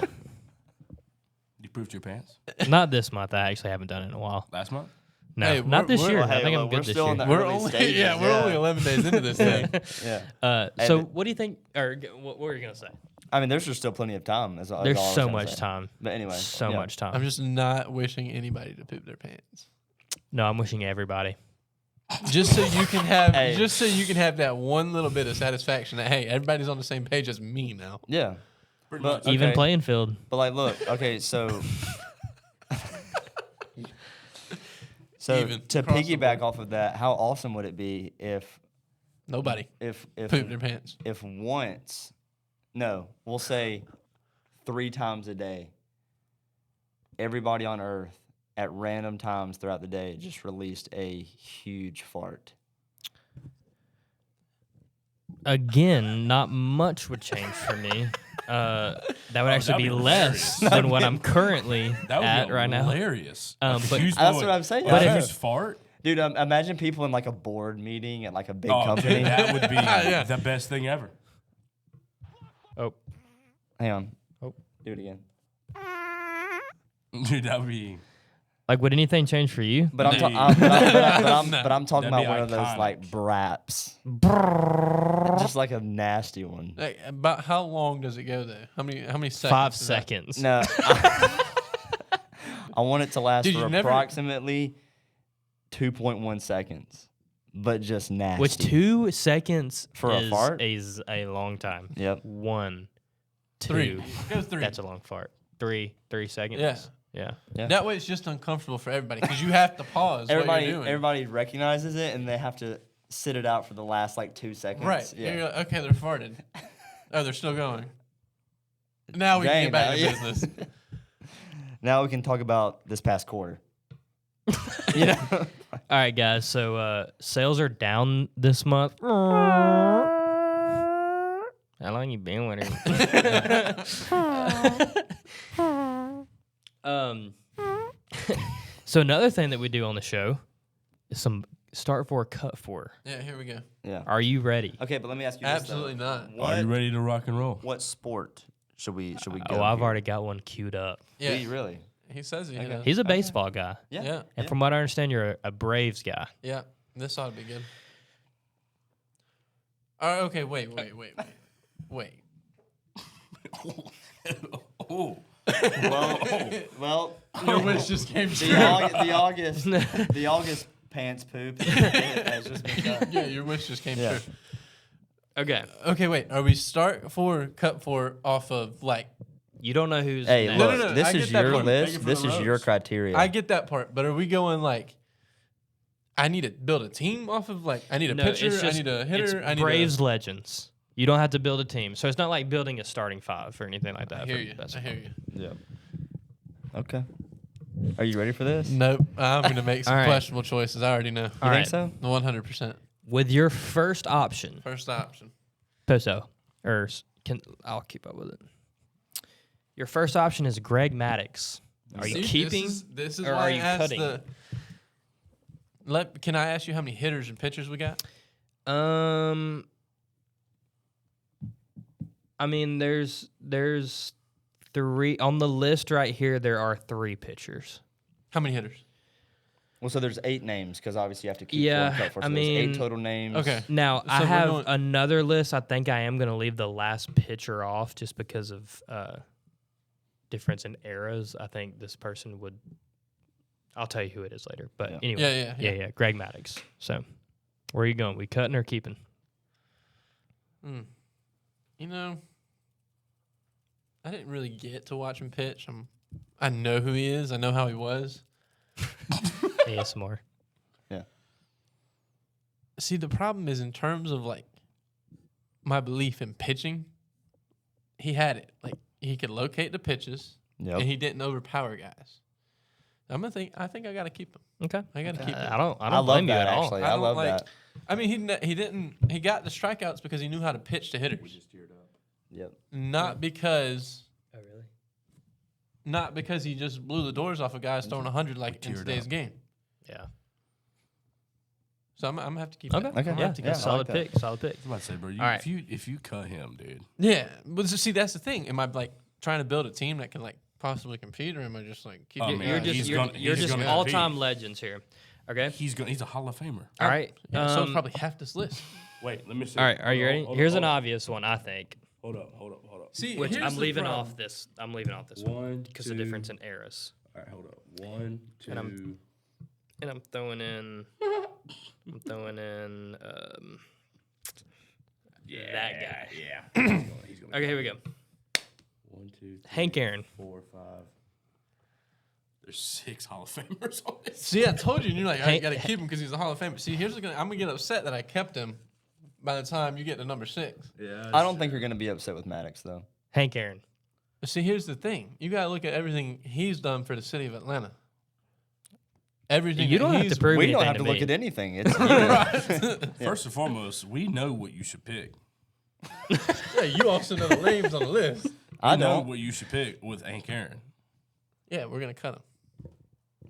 You pooped your pants Not this month. I actually haven't done it in a while. last month? No, Hey, not this we're- year. well, I hey, think well, I'm we're good this still year. in the We're early only stages, we're only 11 days into this thing. Yeah. So And what do you think, or what were you going to say? I mean, there's just still plenty of time. That's all There's I was so gonna much say. time. But anyway, So yeah. much time. I'm just not wishing anybody to poop their pants. No, I'm wishing everybody. Just so you can have Hey. just so you can have that one little bit of satisfaction that hey, everybody's on the same page as me now. Yeah. But, Even okay, playing field. But like, look, okay, so Even to across the piggyback board. off of that, how awesome would it be if Nobody if pooped their pants. if once, no, we'll say 3 times a day, everybody on Earth at random times throughout the day just released a huge fart. Again, not much would change for me. That would actually that'd be be less hilarious. than what I'm currently That would at be right now. hilarious. But- That's what I'm saying. But I if know. just fart. Dude, imagine people in like a board meeting at like a big Oh, company. dude, that would be Yeah. the best thing ever. Oh, Hang on. Oh. Do it again. Dude, that would be. like would anything change for you? But I'm, Hey. but I'm talking That'd be about one of those iconic. like braps. Just like a nasty one. Like, about how long does it go though? How many seconds? 5 is that? seconds. No. I want it to last Dude, for you never- approximately 2.1 seconds. But just nasty. Which 2 seconds For a is fart? is a long time. Yep. 1, 2. 3. Go 3. That's a long fart. 3 seconds. Yeah. Yeah. Yeah. That way it's just uncomfortable for everybody because you have to pause what Everybody you're doing. everybody recognizes it and they have to sit it out for the last like 2 seconds. Right. Yeah. You're like, okay, they're farted. Oh, they're still going. Now we Dang, can get back now- to yeah. business. Now we can talk about this past quarter. You know? All right, guys. So sales are down this month. How long you been with her? So another thing that we do on the show is some start for, cut for. Yeah, here we go. Yeah. Are you ready? Okay, but let me ask you Absolutely this, not. though. Are you ready to rock and roll? What sport should we go? Oh, I've here? already got one queued up. Yeah, Really? he says he Okay. does. He's a baseball guy, Yeah. Yeah. and from what I understand, you're a Braves guy. Yeah, this ought to be good. All right, okay, wait. Oh, Well, Your wish just came true. the August pants poop has just been done. Yeah, your wish just came Yeah. true. Okay, Okay, wait. Are we start for, cut for off of like? you don't know who's Hey, next. look, no, this I is get that your part. list. Thank you for This the is your roast. criteria. I get that part, but are we going like? I need to build a team off of like. I need a No, pitcher. it's I just- need a It's hitter. I need Braves legends. You don't have to build a team, so it's not like building a starting 5 or anything like that. I hear for you. I basketball. hear you. Yeah. Okay. Are you ready for this? Nope. I'm gonna make some All right. questionable choices. I already know. You All think right. so? 100%. With your first option, First option. Poso, I'll keep up with it. Your first option is Greg Maddux. Are you See, keeping? This is or why are I you asked cutting? Can I ask you how many hitters and pitchers we got? I mean, there's 3 3 on the list right here. There are 3 pitchers. How many hitters? Well, so there's 8 names because obviously you have to keep Yeah, one cut for. I So there's 8 mean- total names. Okay. Now, I So we're have going- another list. I think I am going to leave the last pitcher off just because of difference in eras. I think this person would. I'll tell you who it is later. But Yeah. anyway, Yeah. Greg Maddux. So, where are you going? We cutting or keeping? You know, I didn't really get to watch him pitch. I know who he is. I know how he was. ASMR. See, the problem is in terms of like my belief in pitching, he had it. Like he could locate the pitches, Yep. and he didn't overpower guys. I think I got to keep him. Okay. I got to keep him. I don't I love blame you that at all. actually. I I don't love like- that. I mean, he got the strikeouts because he knew how to pitch to hitters, Yep. not because Oh, really? not because he just blew the doors off of guys throwing 100 like in Teared today's up. game. Yeah. So I'm gonna have to keep Okay. that. Okay. I'm gonna Yeah. have to Yeah, keep I Solid like that. pick. Solid pick. I was about to say, bro, All right. if you cut him, dude. Yeah, but see, that's the thing. Am I like trying to build a team that can like possibly compete, or am I just like keep? Oh, it man, You're guys? just he's you're, gonna- you're he's just gonna all-time compete. legends here. Okay. He's a Hall of Famer. All right. Yeah, so it's probably half this list. Wait, let me see. All right. Are you ready? Hold Here's up, an hold up. obvious one, I think. Hold up. See, Which here's I'm the leaving problem. off this. I'm leaving off this one One, because of the difference in eras. All right, hold up. 1, 2. And And I'm throwing in. That guy. Yeah. He's gonna Okay, here we go. 1, 2, 3, Hank Aaron. 4, 5. There's 6 Hall of Famers on this. See, I told you, and you're like, I Hank- got to keep him because he's a Hall of Famer. See, I'm gonna get upset that I kept him. By the time you get to number 6, Yeah. I don't think you're gonna be upset with Maddox though. Hank Aaron. but see, here's the thing: you gotta look at everything he's done for the city of Atlanta. Everything You that don't have he's- to prove We don't anything have to to look me. at anything. It's First and foremost, we know what you should pick. Yeah, you also know the names on the list. I We know know. what you should pick with Hank Aaron. Yeah, we're gonna cut him.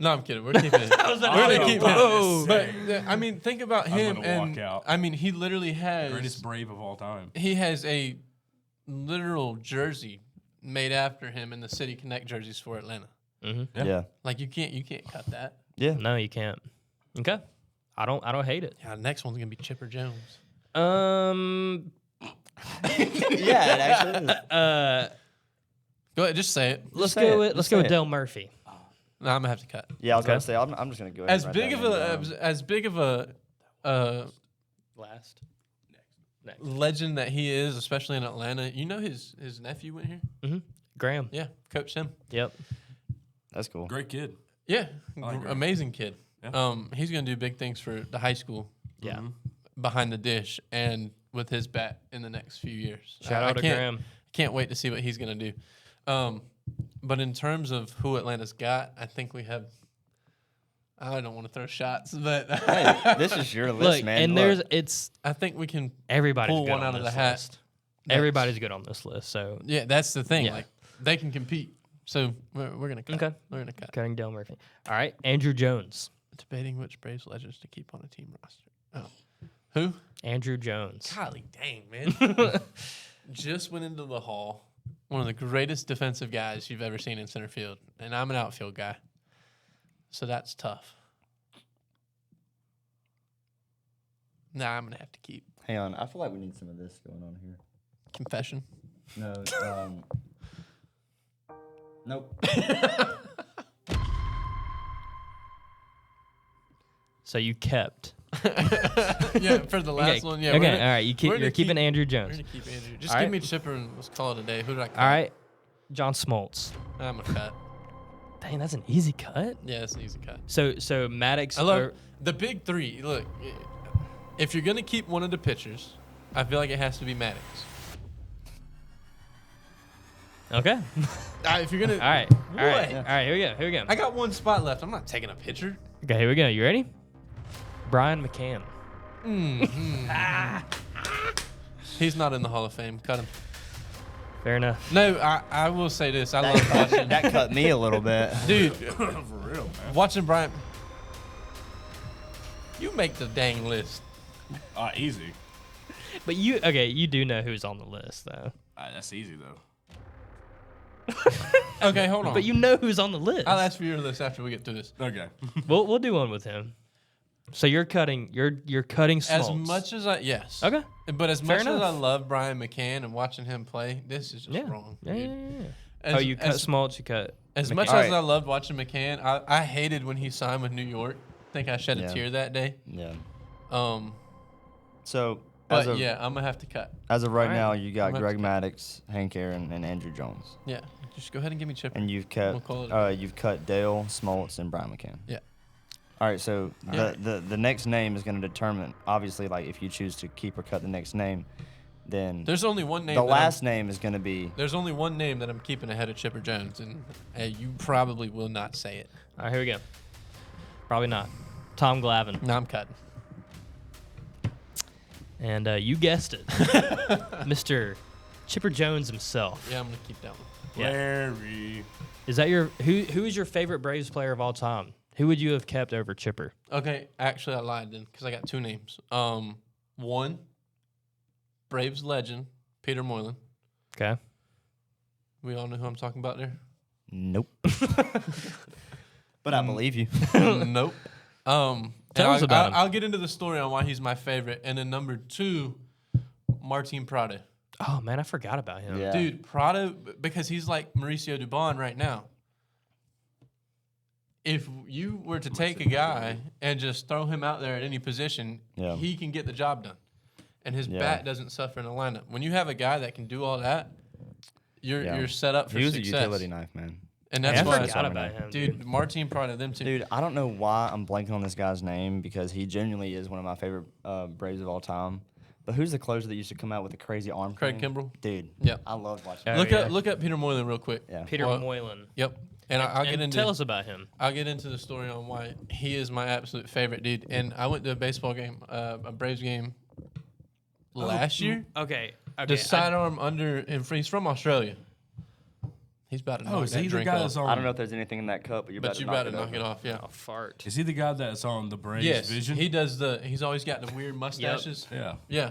No, I'm kidding. We're keeping it. We're to gonna say, keep whoa. him. But I mean, think about I was him gonna and walk out. I mean, he literally has Greatest brave of all time. he has a literal jersey made after him in the City Connect jerseys for Atlanta. Mm-hmm. Yeah. Like you can't cut that. Yeah. No, you can't. Okay. I don't hate it. Yeah, the next one's gonna be Chipper Jones. Yeah. It actually is. Go ahead, just say it. Let's say it. go with Just say it. Dale Murphy. No, I'm gonna have to cut. Yeah, I was Okay. gonna say I'm just gonna go ahead. As and write big that of name a down. as big of a Last. Next. legend that he is, especially in Atlanta. You know his nephew went here. Mm-hmm. Graham. Yeah, coached him. Yep. That's cool. Great kid. Yeah, like Graham. amazing kid. Yeah. He's gonna do big things for the high school Yeah. behind the dish and with his bat in the next few years. Shout I out to can't- Graham. Can't wait to see what he's gonna do. But in terms of who Atlanta's got, I think we have. I don't want to throw shots, but Hey, this is your list, Look, man. and Look. it's I think we can. everybody's Pull good one on out of this the hat. list. Everybody's good on this list. So Yeah, that's the thing. Yeah. Like they can compete. So we're gonna cut. Okay. We're gonna cut. cutting Dale Murphy. All right, Andrew Jones. Debating which Braves legends to keep on a team roster. Oh, who? Andrew Jones. Golly dang, man! Just went into the hall. One of the greatest defensive guys you've ever seen in center field, and I'm an outfield guy, so that's tough. Nah, I'm gonna have to keep Hang on, I feel like we need some of this going on here. confession. No. Nope. So you kept. Yeah, for the last Okay, one. Yeah. Okay. we're All gonna- right. we're gonna You're keeping keep- Andrew We're Jones. gonna keep Andrew. Just All give right. me Chipper and let's call it a day. Who did I cut? All right. John Smoltz. I'm gonna cut. Dang, that's an easy cut. Yeah, it's an easy cut. So Maddox. I love the big three. Look, if you're gonna keep one of the pitchers, I feel like it has to be Maddox. Okay. If you're gonna, All right. All right. What? All right. Here we go. Here we go. I got one spot left. I'm not taking a pitcher. Okay. Here we go. You ready? Brian McCann. He's not in the Hall of Fame. Cut him. Fair enough. No, I will say this. I love watching. That cut me a little bit. Dude, For real, man. watching Brian. You make the dang list. Easy. But you do know who's on the list though. That's easy though. Okay, hold on. But you know who's on the list. I'll ask for your list after we get through this. Okay. We'll do one with him. So you're cutting Smoltz. As much as yes. Okay. But as Fair much as I enough. love Brian McCann and watching him play, this is just Yeah. wrong. Yeah, dude. yeah, yeah. As, You cut as, Smoltz, you cut. as McCann. much All as right. I loved watching McCann, I hated when he signed with New York. I think I shed a Yeah. tear that day. Yeah. Um, So but as of, yeah, I'm gonna have to cut. as of right All right. now, you got I'm Greg about Maddox, Hank Aaron, and Andrew Jones, Yeah, just go ahead and give me Chipper. and you've We'll call it you've cut Dale, Smoltz, and Brian McCann. Yeah. All right. So Yeah. the next name is going to determine, obviously, like if you choose to keep or cut the next name, then There's only one name. the that last name is going to be. There's only one name that I'm keeping ahead of Chipper Jones, and you probably will not say it. All right, here we go. Probably not. Tom Glavine. No, I'm cutting. And you guessed it. Mr. Chipper Jones himself. Yeah, I'm gonna keep that one. Yeah. Larry. Is that who is your favorite Braves player of all time? Who would you have kept over Chipper? Okay, actually, I lied then because I got two names. One, Braves legend Peter Moylan. Okay. We all know who I'm talking about there. Nope. But I believe you. Nope. Tell us about him. I'll get into the story on why he's my favorite. And then number two, Martin Prado. Oh man, I forgot about him. Yeah. Dude, Prado, because he's like Mauricio Dubon right now. If you were to take a guy and just throw him out there at any position, Yeah. he can get the job done. And his Yeah. bat doesn't suffer in the lineup. When you have a guy that can do all that, Yeah. you're set up for He was success. a utility knife, man. And Man, that's I why, forgot about him, dude, Martin Prado, them two. Dude, I don't know why I'm blanking on this guy's name because he genuinely is one of my favorite Braves of all time. But who's the closer that used to come out with the crazy arm? Craig thing? Kimbrell. Dude. Yep. I loved watching. Oh, Look yeah. up Peter Moylan real quick. Yeah. Peter Well, Moylan. Yep. And I'll get And into tell us about him. I'll get into the story on why he is my absolute favorite dude. And I went to a baseball game, a Braves game last year. Okay. The sidearm under, and he's from Australia. He's about to knock is that he the drink guy off. that's on? I don't know if there's anything in that cup, but you're But about you to about to knock knock it off, yeah. Oh, fart. Is he the guy that's on the Braves Yes, Vision? he does he's always got the weird mustaches. Yeah. Yeah.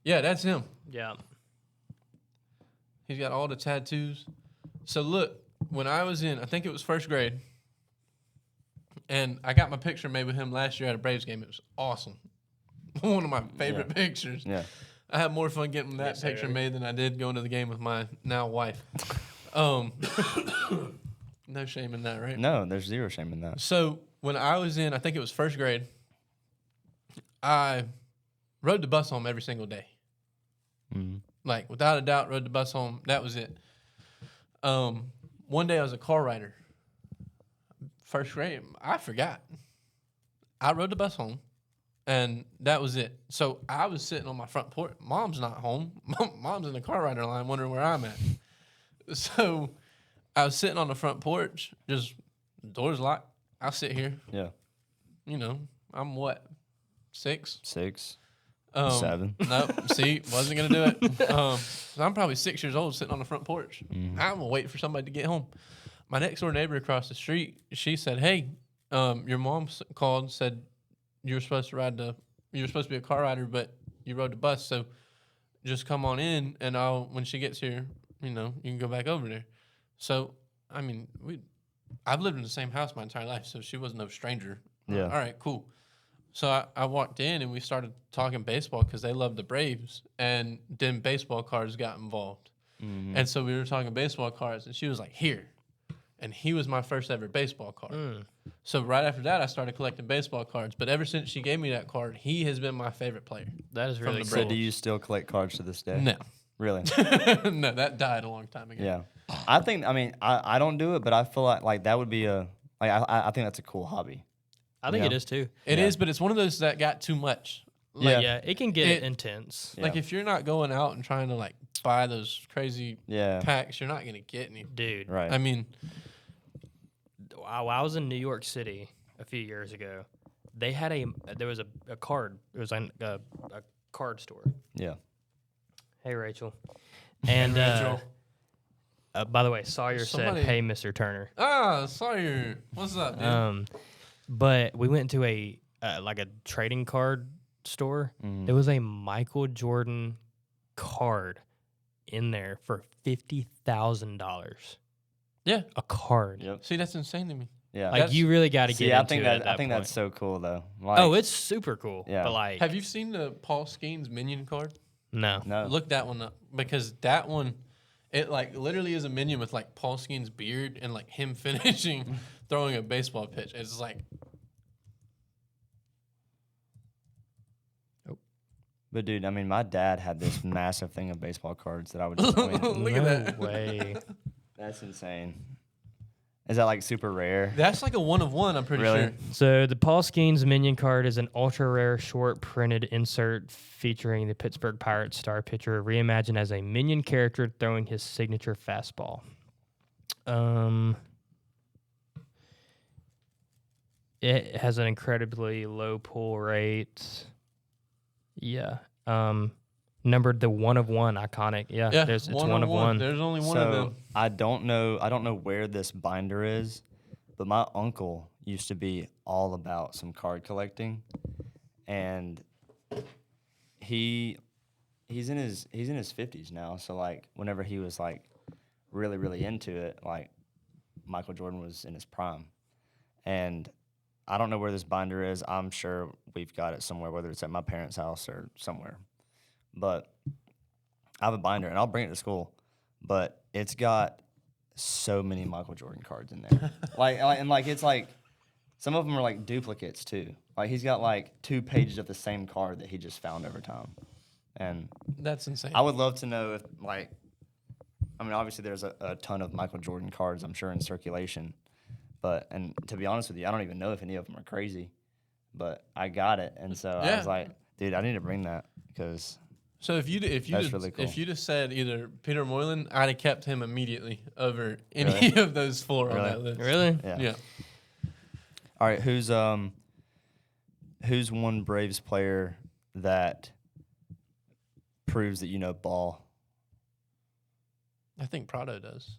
Yeah, that's him. Yeah. He's got all the tattoos. So look, when I was in, I think it was first grade, and I got my picture made with him last year at a Braves game. It was awesome. One of my favorite pictures. Yeah. I had more fun getting that Yes, I picture agree. made than I did going to the game with my now wife. No shame in that, right? No, there's zero shame in that. So when I was in, I think it was first grade, I rode the bus home every single day. Mhm. Like, without a doubt, rode the bus home. That was it. One day I was a car rider. First grade, I forgot. I rode the bus home, and that was it. So I was sitting on my front porch. Mom's not home. Mom's in the car rider line wondering where I'm at. So I was sitting on the front porch, just doors locked. I'll sit here. Yeah. You know, I'm what, 6? 6, Um, 7. No, see, wasn't gonna do it. So I'm probably 6 years old, sitting on the front porch. I'm waiting for somebody to get home. My next door neighbor across the street, she said, "Hey, your mom called, said you were supposed to be a car rider, but you rode the bus. So just come on in, and when she gets here, you can go back over there." So I mean, I've lived in the same house my entire life, so she was no stranger. Yeah. All right, cool. So I walked in and we started talking baseball because they loved the Braves, and then baseball cards got involved. And so we were talking baseball cards, and she was like, "Here." And he was my first ever baseball card. So right after that, I started collecting baseball cards. But ever since she gave me that card, he has been my favorite player. That is really the cool. So do you still collect cards to this day? No. Really? No, that died a long time ago. Yeah. I don't do it, but I feel like that would be I think that's a cool hobby. I think Yeah. it is too. It Yeah. is, but it's one of those that got too much. Like, Yeah. yeah, it can get It- intense. Like Yeah. if you're not going out and trying to like buy those crazy Yeah. packs, you're not going to get any. Dude, Right. I mean, While I was in New York City a few years ago, there was a card. It was a card store. Yeah. Hey, Rachel. And Rachel. by the way, Sawyer Somebody- said, "Hey, Mr. Turner." Sawyer, what's up, dude? But we went to a trading card store. There was a Michael Jordan card in there for $50,000. Yeah. A card. Yep. See, that's insane to me. Yeah. Like you really got to get See, into I think it that at that I think point. that's so cool though. Like, Oh, it's super cool. Yeah. But like, Have you seen the Paul Skeens minion card? no. no. Look that one up because that one, it like literally is a minion with like Paul Skeens' beard and like him finishing throwing a baseball pitch. It's like, But dude, I mean, my dad had this massive thing of baseball cards that I would just win. look no at that. way. That's insane. Is that like super rare? That's like a 1 of 1. I'm pretty Really? sure. So the Paul Skeens minion card is an ultra rare short printed insert featuring the Pittsburgh Pirates star pitcher reimagined as a minion character throwing his signature fastball. It has an incredibly low pull rate. Yeah. Numbered the 1 of 1 iconic. Yeah. Yeah, It's 1 of 1. There's only one so of them. I don't know where this binder is, but my uncle used to be all about some card collecting, and he's in his 50s now. So like whenever he was like really into it, like Michael Jordan was in his prime, and I don't know where this binder is. I'm sure we've got it somewhere, whether it's at my parents' house or somewhere. But I have a binder, and I'll bring it to school. But it's got so many Michael Jordan cards in there. It's like some of them are like duplicates too. Like he's got like 2 pages of the same card that he just found over time. And That's insane. I would love to know if like, I mean, obviously there's a ton of Michael Jordan cards, I'm sure, in circulation. But, and to be honest with you, I don't even know if any of them are crazy. But I got it, and so I Yeah. was like, dude, I need to bring that because So if you That's really cool. if you'd have said either Peter Moylan, I'd have kept him immediately over any Really? of those 4 on Really? that list. Really? yeah. All right, who's one Braves player that proves that you know ball? I think Prado does.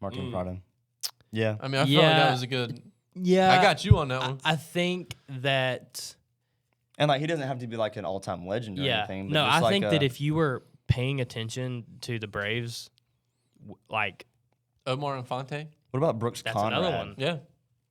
Martin Prado. Yeah. I mean, I felt like that Yeah. was a good. Yeah. I got you on that one. I think that. And like he doesn't have to be like an all-time legend or Yeah. anything. But No, just I like think that if you were paying attention to the Braves, like Omar Infante. what about Brooks that's Conrad? another one. Yeah.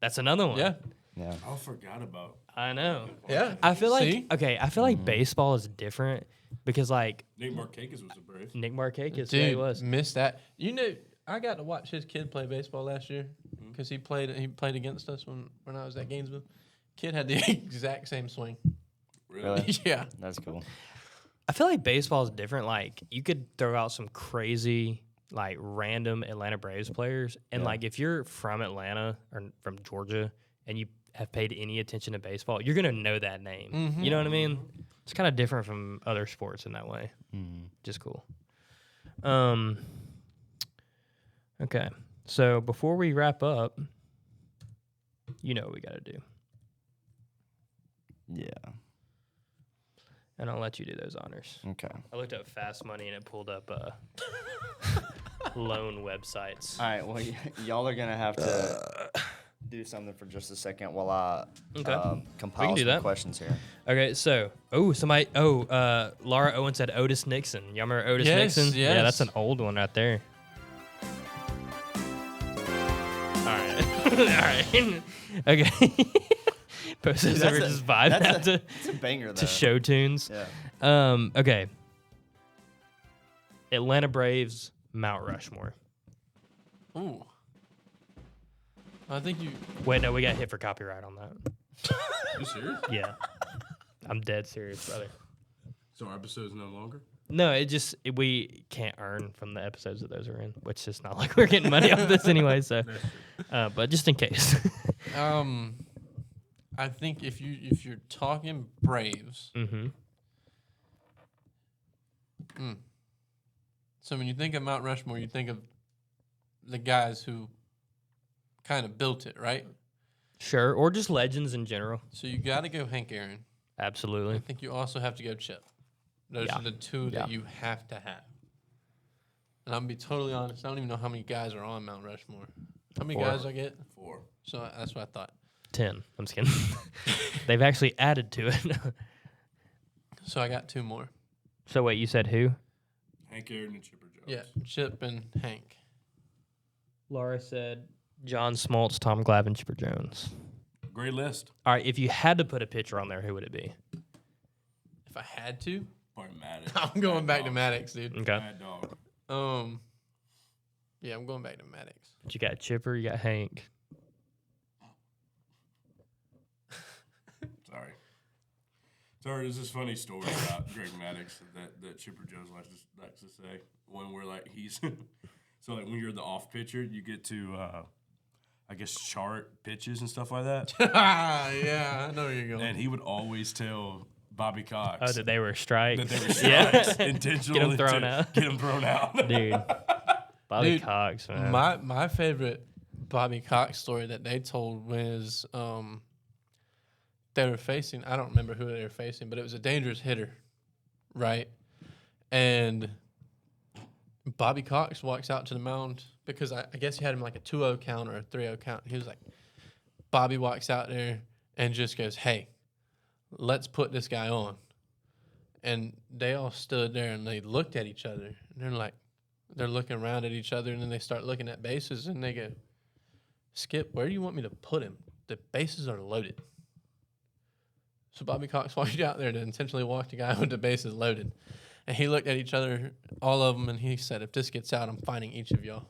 That's another one. Yeah. Yeah. I forgot about. I know. Yeah. I feel like See? I feel like baseball is different because like Nate Markakis was a Brave. Nick Markakis, Dude, yeah, he was. missed that. You know, I got to watch his kid play baseball last year because he played against us when I was at Gainesville. Kid had the exact same swing. Really? Yeah. That's cool. I feel like baseball is different. Like you could throw out some crazy, like random Atlanta Braves players, and like if you're from Atlanta or from Georgia and you have paid any attention to baseball, you're gonna know that name. You know what I mean? It's kind of different from other sports in that way. Just cool. Okay, so before we wrap up, you know what we got to do, Yeah. and I'll let you do those honors. Okay. I looked up Fast Money and it pulled up loan websites. All right. Well, y'all are gonna have to do something for just a second while I compile do some that. questions here. Okay, so Laura Owen said Otis Nixon. Y'all remember Otis Yes, Nixon? Yeah, that's yes. an old one right there. All right, all right, okay. Posters Dude, are just vibing out to It's a banger though. to show tunes. Yeah. Okay. Atlanta Braves, Mount Rushmore. Ooh. I think you. Wait, no, we got hit for copyright on that. You serious? Yeah, I'm dead serious, brother. So our episode's no longer? No, we can't earn from the episodes that those are in, which is not like we're getting money off this anyway. So, but just in case. I think if you're talking Braves. Mm-hmm. So when you think of Mount Rushmore, you think of the guys who kind of built it, right? Sure, or just legends in general. So you got to go Hank Aaron. I Absolutely. think you also have to go Chip. Those Yeah. are the two that you have to have. And I'm gonna be totally honest. I don't even know how many guys are on Mount Rushmore. How many 4. guys I get? 4. So that's what I thought. 10. I'm just kidding. They've actually added to it. So I got 2 more. So wait, you said who? Hank Aaron and Chipper Jones. Yeah, Chip and Hank. Laura said John Smoltz, Tom Glavine, Chipper Jones. Great list. All right, if you had to put a pitcher on there, who would it be? If I had to, Probably Maddox. I'm going Mad back to Dog. Maddox, dude. Okay. Mad Dog. Yeah, I'm going back to Maddox. But you got Chipper, you got Hank. Sorry, there's this funny story about Greg Maddox that Chipper Jones likes to say. One where like he's so like when you're the off pitcher, you get to I guess chart pitches and stuff like that. Yeah, I know where you're going. And he would always tell Bobby Cox Oh, that they were strikes. that they were strikes intentionally Get 'em thrown to out. Get him thrown out. Dude. Bobby Dude, Cox, man. My favorite Bobby Cox story that they told was they were facing, I don't remember who they were facing, but it was a dangerous hitter, right? And Bobby Cox walks out to the mound because I guess he had him like a 2-0 count or a 3-0 count. He was like, Bobby walks out there and just goes, hey, let's put this guy on. And they all stood there and they looked at each other. And they're looking around at each other, and then they start looking at bases, and they go, Skip, where do you want me to put him? The bases are loaded. So Bobby Cox walked out there to intentionally walk the guy with the bases loaded. And he looked at each other, all of them, and he said, if this gets out, I'm fining each of y'all.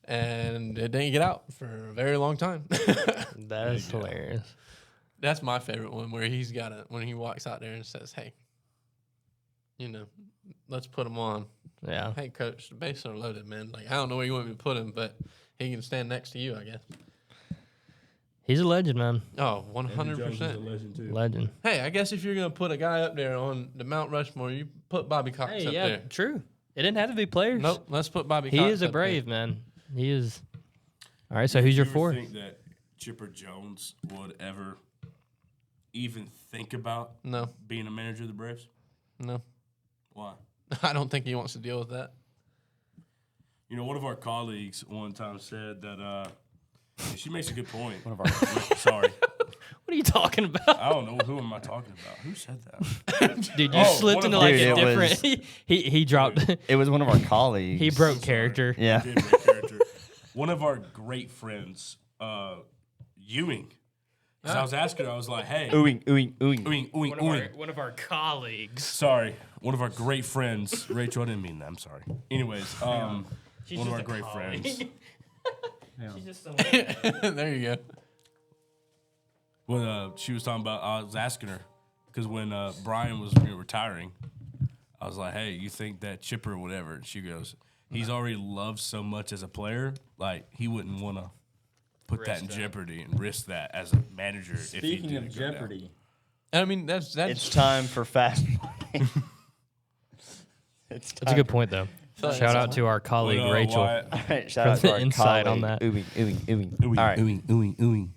And it didn't get out for a very long time. That is hilarious. That's my favorite one, where he's got it when he walks out there and says, hey, let's put him on. Yeah. Hey, coach, the bases are loaded, man. Like, I don't know where you want me to put him, but he can stand next to you, I guess. He's a legend, man. Oh, Jones is a 100%. legend too. Legend. Hey, I guess if you're going to put a guy up there on the Mount Rushmore, you put Bobby Cox Hey, up yeah, there. true. It didn't have to be players. Nope, let's put Bobby He Cox is a up brave, man. He is. All right, so who's your Do you ever fourth? think that Chipper Jones would ever even think about there. No, being a manager of the Braves? no. Why? I don't think he wants to deal with that. You know, one of our colleagues one time said that she makes a good point. One of our Sorry. What are you talking about? I don't know who am I talking about. Who said that? Dude, you Oh, slipped one into of like our- a Dude, it was- different. He dropped. it was one of our colleagues. He broke Sorry. character. Yeah. Did break character. One of our great friends, Ewing. 'Cause I was asking her, I was like, hey. Ooing. One of our colleagues. Sorry. One of our great friends. Rachel, I didn't mean that. I'm sorry. Anyways, She's one of just our a great colleague. friends. She's just some. There you go. When she was talking about, I was asking her, because when Brian was retiring, I was like, hey, you think that Chipper or whatever? And she goes, he's already loved so much as a player, like he wouldn't want to put that in jeopardy and risk that as a manager. if he Speaking did of go down. Jeopardy, I mean, that's it's time for fast money. That's a good point, though. Shout out to our colleague But, Rachel. Wyatt, All right, shout For out the to our insight on colleague, that. Ooing. ooey, All right, ooey.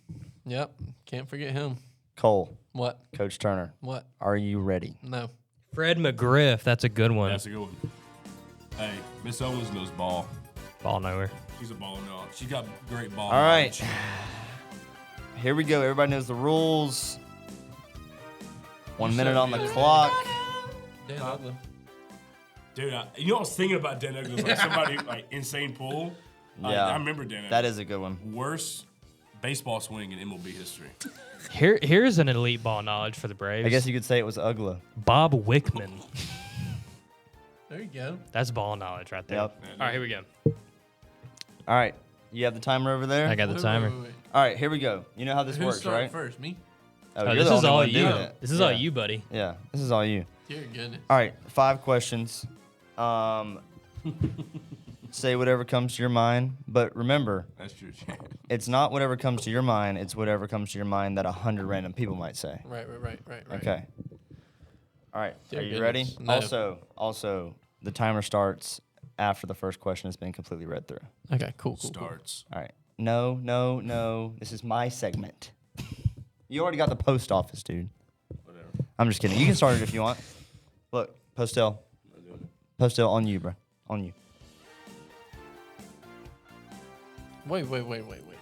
Yep, can't forget him. Cole, What? Coach Turner, What? are you ready? No. Fred McGriff. That's a good one. That's a good one. Hey, Miss Owens knows ball. Ball nowhere. She's a ball dog. She's got great ball. All right. knowledge. Here we go. Everybody knows the rules. 1 You minute so on the good. clock. Dan Ugly. Dude, you know, I was thinking about Dan Douglas, like somebody like insane pool. Yeah. I remember Dan. That is a good one. Worst baseball swing in MLB history. Here's an elite ball knowledge for the Braves. I guess you could say it was ugly. Bob Wickman. There you go. That's ball knowledge right there. Yep. All right, here we go. All right. You have the timer over there? I got the Wait, timer. wait. All right, here we go. You know how this Who's works, starting right? first? Me? Oh, you're this the is only all one you. doing it. This is all Yeah. you, buddy. Yeah, this is all you. Dear goodness. All right, 5 questions. Say whatever comes to your mind, but remember, That's true. it's not whatever comes to your mind, it's whatever comes to your mind that 100 random people might say. Right. Okay. All right, Dear are you ready? goodness, no. Also, the timer starts after the first question has been completely read through. Okay, cool. Starts. All right. No. This is my segment. You already got the post office, dude. Whatever. I'm just kidding. You can start it if you want. Look, Postel. Postel on you, bro. On you. Wait.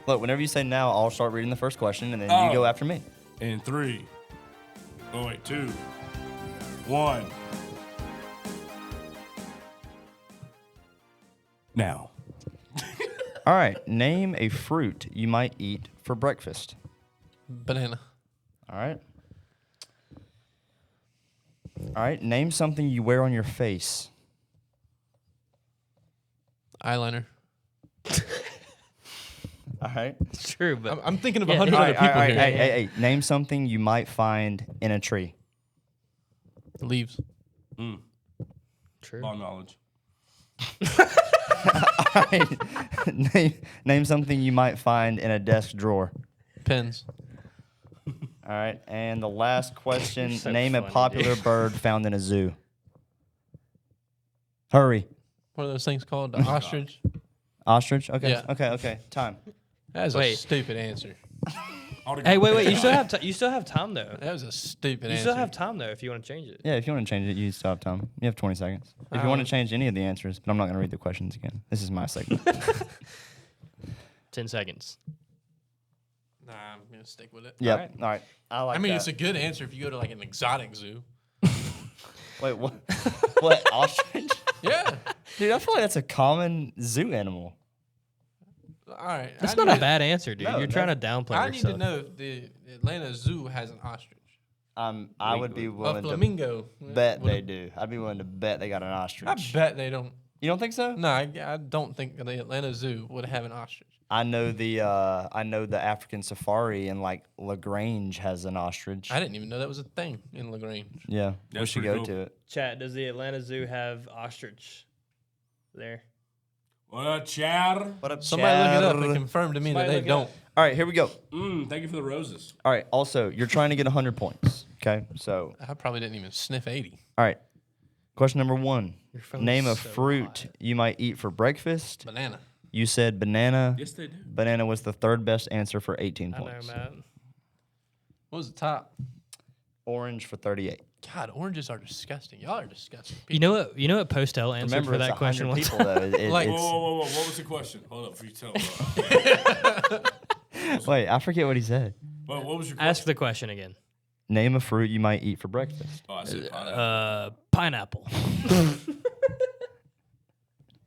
Look, whenever you say now, I'll start reading the first question, and then Oh. you go after me. In 3. Oh wait, 2, 1. Now. All right. Name a fruit you might eat for breakfast. Banana. All right. All right. Name something you wear on your face. Eyeliner. All right. It's true, but I'm thinking of Yeah, 100 All other right. All people right. here. Hey. Name something you might find in a tree. Leaves. true. Law knowledge. All right. Name something you might find in a desk drawer. Pens. All right. And the last question, so name a funny, popular dude. bird found in a zoo. Hurry. What are those things called? The ostrich? Ostrich? Okay. Yeah. Okay. Time. That was a Wait. stupid answer. Hey, wait. You still have you still have time though. That was a stupid You answer. still have time though if you want to change it. Yeah, if you want to change it, you still have time. You have 20 seconds. If you want to change any of the answers, but I'm not going to read the questions again. This is my segment. 10 seconds. Nah, I'm going to stick with it. Yep. All right. I like I mean, that. it's a good answer if you go to like an exotic zoo. Wait, what? What? Ostrich? Yeah. Dude, I feel like that's a common zoo animal. All right. That's I not need a bad answer, dude. No, You're trying to downplay I need yourself. to know if the Atlanta Zoo has an ostrich. I would be A willing to flamingo. bet Would they it- do. I'd be willing to bet they got an I ostrich. bet they don't. You don't think so? No, I don't think the Atlanta Zoo would have an ostrich. I know the African safari in like LaGrange has an ostrich. I didn't even know that was a thing in LaGrange. Yeah, we That's should pretty go cool. to it. Chat, does the Atlanta Zoo have ostrich there? What up, Chad? What up, Somebody look it up Chad? and confirm to me Somebody that they look it don't. up. All right, here we go. Thank you for the roses. All right. Also, you're trying to get 100 points. Okay, so I probably didn't even sniff 80. all right. Question number 1. Your phone's Name a so fruit hot. you might eat for breakfast. Banana. You said banana. Yes, they do. Banana was the third best answer for 18 I know, points. man. What was the top? Orange for 38. God, oranges are disgusting. Y'all are disgusting. You know what? You know what Postel answered Remember, for it's that question 100 was? people though. Like- Whoa, It's, whoa, whoa, whoa! What was the question? Hold up, for you tell. wait, I forget what he said. What was your question? Ask the question again. Name a fruit you might eat for breakfast. Oh, I said pineapple. Pineapple.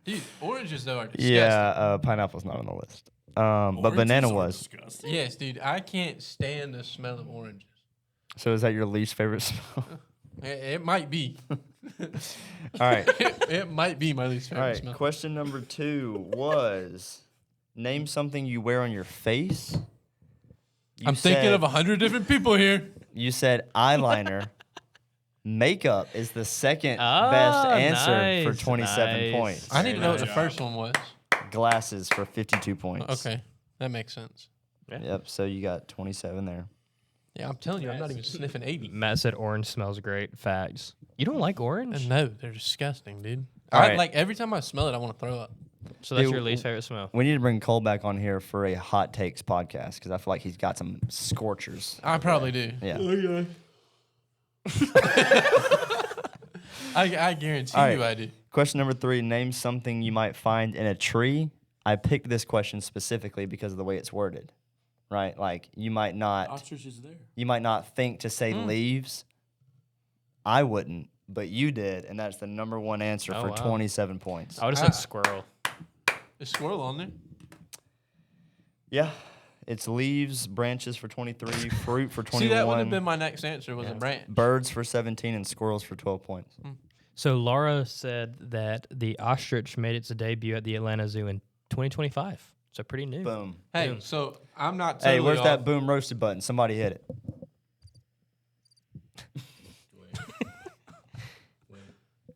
Dude, oranges, though, are disgusting. Yeah, pineapple's not on the list. But Oranges banana are was. disgusting. Yes, dude. I can't stand the smell of oranges. So is that your least favorite smell? It might be. All right. It might be my least All favorite right. smell. Question number 2 was name something you wear on your face. I'm thinking of 100 different people here. You said eyeliner. Makeup is the second Ah, best answer for nice, 27 nice. points. I need to know what the Good first job. one was. Glasses for 52 points. Okay, that makes sense. Yep. So you got 27 there. Yeah, I'm telling you, I'm not even sniffing 80. Matt said orange smells great. Facts. You don't like orange? No, they're disgusting, dude. All right. Like every time I smell it, I want to throw up. So that's Dude, your least favorite smell. We need to bring Cole back on here for a hot takes podcast because I feel like he's got some scorchers. I probably do. Yeah. I guarantee All right. you I do. Question number 3. Name something you might find in a tree. I picked this question specifically because of the way it's worded. Right? Like you might not Ostrich is there. think to say leaves. I wouldn't, but you did, and that's the number 1 answer Oh, for wow. 27 points. I would have said squirrel. Is squirrel on there? Yeah. It's leaves, branches for 23, fruit for 21. See, that would have been my next answer. Was a branch. Birds for 17 and squirrels for 12 points. So Laura said that the ostrich made its debut at the Atlanta Zoo in 2025. So pretty new. Boom. Hey, so I'm not. Totally Hey, where's off. that boom roasted button? Somebody hit it.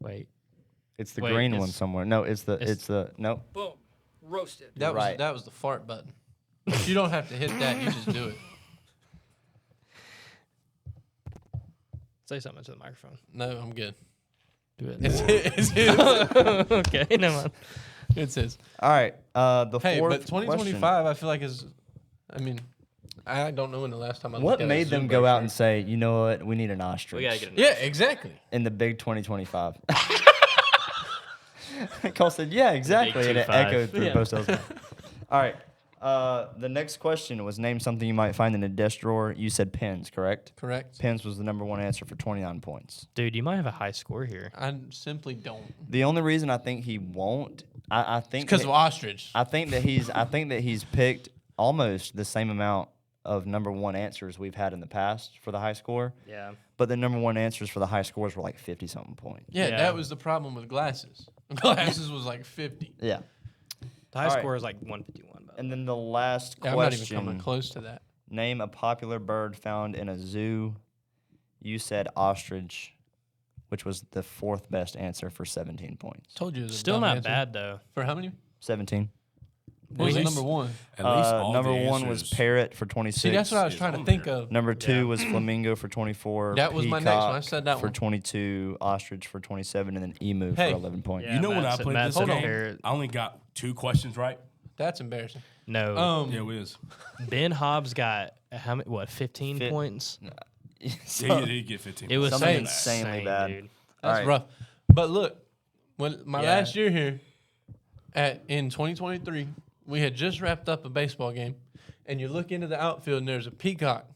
Wait. It's the Wait, green it's- one somewhere. No, it's the no. Boom. Roasted. That was the fart button. You don't have to hit that. You just do it. Say something to the microphone. No, I'm good. Do it. It's his. Okay, never mind. It's his. All right. The Hey, fourth but 2025, I feel like is. I mean, I don't know when the last time I. question. What looked at a made them Zoom go out brochure. and say, you know what, we need an ostrich? We gotta get Yeah, exactly. in the big 2025. Cole said, yeah, exactly. And it 25. echoed through Yeah. Postel's. All right. The next question was name something you might find in a desk drawer. You said pens, correct? Correct. Pens was the number 1 answer for 29 points. Dude, you might have a high score here. I simply don't. The only reason I think he won't, I think because of ostrich. I think that he's picked almost the same amount of number one answers we've had in the past for the high score. Yeah. But the number one answers for the high scores were like 50-something points. Yeah, Yeah. that was the problem with glasses. Glasses was like 50. Yeah. The high All right. score is like 151. By the And way. then the last Yeah, I'm not even question. coming close to that. Name a popular bird found in a zoo. You said ostrich, which was the fourth best answer for 17 points. Told you it was a Still dumb not answer. bad though. For how many? 17. What was At the least- number one? At least all Number the one was answers- parrot for 26. See, that's what I was is trying to on think there. of. Number two Yeah. was flamingo for 24. That was my next one. I peacock said that for one. 22. Ostrich for 27, and then emu Hey. for 11 points. Yeah, You know when I Matt's- played Matt's this a game, parrot. I only got 2 questions right. That's embarrassing. No. Yeah, it is. Ben Hobbs got how many? What? 15 Fit- points. So- He did get 15. It was Something so insanely insane, bad. dude. That's Alright. rough. But look, when my Yeah. last year here, in 2023, we had just wrapped up a baseball game, and you look into the outfield, and there's a peacock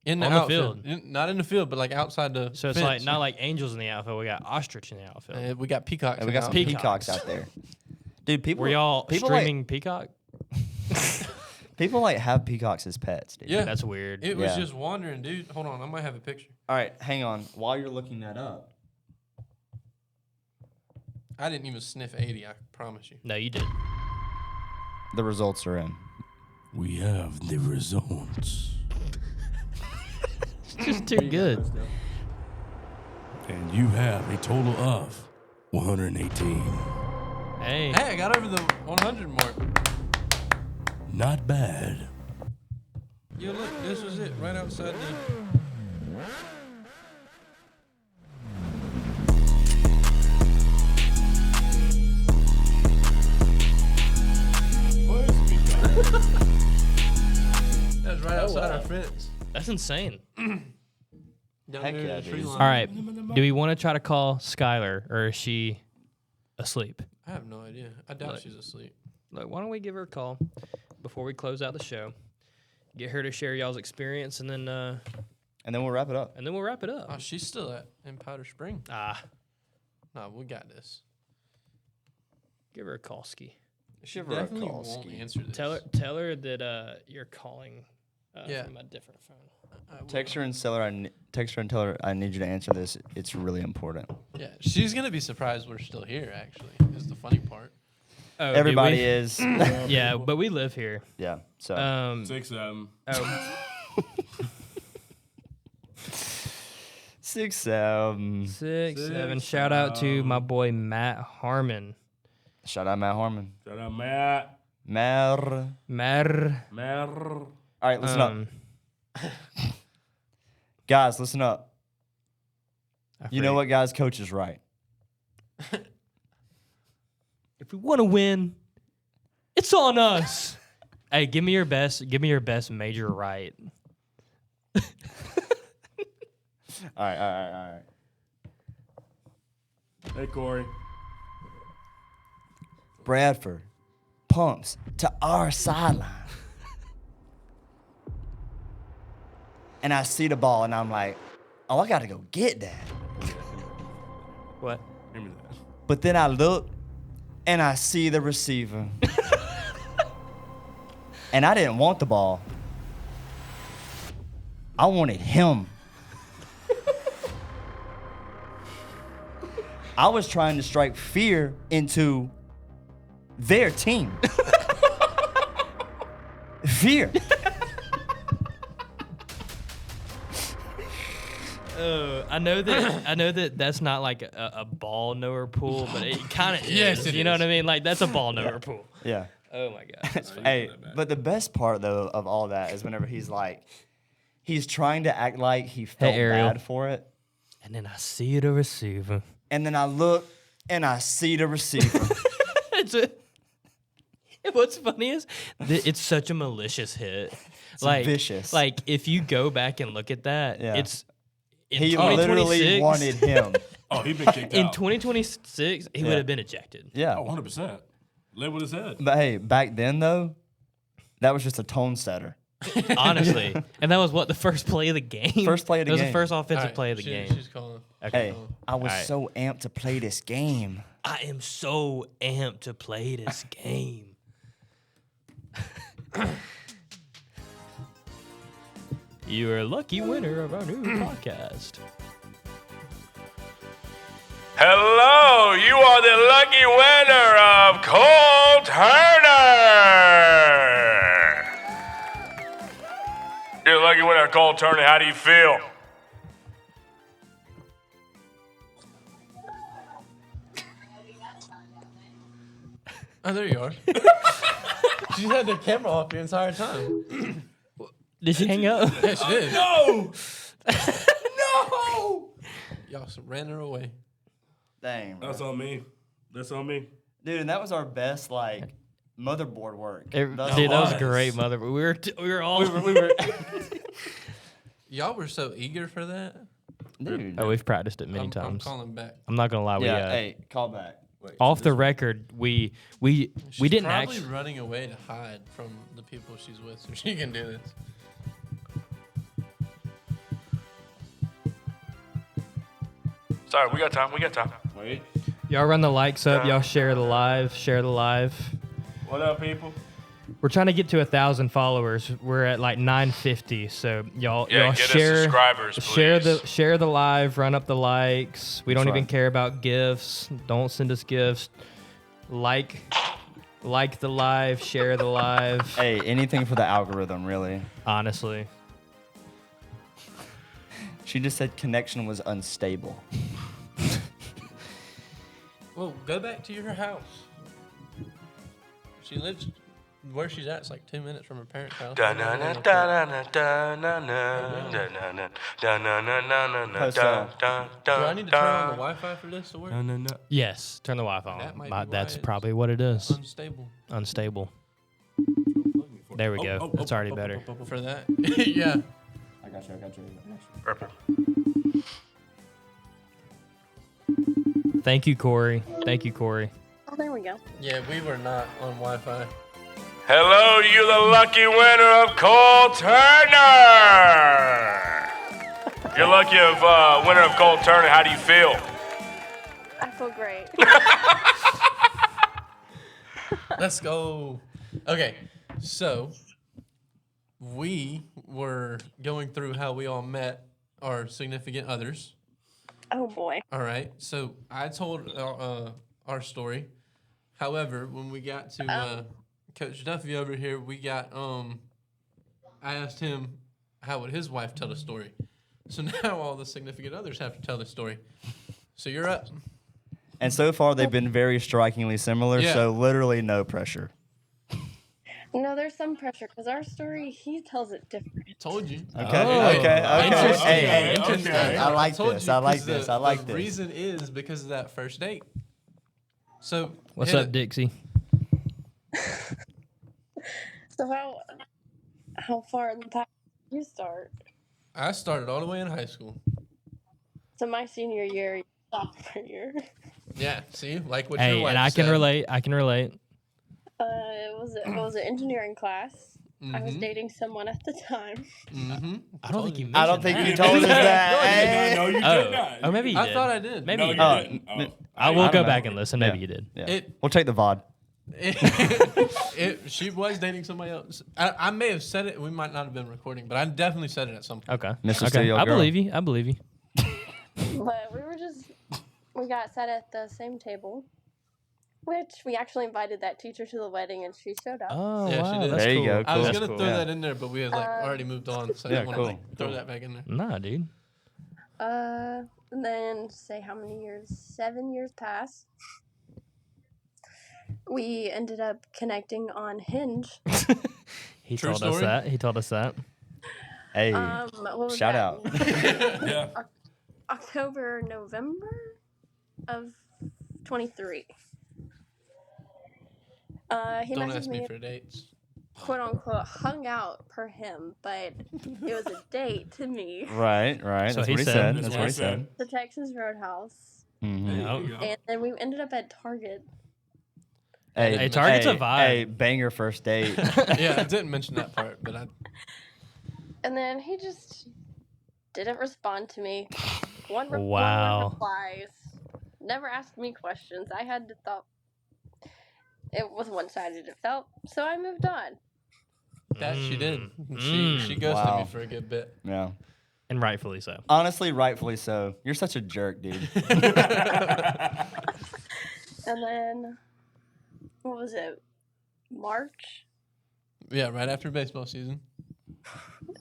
in the On the outfield. field. Not in the field, but like outside the So it's fence. like not like angels in the outfield. We got ostrich in the outfield. We got peacocks. And we in got the some outfield. peacocks. Peacocks. out there. Dude, people Were y'all people streaming Peacock? people like have peacocks as pets, dude. Yeah. That's weird. It was Yeah. just wandering, dude. Hold on, I might have a picture. All right, hang on. While you're looking that up, I didn't even sniff 80. I promise you. No, you did. the results are in. We have the results. It's just too good. And you have a total of 118. Hey. Hey, I got over the 100 mark. Not bad. Yo, look, this was it, right outside the. That was right outside our fence. That's insane. Down Heck there yeah, in the tree dude. line. All right. Do we want to try to call Skylar or is she asleep? I have no idea. I doubt Look. she's asleep. Look, why don't we give her a call before we close out the show? Get her to share y'all's experience and then We'll wrap it up. we'll wrap it up. Oh, she's still in Powder Spring. Ah, No, we got this. give her a call, Ski. She Give her a definitely call, won't Ski. answer this. Tell her that you're calling Yeah. from a different phone. I will. Text her and tell her I need you to answer this. It's really important. Yeah, she's gonna be surprised we're still here. Actually, is the funny part. Oh, do Everybody we? is. Yeah, but we live here. Yeah. So 6 Oh, 6 6, 7. Shout out to my boy Matt Harmon. Shout out Matt Harmon. Shout out Matt. Mer. Matt. Matt. All right, listen up. Guys, listen up. You know what, guys? Coach is right. If we want to win, it's on us. Hey, give me your best. Give me your best major right. All right. Hey, Corey. Bradford pumps to our sideline. And I see the ball, and I'm like, oh, I got to go get that. What? Give me that. But then I look, and I see the receiver. And I didn't want the ball. I wanted him. I was trying to strike fear into their team. Fear. I know that that's not like a ball knower pool, but it kind of Yes, is. it You know is. what I mean? Like that's a ball knower pool. Yeah. Oh my god. That's funny. Hey, but the best part though of all that is whenever he's trying to act like he felt Ariel. bad for it, And then I see the receiver. and then I look and I see the receiver. What's funny is it's such a malicious hit. It's vicious. Like if you go back and look at that, Yeah. it's in He literally 2026 wanted him. Oh, he been kicked in out. 2026, he Yeah. would have been ejected. Yeah. Oh, 100%. Live with his head. But hey, back then though, that was just a tone setter. Honestly. And that was what, the first play of the game? First play of the It was game. the first offensive All right, play of the game. She's calling. Okay. Hey, I was Alright. so amped to play this game. I am so amped to play this game. You are a lucky winner of our new podcast. Hello, you are the lucky winner of Cole Turner. You're the lucky winner of Cole Turner. How do you feel? Oh, there you are. She had the camera off the entire time. Did she hang up? Yeah, she did. No! No! Y'all ran her away. Dang, bro. That's on me. That's on me. Dude, and that was our best like motherboard work. Dude, Thus that was far. great, mother. We were all. We were Y'all were so eager for that. dude. Oh, we've practiced it many I'm times. calling back. I'm not gonna lie. Yeah, hey, call back. Off the record, we She's didn't probably actually. running away to hide from the people she's with, so she can do this. Sorry, we got time. Wait. Y'all run the likes up. Y'all share the live. Share the live. What up, people? We're trying to get to 1,000 followers. We're at like 950. So y'all Yeah, y'all get us share subscribers, please. share the live. Run up the likes. We don't That's even right. care about gifts. Don't send us gifts. Like the live. Share the live. Hey, anything for the algorithm, really. Honestly. She just said connection was unstable. Well, go back to your house. She lives where she's at. It's like 2 minutes from her parents' house. Post, Do I need to turn on the Wi-Fi for this to work? No. Yes. Turn the Wi-Fi That on. might be why That's it's probably what it is. Unstable. Unstable. There we go. That's already better. For that? Yeah. I got you. Thank you, Corey. Oh, there we go. Yeah, we were not on Wi-Fi. Hello, you the lucky winner of Cole Turner. You're lucky winner of Cole Turner. How do you feel? I feel great. Let's go. Okay, so we were going through how we all met our significant others. Oh boy. All right, so I told our story. However, when we got to Coach Duffy over here, we got I asked him how would his wife tell the story. So now all the significant others have to tell the story. So you're up. And so far, they've been very strikingly similar, Yeah. so literally no pressure. No, there's some pressure because our story, he tells it different. Told you. Okay. Oh, Okay. interesting. Hey, Interesting. I like told this. you I like 'cause this. the- I like the this. reason is because of that first date. So What's hit up, it. Dixie? So how far in the past did you start? I started all the way in high school. So my senior year, sophomore year. Yeah, see, like what your Hey, wife and I can said. relate. It was an engineering class. I was Mhm. dating someone at the time. Mm-hmm. I don't think you mentioned I don't think that. you told us that. Hey. No, you Oh, did not. oh, maybe you I did. thought I did. Maybe No, you you did. didn't. n- Oh. I will I go don't back know. and listen. Maybe Yeah. you did. Yeah. It- We'll take the VOD. She was dating somebody else. I may have said it. We might not have been recording, but I definitely said it at some point. Okay. Mr. Okay. Steele, I girl. believe you. I believe you. But we got sat at the same table, which we actually invited that teacher to the wedding and she showed up. Oh, Yeah, she wow. did. That's There you cool. go. I was Cool. gonna cool. throw Yeah. that in there, but we had already moved on, so I Yeah, didn't want to cool. throw that back in there. Nah, dude. And then say how many years? 7 years passed. We ended up connecting on Hinge. He True told us story? that. He told us that. Hey, What was shout that? out. Yeah. October, November of 23. He Don't messaged ask me me, for dates. quote unquote, hung out per him, but it was a date to me. Right. So That's what he he said. said. That's That's what what he he said. The Texas Roadhouse. Mhm. There you go. And then we ended up at Target. Hey, Target's a vibe. Hey, banger first date. Yeah, I didn't mention that part, but I. And then he just didn't respond to me. One Wow. replies. Never asked me questions. I had to thought it was one-sided. It felt so. I moved on. That she did. Mm. She ghosted Wow. me for a good bit. Yeah. And rightfully so. Honestly, rightfully so. You're such a jerk, dude. And then, what was it? March? Yeah, right after baseball season.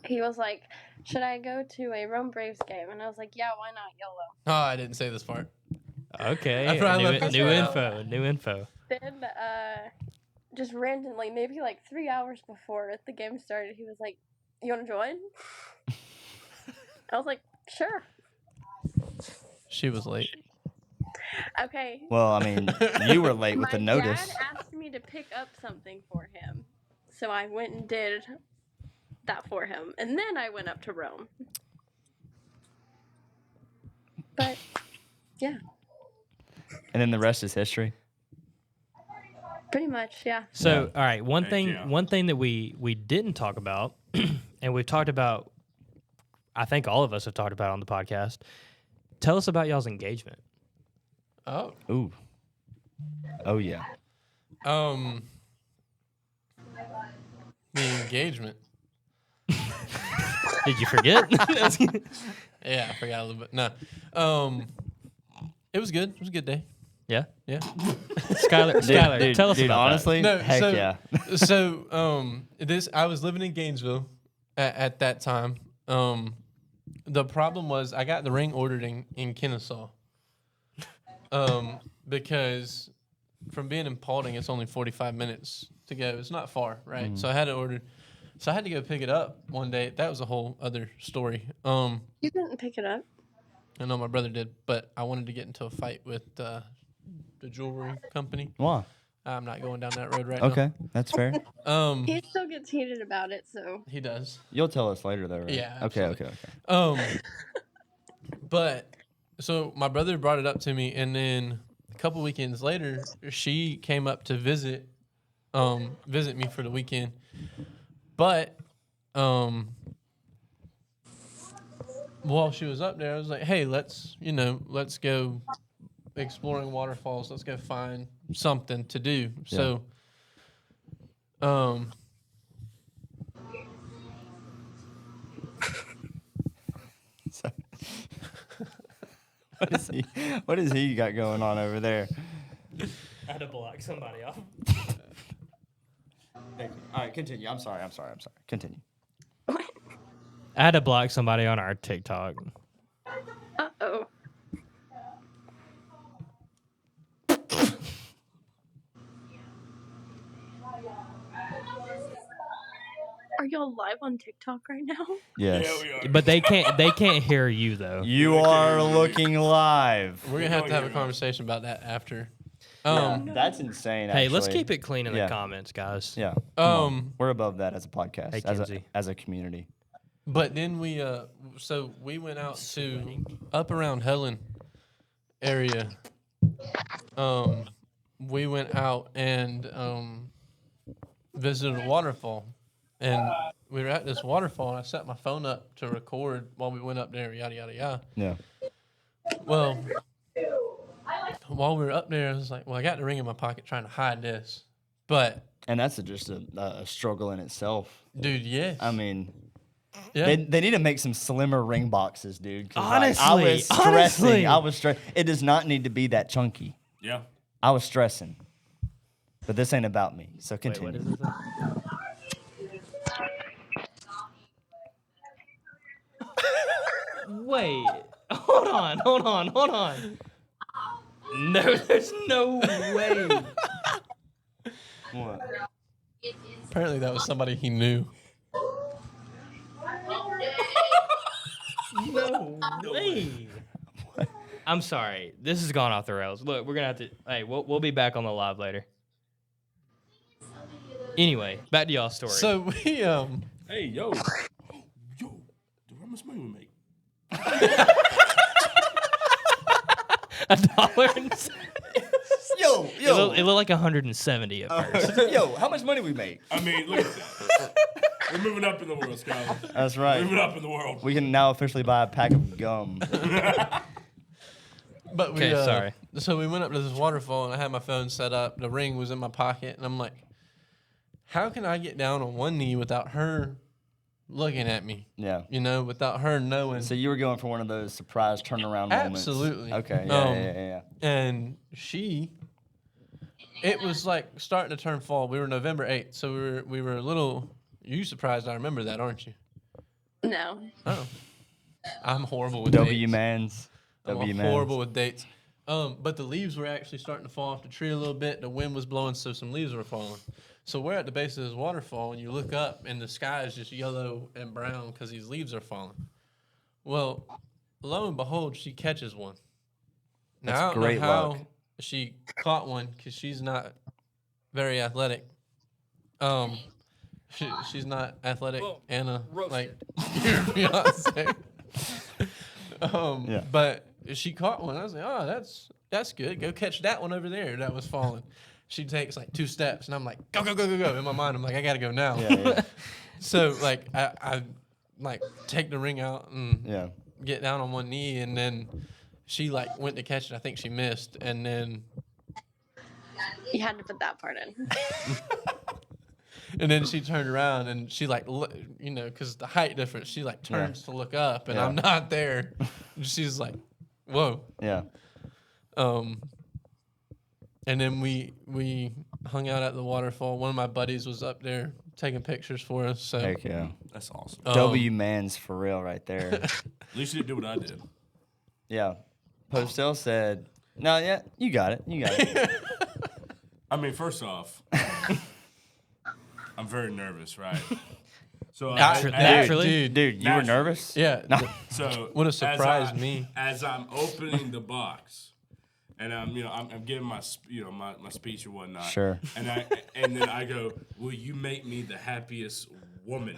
He was like, should I go to a Rome Braves game? And I was like, yeah, why not? YOLO. Oh, I didn't say this part. Okay. I probably left New this info. New info. Then, just randomly, maybe like 3 hours before the game started, he was like, you want to join? I was like, sure. She was late. Okay. Well, I mean, you were late with the My notice. dad asked me to pick up something for him. So I went and did that for him. And then I went up to Rome. But, yeah. And then the rest is history. Pretty much, yeah. So, all right, one Heck thing yeah. one thing that we didn't talk about, and we've talked about, I think all of us have talked about on the podcast. Tell us about y'all's engagement. Oh. Ooh. Oh, yeah. The engagement. Did you forget? Yeah, I forgot a little bit. No. It was good. It was a good day. Yeah. Yeah. Skylar, tell us dude, about honestly, No, heck so- yeah. So, I was living in Gainesville at that time. The problem was I got the ring ordered in Kennesaw. Because from being in Paulding, it's only 45 minutes to go. It's not far, right? So I had it ordered. So I had to go pick it up one day. That was a whole other story. You didn't pick it up. I know my brother did, but I wanted to get into a fight with the jewelry company. Why? I'm not going down that road right now. Okay, that's fair. He still gets heated about it, so. He does. You'll tell us later, though, right? Yeah, Okay, absolutely. okay. But so my brother brought it up to me, and then a couple weekends later, she came up to visit me for the weekend. But while she was up there, I was like, "Hey, let's go exploring waterfalls. Let's go find something to do." Yeah. So, What is he got going on over there? I had to block somebody off. All right, continue. I'm sorry. Continue. I had to block somebody on our TikTok. Uh-oh. Are y'all live on TikTok right now? Yes. But they can't hear you though. You are looking live. we're gonna have a conversation about that after. That's insane. Hey, let's actually. keep it clean in Yeah. the comments, guys. Yeah. We're above that as a podcast, Hey, as Kenzie. a community. But then we went out to up around Helen area. We went out and visited a waterfall, and we were at this waterfall, and I set my phone up to record while we went up there. Yada yada yada. Yeah. Well, while we were up there, I was like, "Well, I got the ring in my pocket, trying to hide this." But And that's just a struggle in itself. dude, yes, I mean, yeah. they need to make some slimmer ring boxes, dude. 'cause, Honestly, I was stressing. honestly. I was stressing. It does not need to be that chunky. Yeah. I was stressing. But this ain't about me. So Wait, continue. what is it? Wait, hold on. No, there's no way. What? Apparently, that was somebody he knew. No way. I'm sorry. This has gone off the rails. Look, we're gonna have to. Hey, we'll be back on the live later. Anyway, back to y'all's story. So we Hey, yo. Yo. Dude, how much money we make? $1. Yo, Yo, It looked like 170 at first. yo, how much money we make? I mean, look at that. We're moving up in the world, Skylar. That's right. Moving up in the world. We can now officially buy a pack of gum. But we, Okay, sorry. So we went up to this waterfall, and I had my phone set up. The ring was in my pocket, and I'm like, how can I get down on one knee without her looking at me? Yeah. You know, without her knowing. So you were going for one of those surprise turnaround moments. Absolutely. Okay. Yeah. And it was like starting to turn fall. We were November 8th, so we were a little. You surprised I remember that, aren't you? No. Oh. I'm horrible with W dates. Mans. I'm W Mans. horrible with dates. But the leaves were actually starting to fall off the tree a little bit. The wind was blowing, so some leaves were falling. So we're at the base of this waterfall, and you look up, and the sky is just yellow and brown because these leaves are falling. Well, lo and behold, she catches one. Now, That's I don't great know how luck. she caught one because she's not very athletic. She's not athletic, Anna, like your fiance. Yeah. But she caught one. I was like, oh, that's good. Go catch that one over there that was falling. She takes like 2 steps, and I'm like, go. In my mind, I'm like, I gotta go now. Yeah. So like I like take the ring out and Yeah. get down on one knee, and then she like went to catch it. I think she missed, and then You had to put that part in. and then she turned around and she like you know, because the height difference, she like turns to look up, and Yeah. I'm not there. She's like, whoa. Yeah. And then we hung out at the waterfall. One of my buddies was up there taking pictures for us. So Heck yeah. That's awesome. W Mans for real right there. At least you didn't do what I did. Yeah. Postel said, no, yeah, you got it. I mean, first off, I'm very nervous, right? So Naturally. Dude, you were nervous? yeah, So would have surprised me. as I'm opening the box, and I'm giving my my speech or whatnot. Sure. And then I go, will you make me the happiest woman?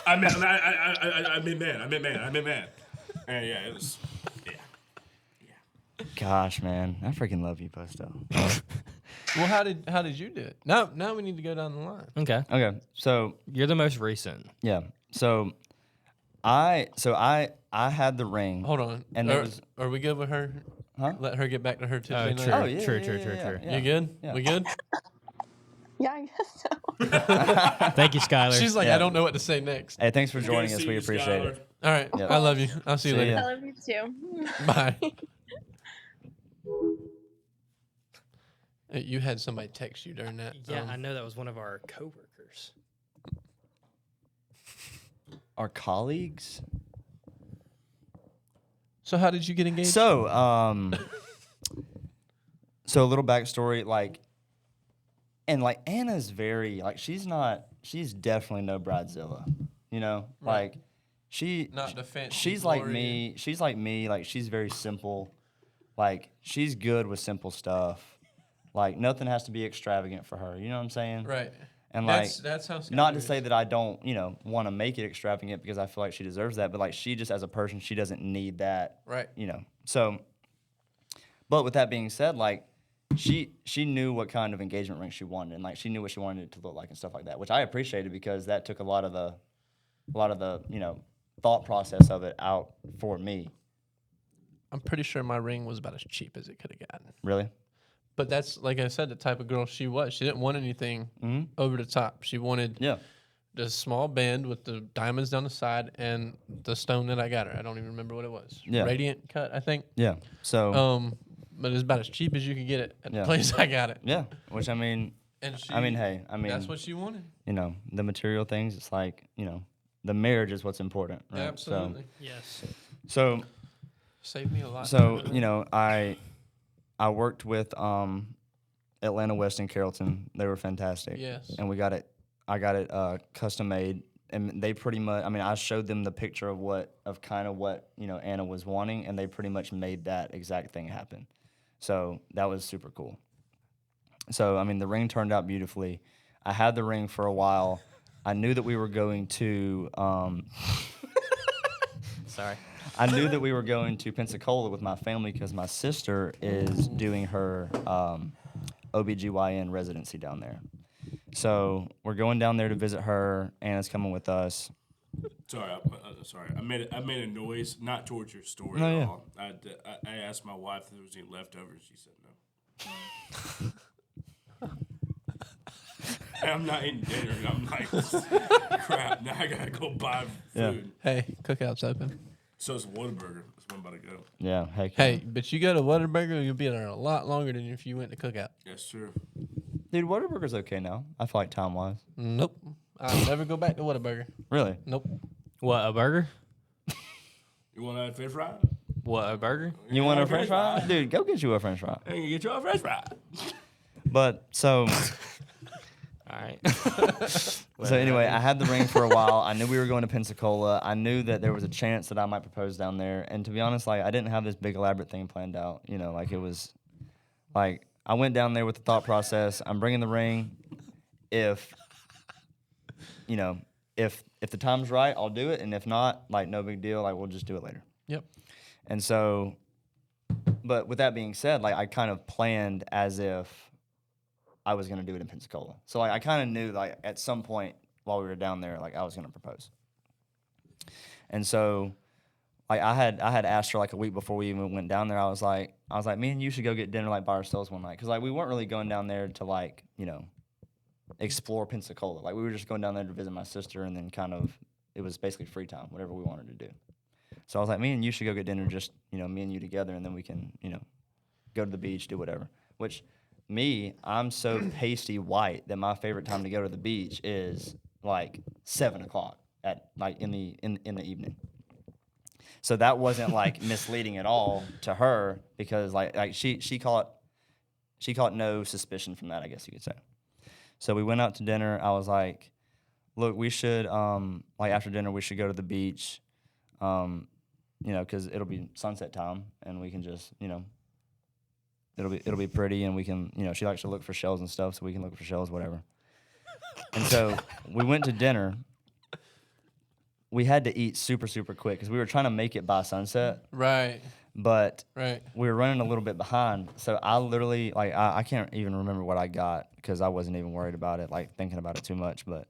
I meant man. And yeah, it was. Gosh, man. I freaking love you, Postel. Well, how did you do it? Now we need to go down the line. Okay. Okay. So, You're the most recent. yeah. So I had the ring. Hold on. And it was- are we good with her? Huh? Let her get back to her Tuesday night. True. Oh, yeah, True. yeah. You good? Yeah. We good? Yeah, I guess so. Thank you, Skylar. She's like, Yeah. I don't know what to say next. Hey, thanks for Good joining to us. see We you, appreciate Skylar. it. All right. Yep. I love you. I'll see you See later. ya. I love you too. Bye. You had somebody text you during that. yeah, I know that was one of our coworkers. Our colleagues. So how did you get engaged? So, so a little backstory, like Anna's very, like, she's definitely no bridezilla, you know? Right. Like, Not the fancy she's like glory. me, like, she's very simple. Like, she's good with simple stuff. Like, nothing has to be extravagant for her, you know what I'm saying? Right. And, like, that's how Skylar not to is. say that I don't, want to make it extravagant because I feel like she deserves that, but, like, she just as a person, she doesn't need that. Right. So, but with that being said, like, she knew what kind of engagement ring she wanted, and like she knew what she wanted it to look like and stuff like that, which I appreciated because that took a lot of the thought process of it out for me. I'm pretty sure my ring was about as cheap as it could have gotten. Really? But that's, like I said, the type of girl she was. She didn't want anything over the top. She wanted Yeah. the small band with the diamonds down the side and the stone that I got her. I don't even remember what it was. Yeah. Radiant cut, I think. Yeah. So. But it's about as cheap as you could get it at Yeah. the place I got it. Yeah. Which And that's what she wanted. the material things. It's like the marriage is what's important, right? Absolutely. Yes. So. Saved me a lot. So I worked with Atlanta West and Carrollton. They were fantastic. Yes. And I got it custom made, and they pretty much. I mean, I showed them the picture of what Anna was wanting, and they pretty much made that exact thing happen. So that was super cool. So I mean, the ring turned out beautifully. I had the ring for a while. I knew that we were going to. Sorry. I knew that we were going to Pensacola with my family because my sister is doing her OBGYN residency down there. So we're going down there to visit her. Anna's coming with us. Sorry, I made a noise, not towards your story No, at yeah. all. I asked my wife if there was any leftovers. She said no. And I'm not eating dinner. And I'm like, crap. Now I gotta go buy food. Yeah. Hey, cookout's open. So it's Whataburger. That's one about to go. Yeah, heck. Hey, but you go to Whataburger, you'll be there a lot longer than if you went to cookout. Yes, sir. Dude, Whataburger's okay now. I feel like time-wise. Nope. I'll never go back to Whataburger. Really? Nope. What, a burger? You want a fish fry? What, a burger? You want a french fry? Dude, go get you a french fry. Hey, get you a french fry. But, so... All right. So anyway, I had the ring for a while. I knew we were going to Pensacola. I knew that there was a chance that I might propose down there. And to be honest, like I didn't have this big elaborate thing planned out. You know, like it was like I went down there with the thought process. I'm bringing the ring. If the time's right, I'll do it. And if not, like no big deal. Like we'll just do it later. Yep. And so, but with that being said, like I kind of planned as if I was going to do it in Pensacola. So like I kind of knew like at some point while we were down there, like I was going to propose. And so like I had asked her like a week before we even went down there. I was like, me and you should go get dinner like by ourselves one night. Cause like we weren't really going down there to like, explore Pensacola. Like we were just going down there to visit my sister and then kind of, it was basically free time, whatever we wanted to do. So I was like, me and you should go get dinner, just, me and you together. And then we can, go to the beach, do whatever, which I'm so pasty white that my favorite time to go to the beach is like 7:00 at like in the evening. So that wasn't like misleading at all to her because like she caught no suspicion from that, I guess you could say. So we went out to dinner. I was like, look, we should like after dinner we should go to the beach, because it'll be sunset time and we can just It'll be pretty, and we can, she likes to look for shells and stuff, so we can look for shells, whatever. And so we went to dinner. We had to eat super, super quick because we were trying to make it by sunset. Right. But Right. we were running a little bit behind. So I literally, like, I can't even remember what I got because I wasn't even worried about it, like, thinking about it too much. But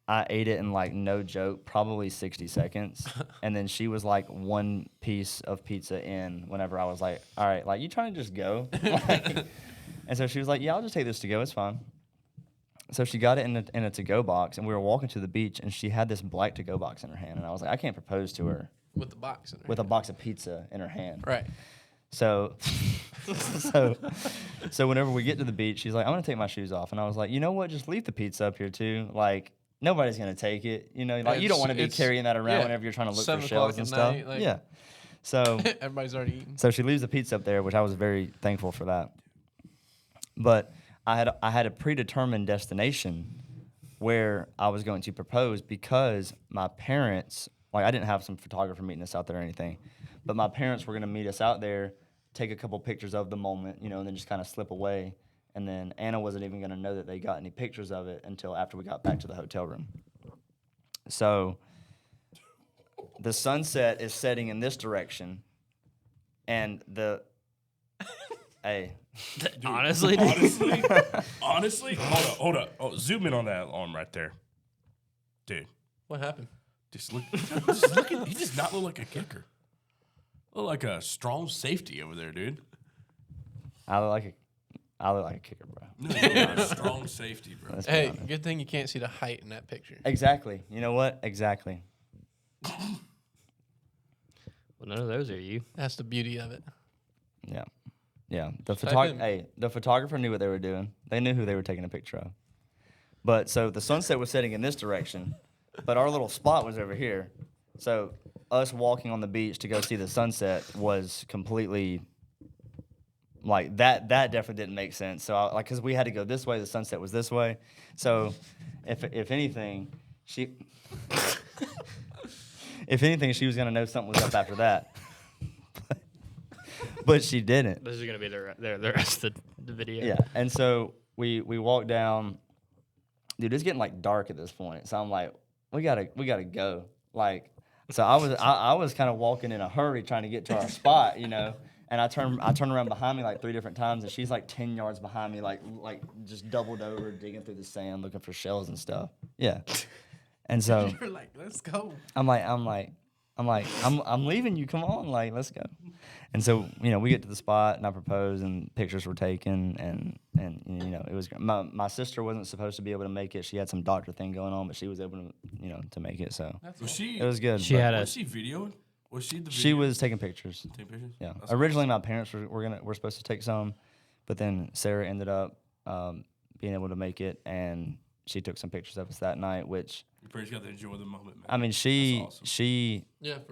I ate it in, like, no joke, probably 60 seconds. And then she was, like, one piece of pizza in whenever I was like, all right, like, you trying to just go? Like, and so she was like, yeah, I'll just take this to go. It's fine. So she got it in a to-go box, and we were walking to the beach, and she had this black to-go box in her hand. And I was like, I can't propose to her With the box in there. with a box of pizza in her hand. Right. So, so whenever we get to the beach, she's like, I'm going to take my shoes off. And I was like, you know what? Just leave the pizza up here, too. Like, nobody's going to take it. Like you don't want to be carrying that around whenever you're trying to look for shells and stuff. Night, like, yeah. So everybody's already eaten. So she leaves the pizza up there, which I was very thankful for that. But I had a predetermined destination where I was going to propose because my parents, like I didn't have some photographer meeting us out there or anything, but my parents were going to meet us out there, take a couple pictures of the moment, and then just kind of slip away. And then Anna wasn't even going to know that they got any pictures of it until after we got back to the hotel room. So the sunset is setting in this direction, and hey. Dude, Honestly? Honestly? Hold up. Oh, zoom in on that arm right there. Dude. What happened? Just look he does not look like a kicker. Look like a strong safety over there, dude. I look like a kicker, bro. No, you're not a strong safety, bro. Let's be Hey, honest. good thing you can't see the height in that picture. Exactly. You know what? Exactly. Well, none of those are you. That's the beauty of it. Yeah. Yeah. The type in. the photographer knew what they were doing. They knew who they were taking a picture of. But so the sunset was setting in this direction, but our little spot was over here. So us walking on the beach to go see the sunset was completely like that definitely didn't make sense. So cuz we had to go this way, the sunset was this way. So if anything, she she was going to know something was up after that. But she didn't. This is going to be the rest of the video. Yeah, and so we walked down. Dude, it's getting like dark at this point. So I'm like, we gotta go. Like, So I was kind of walking in a hurry trying to get to our spot, you know. And I turn around behind me like 3 different times, and she's like 10 yards behind me, like just doubled over, digging through the sand, looking for shells and stuff. Yeah. And so You're like, let's go. I'm leaving you. Come on, like, let's go. And so, you know, we get to the spot, and I propose, and pictures were taken, and you know, it was my sister wasn't supposed to be able to make it. She had some doctor thing going on, but she was able to, you know, to make it. So it was good. She had Was she videoing? Was she the video? She was taking pictures. Taking pictures? Yeah. That's Originally, my parents were supposed to take some, but then Sarah ended up being able to make it, and she took some pictures of us that night, which. You pretty got to enjoy the moment, man. I mean, awesome.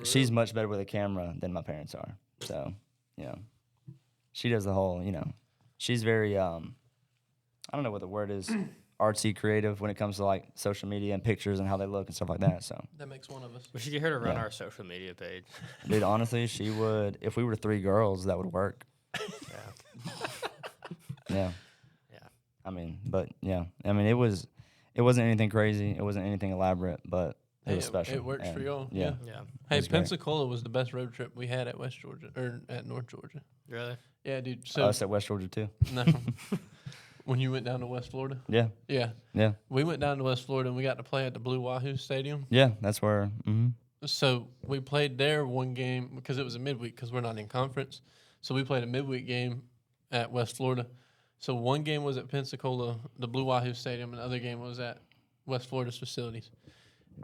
she's much better with a camera than my parents are. So, you know, she does the whole, you know, she's very, I don't know what the word is, artsy, creative when it comes to like social media and pictures and how they look and stuff like that. So That makes one of us. We should get her to run our social media page. dude, honestly, she would, if we were 3 girls, that would work. Yeah. Yeah. Yeah. I mean, but yeah, I mean, it wasn't anything crazy. It wasn't anything elaborate, but it was special. It works for And, y'all. Yeah. Yeah. Hey, was great. Pensacola was the best road trip we had at West Georgia or at North Georgia. Really? Yeah, dude. So Us at West Georgia too. no, when you went down to West Florida. Yeah. Yeah, Yeah. we went down to West Florida and we got to play at the Blue Wahoo Stadium. Yeah. That's where, So we played there one game because it was a midweek because we're not in conference. So we played a midweek game at West Florida. So one game was at Pensacola, the Blue Wahoo Stadium, and the other game was at West Florida's facilities.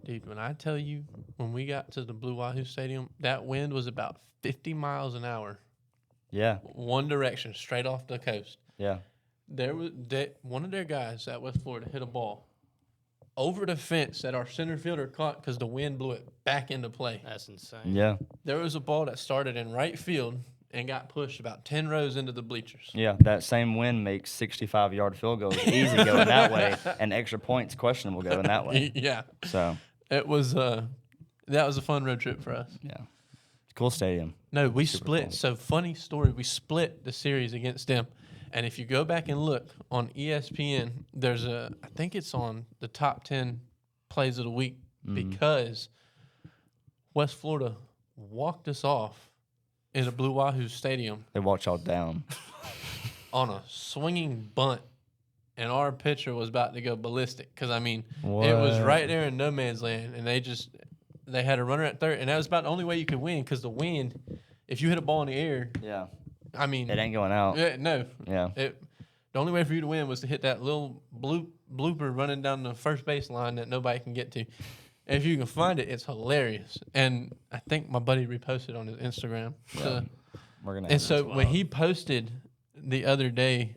Dude, when I tell you, when we got to the Blue Wahoo Stadium, that wind was about 50 miles an hour, yeah. one direction, straight off the coast. Yeah. There was one of their guys at West Florida hit a ball over the fence that our center fielder caught because the wind blew it back into play. That's insane. Yeah. There was a ball that started in right field and got pushed about 10 rows into the bleachers. Yeah, that same wind makes 65-yard field goals easy going that way, and extra points questionable going that way. Yeah. So It was that was a fun road trip for us. yeah, cool stadium. No, we Super split. cool. So funny story, we split the series against them. And if you go back and look on ESPN, there's I think it's on the top 10 plays of the week because West Florida walked us off in a Blue Wahoo Stadium They walked y'all down. on a swinging bunt, and our pitcher was about to go ballistic because, I mean, it What? was right there in no man's land, and they had a runner at third, and that was about the only way you could win because the wind, if you hit a ball in the air, Yeah, I mean, it ain't going out. no. Yeah, The only way for you to win was to hit that little blooper running down the first base line that nobody can get to. And if you can find it, it's hilarious. And I think my buddy reposted on his Instagram. So, we're gonna. and so when he posted the other day,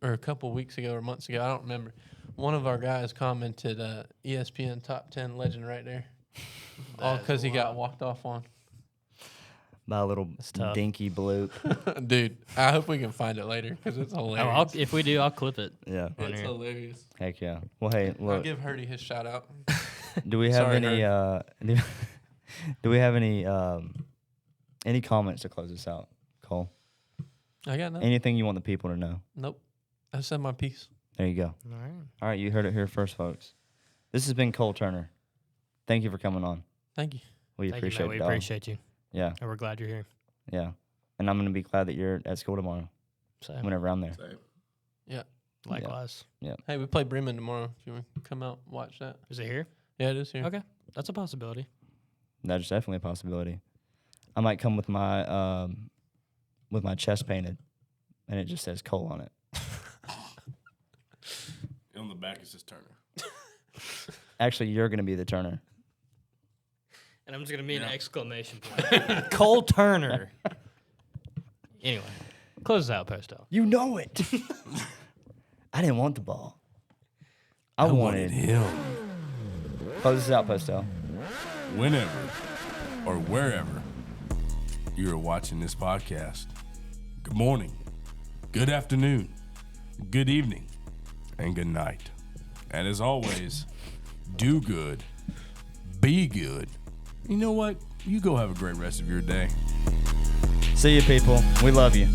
or a couple weeks ago or months ago, I don't remember, one of our guys commented ESPN top 10 legend right there. All because he got walked off on. by a little tough. dinky bloop. Dude, I hope we can find it later because it's Oh, hilarious. if we do, I'll clip it. Yeah, on It's here. hilarious. heck yeah. Well, hey, I'll look. give Hurdy his shout out. Do we have Sorry, any? Do we have any comments to close this out, Cole? I got nothing. Anything you want the people to know? Nope. I said my piece. There you go. All right. All right, you heard it here first, folks. This has been Cole Turner. Thank you for coming on. Thank you. We Thank you, appreciate man. We it. dog. appreciate you. Yeah, And we're glad you're here. yeah. And I'm gonna be glad that you're at school tomorrow. So, Whenever I'm there. likewise. Hey, we play Bremen tomorrow. If you want to come out, watch that. Is it here? Yeah, it is here. Okay. That's a possibility. That's definitely a possibility. I might come with my chest painted, and it just says Cole on it. On the back it says Turner. Actually, you're gonna be the Turner. And I'm just going to be an exclamation point. Cole Turner. Anyway, close this out, Postal. You know it. I didn't want the ball. I wanted him. Close this out, Postel. Whenever or wherever you're watching this podcast, good morning, good afternoon, good evening, and good night. And as always, do good, be good. You know what? You go have a great rest of your day. See you, people. We love you.